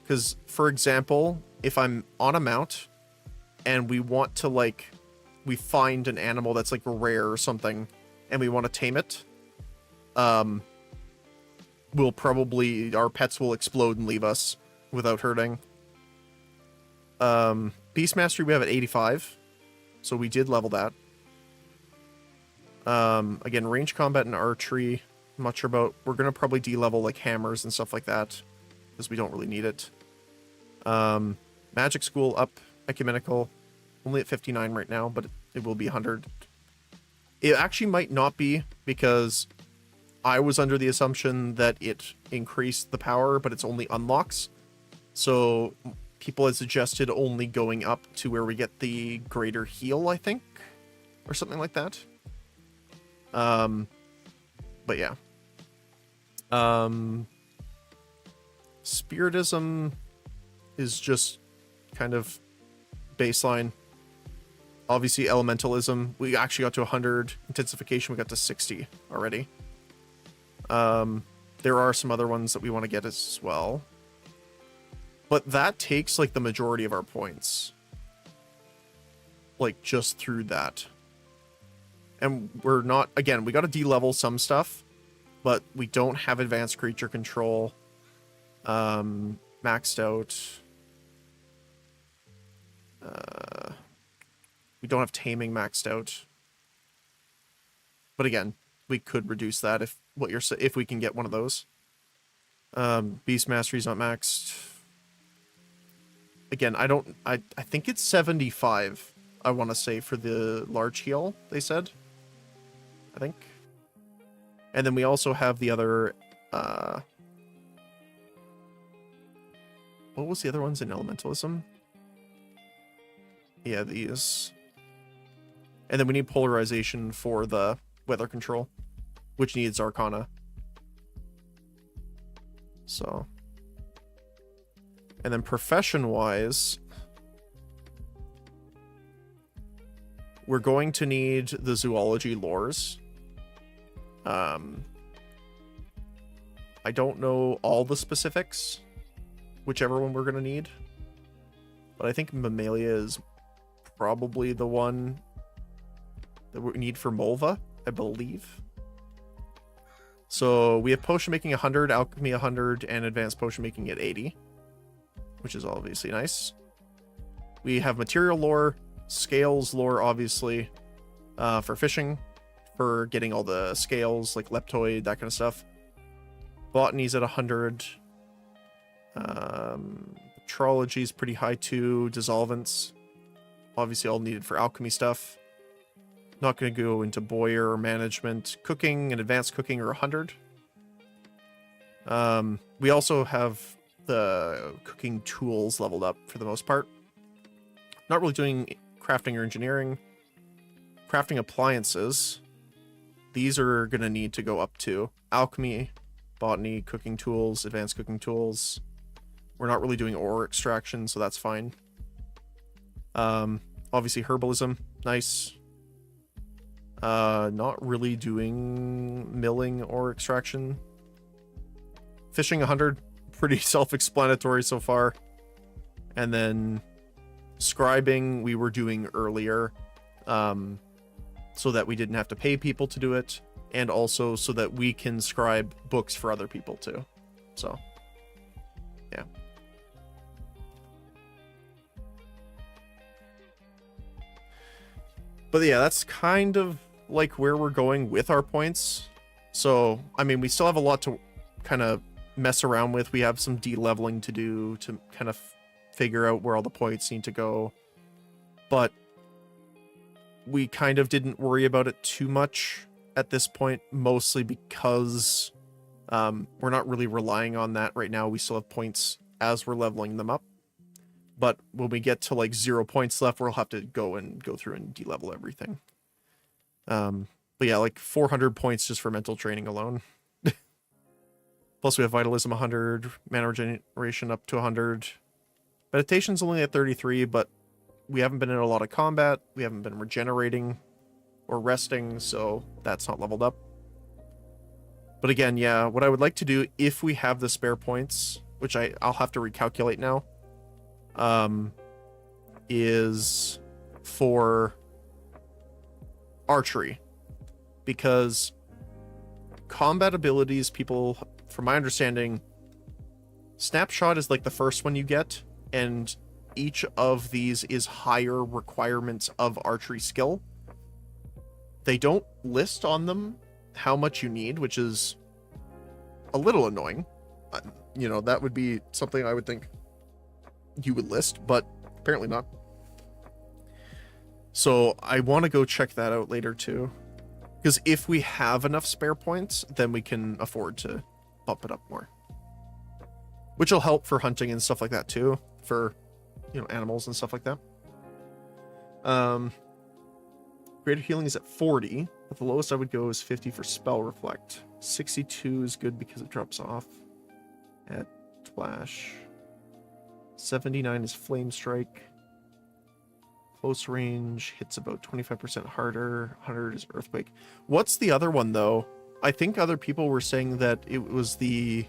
Because, for example, if I'm on a mount and we want to, like, we find an animal that's, like, rare or something and we want to tame it, we'll probably, our pets will explode and leave us without hurting. Beast Mastery we have at 85, so we did level that. Again, range combat and archery, I'm not sure about. We're going to probably de-level, like, hammers and stuff like that, because we don't really need it. Magic School up, ecumenical, only at 59 right now, but it will be 100. It actually might not be, because I was under the assumption that it increased the power, but it's only unlocks. So people had suggested only going up to where we get the greater heal, I think, or something like that. But yeah. Spiritism is just kind of baseline. Obviously, elementalism, we actually got to 100. Intensification, we got to 60 already. There are some other ones that we want to get as well. But that takes, like, the majority of our points. Like, just through that. And we're not... Again, we got to de-level some stuff, but we don't have advanced creature control. Maxed out. We don't have taming maxed out. But again, we could reduce that if we can get one of those. Beast Mastery's not maxed. Again, I think it's 75, I want to say, for the large heal, they said. I think. And then we also have the other, what was the other ones in elementalism? Yeah, these. And then we need polarization for the weather control, which needs Arcana. So. And then profession-wise, we're going to need the zoology lores. I don't know all the specifics, whichever one we're going to need. But I think Mammalia is probably the one that we need for Mulva, I believe. So we have potion making 100, alchemy 100, and advanced potion making at 80, which is obviously nice. We have material lore, scales lore, obviously, for fishing, for getting all the scales, like leptoid, that kind of stuff. Botany's at 100. Metrology is pretty high too. Dissolvents, obviously all needed for alchemy stuff. Not going to go into Boyer or management. Cooking and advanced cooking are 100. We also have the cooking tools leveled up for the most part. Not really doing crafting or engineering. Crafting appliances. These are going to need to go up to alchemy, botany, cooking tools, advanced cooking tools. We're not really doing ore extraction, so that's fine. Obviously herbalism, nice. Not really doing milling or extraction. Fishing 100, pretty self-explanatory so far. And then scribing we were doing earlier, so that we didn't have to pay people to do it, and also so that we can scribe books for other people too. So, yeah. But yeah, that's kind of like where we're going with our points. So, I mean, we still have a lot to kind of mess around with. We have some de-leveling to do to kind of figure out where all the points need to go. But we kind of didn't worry about it too much at this point, mostly because we're not really relying on that right now. We still have points as we're leveling them up. But when we get to like 0 points left, we'll have to go through and de-level everything. But yeah, like 400 points just for mental training alone. Plus we have vitalism 100, mana regeneration up to 100. Meditation's only at 33, but we haven't been in a lot of combat. We haven't been regenerating or resting, so that's not leveled up. But again, yeah, what I would like to do if we have the spare points, which I'll have to recalculate now, is for archery. Because combat abilities, people, from my understanding, snapshot is like the first one you get, and each of these is higher requirements of archery skill. They don't list on them how much you need, which is a little annoying. You know, that would be something I would think you would list, but apparently not. So I want to go check that out later too. Because if we have enough spare points, then we can afford to bump it up more. Which will help for hunting and stuff like that too. For, you know, animals and stuff like that. Greater healing is at 40, but the lowest I would go is 50 for spell reflect. 62 is good because it drops off at splash. 79 is flame strike. Close range hits about 25% harder. 100 is earthquake. What's the other one though? I think other people were saying that it was there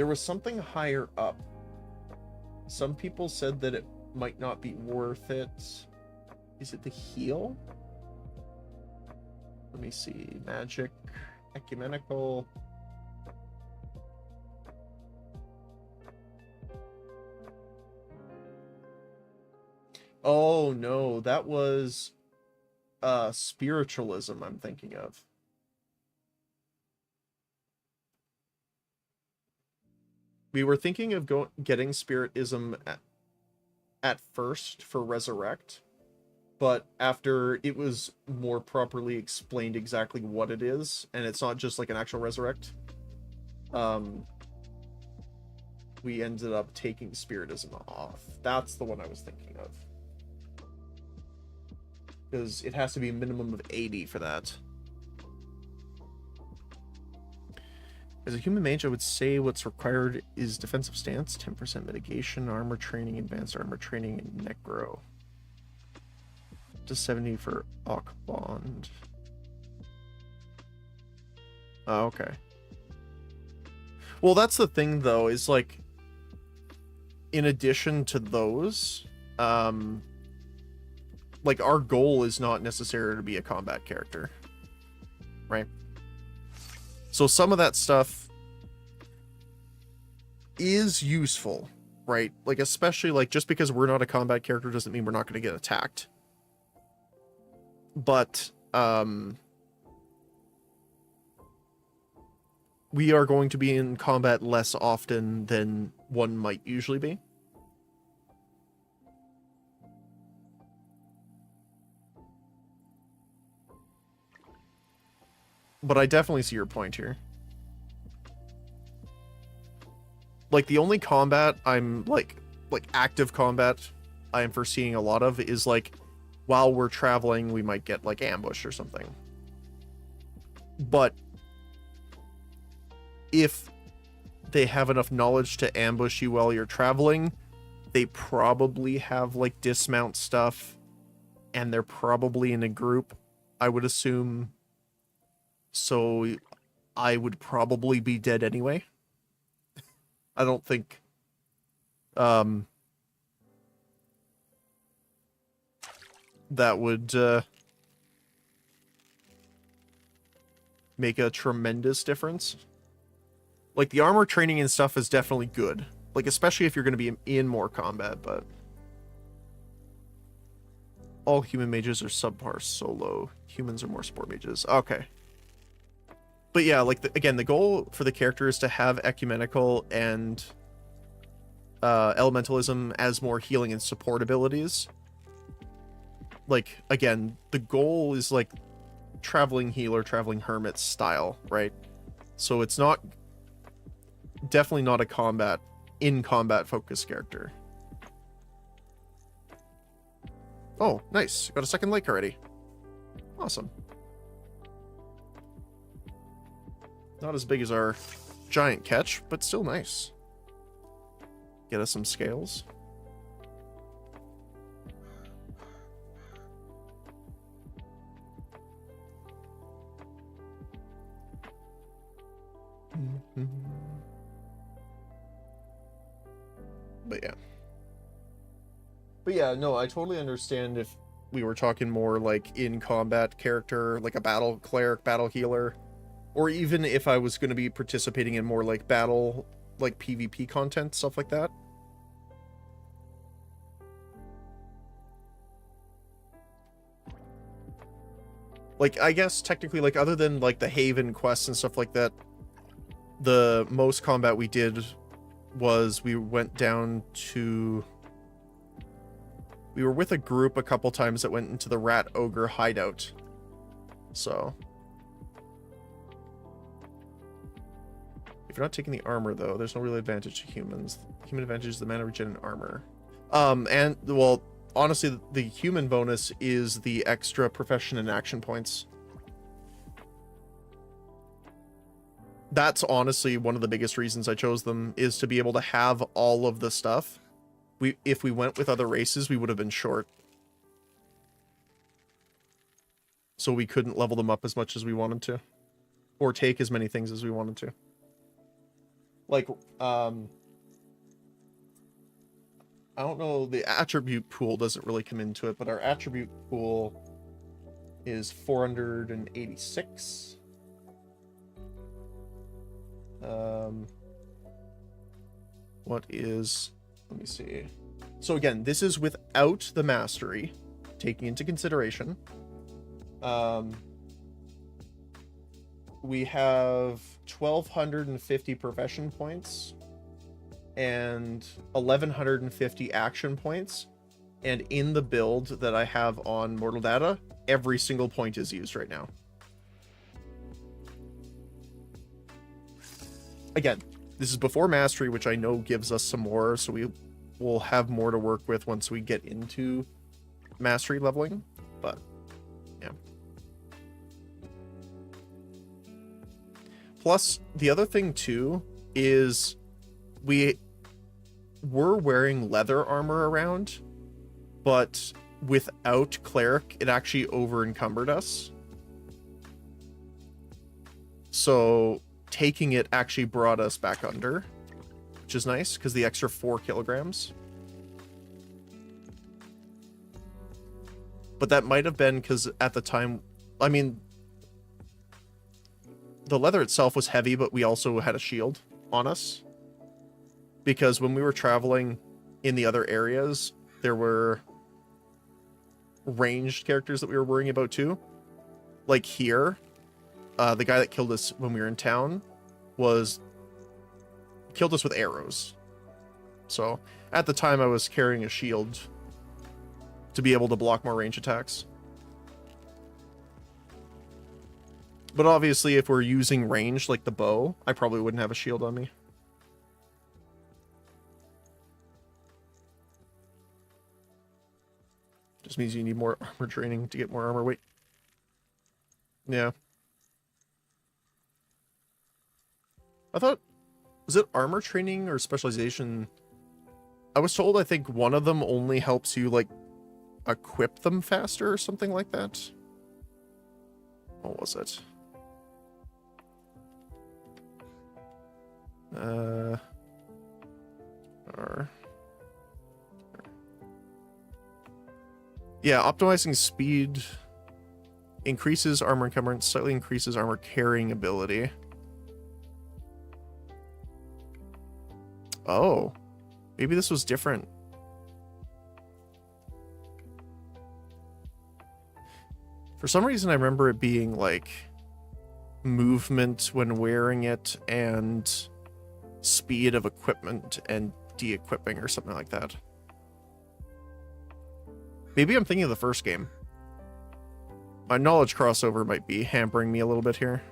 was something higher up. Some people said that it might not be worth it. Is it the heal? Let me see. Magic, ecumenical. Oh no, that was spiritualism I'm thinking of. We were thinking of getting spiritism at first for resurrect, but after it was more properly explained exactly what it is, and it's not just like an actual resurrect, we ended up taking spiritism off. That's the one I was thinking of. Because it has to be a minimum of 80 for that. As a human mage, I would say what's required is defensive stance, 10% mitigation, armor training, advanced armor training, and necro. To 70 for Auk Bond. Oh, okay. Well, that's the thing, though, is like, in addition to those, like, our goal is not necessarily to be a combat character, right? So some of that stuff is useful, right? Like, especially, like, just because we're not a combat character doesn't mean we're not going to get attacked. But, we are going to be in combat less often than one might usually be. But I definitely see your point here. Like, the only combat I'm, like active combat I am foreseeing a lot of is, like, while we're traveling, we might get, like, ambushed or something. But if they have enough knowledge to ambush you while you're traveling, they probably have, like, dismount stuff, and they're probably in a group, I would assume. So I would probably be dead anyway. I don't think that would make a tremendous difference. Like, the armor training and stuff is definitely good. Like, especially if you're going to be in more combat, but... All human mages are subpar solo. Humans are more support mages. Okay. But yeah, like, again, the goal for the character is to have ecumenical and elementalism as more healing and support abilities. Like, again, the goal is, like, traveling healer, traveling hermit style, right? So it's not... Definitely not a in-combat focused character. Oh, nice. Got a second lake already. Awesome. Not as big as our giant catch, but still nice. Get us some scales. But yeah, no, I totally understand if we were talking more like in combat character, like a battle cleric, battle healer, or even if I was going to be participating in more like battle, like PvP content, stuff like that. Like, I guess technically, like, other than like the Haven quests and stuff like that, the most combat we did was we went down to... We were with a group a couple times that went into the Rat Ogre hideout. So... If you're not taking the armor, though, there's no real advantage to humans. Human advantage is the mana regen and armor. And, well, honestly, the human bonus is the extra profession and action points. That's honestly one of the biggest reasons I chose them, is to be able to have all of the stuff. If we went with other races, we would have been short. So we couldn't level them up as much as we wanted to. Or take as many things as we wanted to. Like, I don't know, the attribute pool doesn't really come into it, but our attribute pool is 486. What is... Let me see. So again, this is without the mastery, taking into consideration. We have 1,250 profession points and 1,150 action points. And in the build that I have on Mortal Data, every single point is used right now. Again, this is before mastery, which I know gives us some more, so we will have more to work with once we get into mastery leveling, but yeah. Plus, the other thing too is we were wearing leather armor around, but without cleric, it actually over encumbered us. So taking it actually brought us back under, which is nice because the extra 4 kilograms. But that might have been because at the time, I mean, the leather itself was heavy, but we also had a shield on us. Because when we were traveling in the other areas, there were ranged characters that we were worrying about too. Like here, the guy that killed us when we were in town killed us with arrows. So at the time I was carrying a shield to be able to block more range attacks. But obviously if we're using range like the bow, I probably wouldn't have a shield on me. Just means you need more armor training to get more armor weight. Yeah. I thought, was it armor training or specialization? I was told I think one of them only helps you like equip them faster or something like that. What was it? Yeah, optimizing speed increases armor encumbrance, slightly increases armor carrying ability. Oh, maybe this was different. For some reason, I remember it being like movement when wearing it and speed of equipment and de-equipping or something like that. Maybe I'm thinking of the first game. My knowledge crossover might be hampering me a little bit here.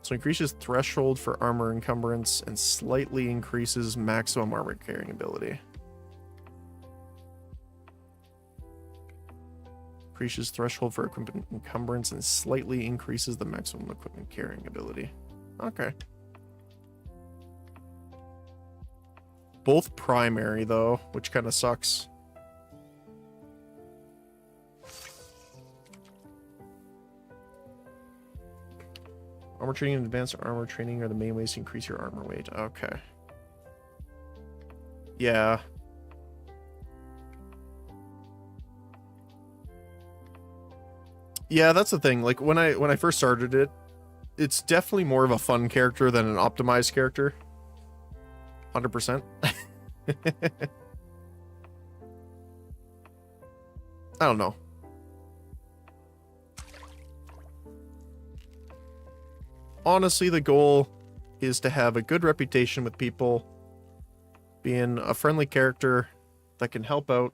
So increases threshold for armor encumbrance and slightly increases maximum armor carrying ability. Increases threshold for equipment encumbrance and slightly increases the maximum equipment carrying ability. Okay. Both primary though, which kind of sucks. Armor training and advanced armor training are the main ways to increase your armor weight. Okay. Yeah. Yeah, that's the thing. Like when I first started it, it's definitely more of a fun character than an optimized character. 100%. I don't know. Honestly, the goal is to have a good reputation with people, being a friendly character that can help out.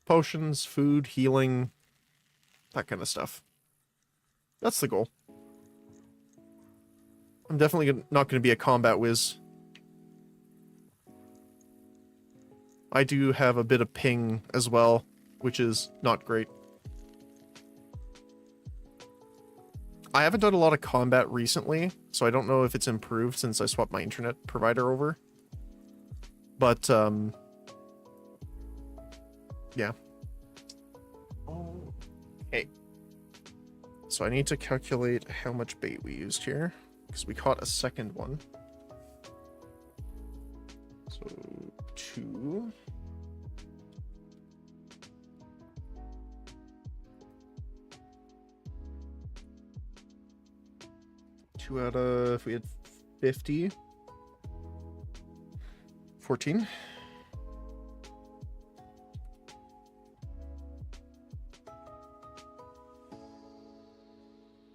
Potions, food, healing, that kind of stuff. That's the goal. I'm definitely not going to be a combat whiz. I do have a bit of ping as well, which is not great. I haven't done a lot of combat recently, so I don't know if it's improved since I swapped my internet provider over. But, yeah. Okay. So I need to calculate how much bait we used here, because we caught a second one. So, 2. Out of, if we had 50, 14.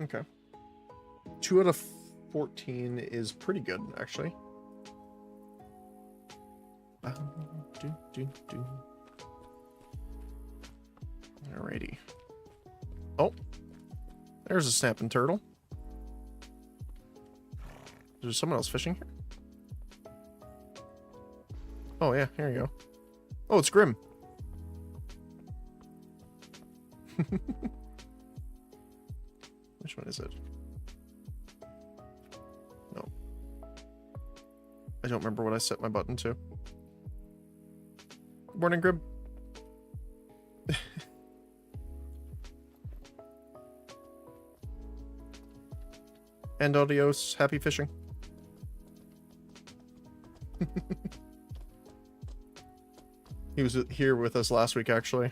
Okay. 2 out of 14 is pretty good, actually. Alrighty. Oh, there's a snapping turtle. Is there someone else fishing here? Oh yeah, here you go. Oh, it's Grim. Which one is it? No. I don't remember what I set my button to. Good morning, Grim. And adios, happy fishing. He was here with us last week, actually.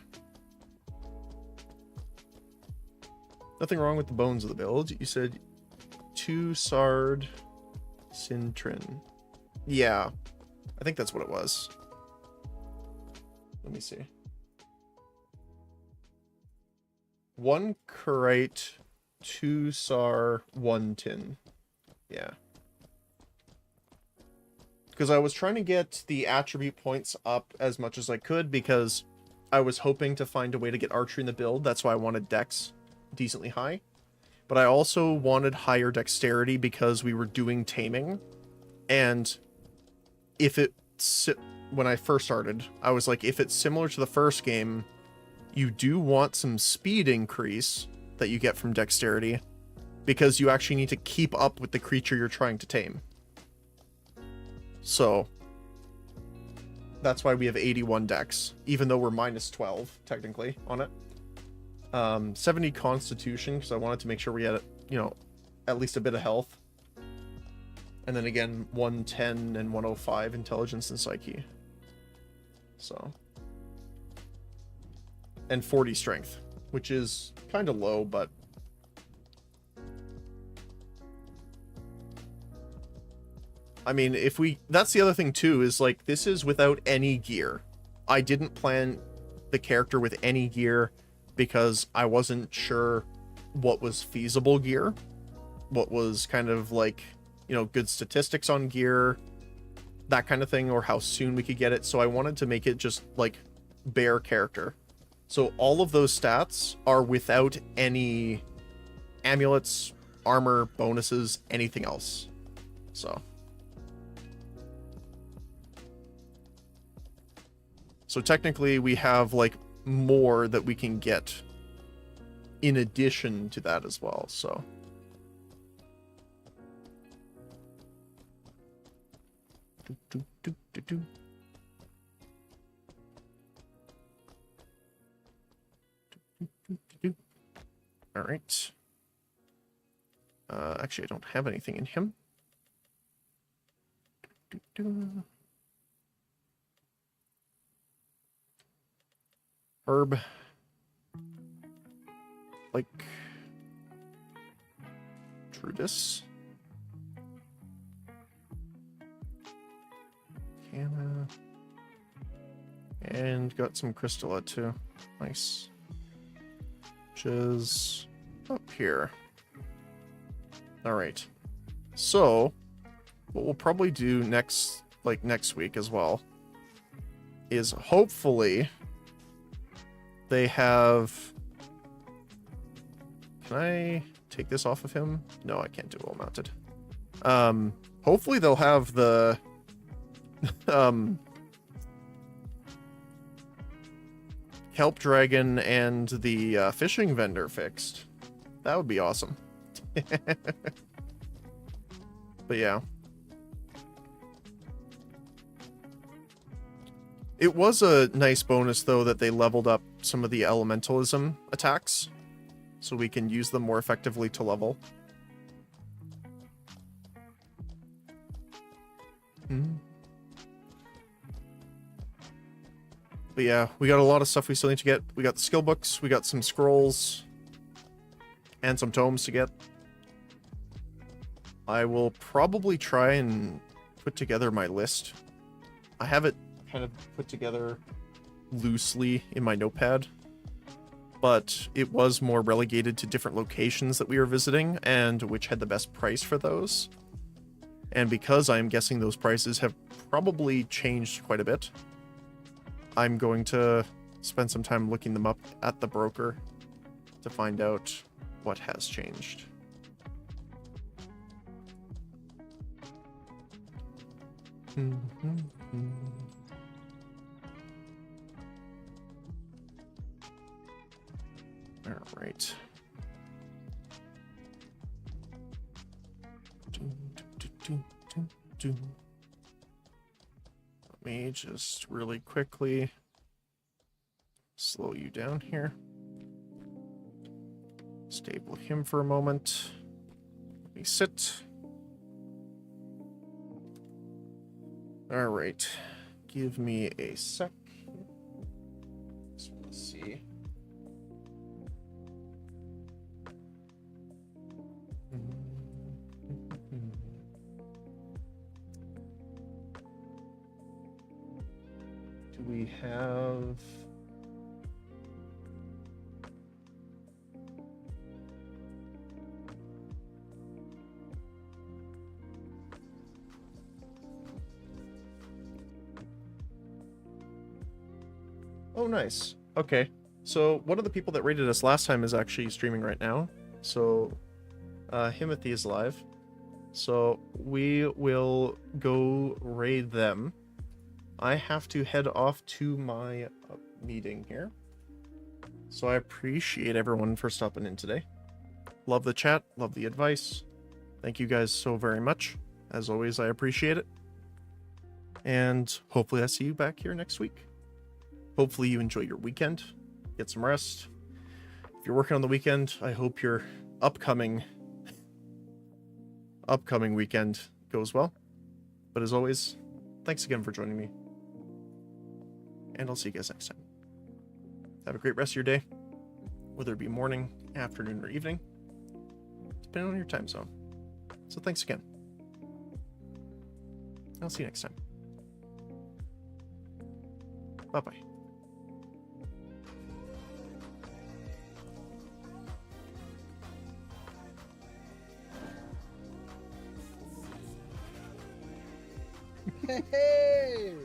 Nothing wrong with the bones of the build. You said 2 Sard Sintrin. Yeah, I think that's what it was. Let me see. 1 Kurite, 2 Sar, 1 Tin. Yeah. Because I was trying to get the attribute points up as much as I could, because I was hoping to find a way to get archery in the build. That's why I wanted dex decently high. But I also wanted higher dexterity because we were doing taming. And if when I first started, I was like, if it's similar to the first game, you do want some speed increase that you get from dexterity, because you actually need to keep up with the creature you're trying to tame. So that's why we have 81 dex, even though we're minus 12 technically on it. 70 constitution, because I wanted to make sure we had, you know, at least a bit of health. And then again, 110 and 105 intelligence and psyche. So. And 40 strength, which is kind of low, but I mean, if we... That's the other thing, too, is, like, this is without any gear. I didn't plan the character with any gear because I wasn't sure what was feasible gear. What was kind of, like, you know, good statistics on gear, that kind of thing, or how soon we could get it. So I wanted to make it just, like, bare character. So all of those stats are without any amulets, armor, bonuses, anything else. So technically we have like more that we can get in addition to that as well, so. All right. Actually, I don't have anything in him. Herb. Like Trudis. Canna. And got some Crystalla too. Nice. Which is up here. Alright. So, what we'll probably do next week as well, is hopefully they have... Can I take this off of him? No, I can't do well mounted. Hopefully they'll have the Kelp Dragon and the fishing vendor fixed. That would be awesome. But yeah. It was a nice bonus, though, that they leveled up some of the elementalism attacks, so we can use them more effectively to level. But yeah, we got a lot of stuff we still need to get. We got the skill books, we got some scrolls, and some tomes to get. I will probably try and put together my list. I have it kind of put together loosely in my notepad, but it was more relegated to different locations that we were visiting and which had the best price for those. And because I'm guessing those prices have probably changed quite a bit, I'm going to spend some time looking them up at the broker to find out what has changed. All right. Let me just really quickly slow you down here. Stable him for a moment. Let me sit. All right. Give me a sec. Just want to see. Do we have... Oh, nice. Okay. So one of the people that raided us last time is actually streaming right now. So Himothy is live. So we will go raid them. I have to head off to my meeting here. So I appreciate everyone for stopping in today. Love the chat. Love the advice. Thank you guys so very much. As always, I appreciate it. And hopefully I see you back here next week. Hopefully you enjoy your weekend. Get some rest. If you're working on the weekend, I hope your upcoming weekend goes well. But as always, thanks again for joining me. And I'll see you guys next time. Have a great rest of your day, whether it be morning, afternoon, or evening, depending on your time zone. So thanks again. I'll see you next time. Bye-bye. Hey!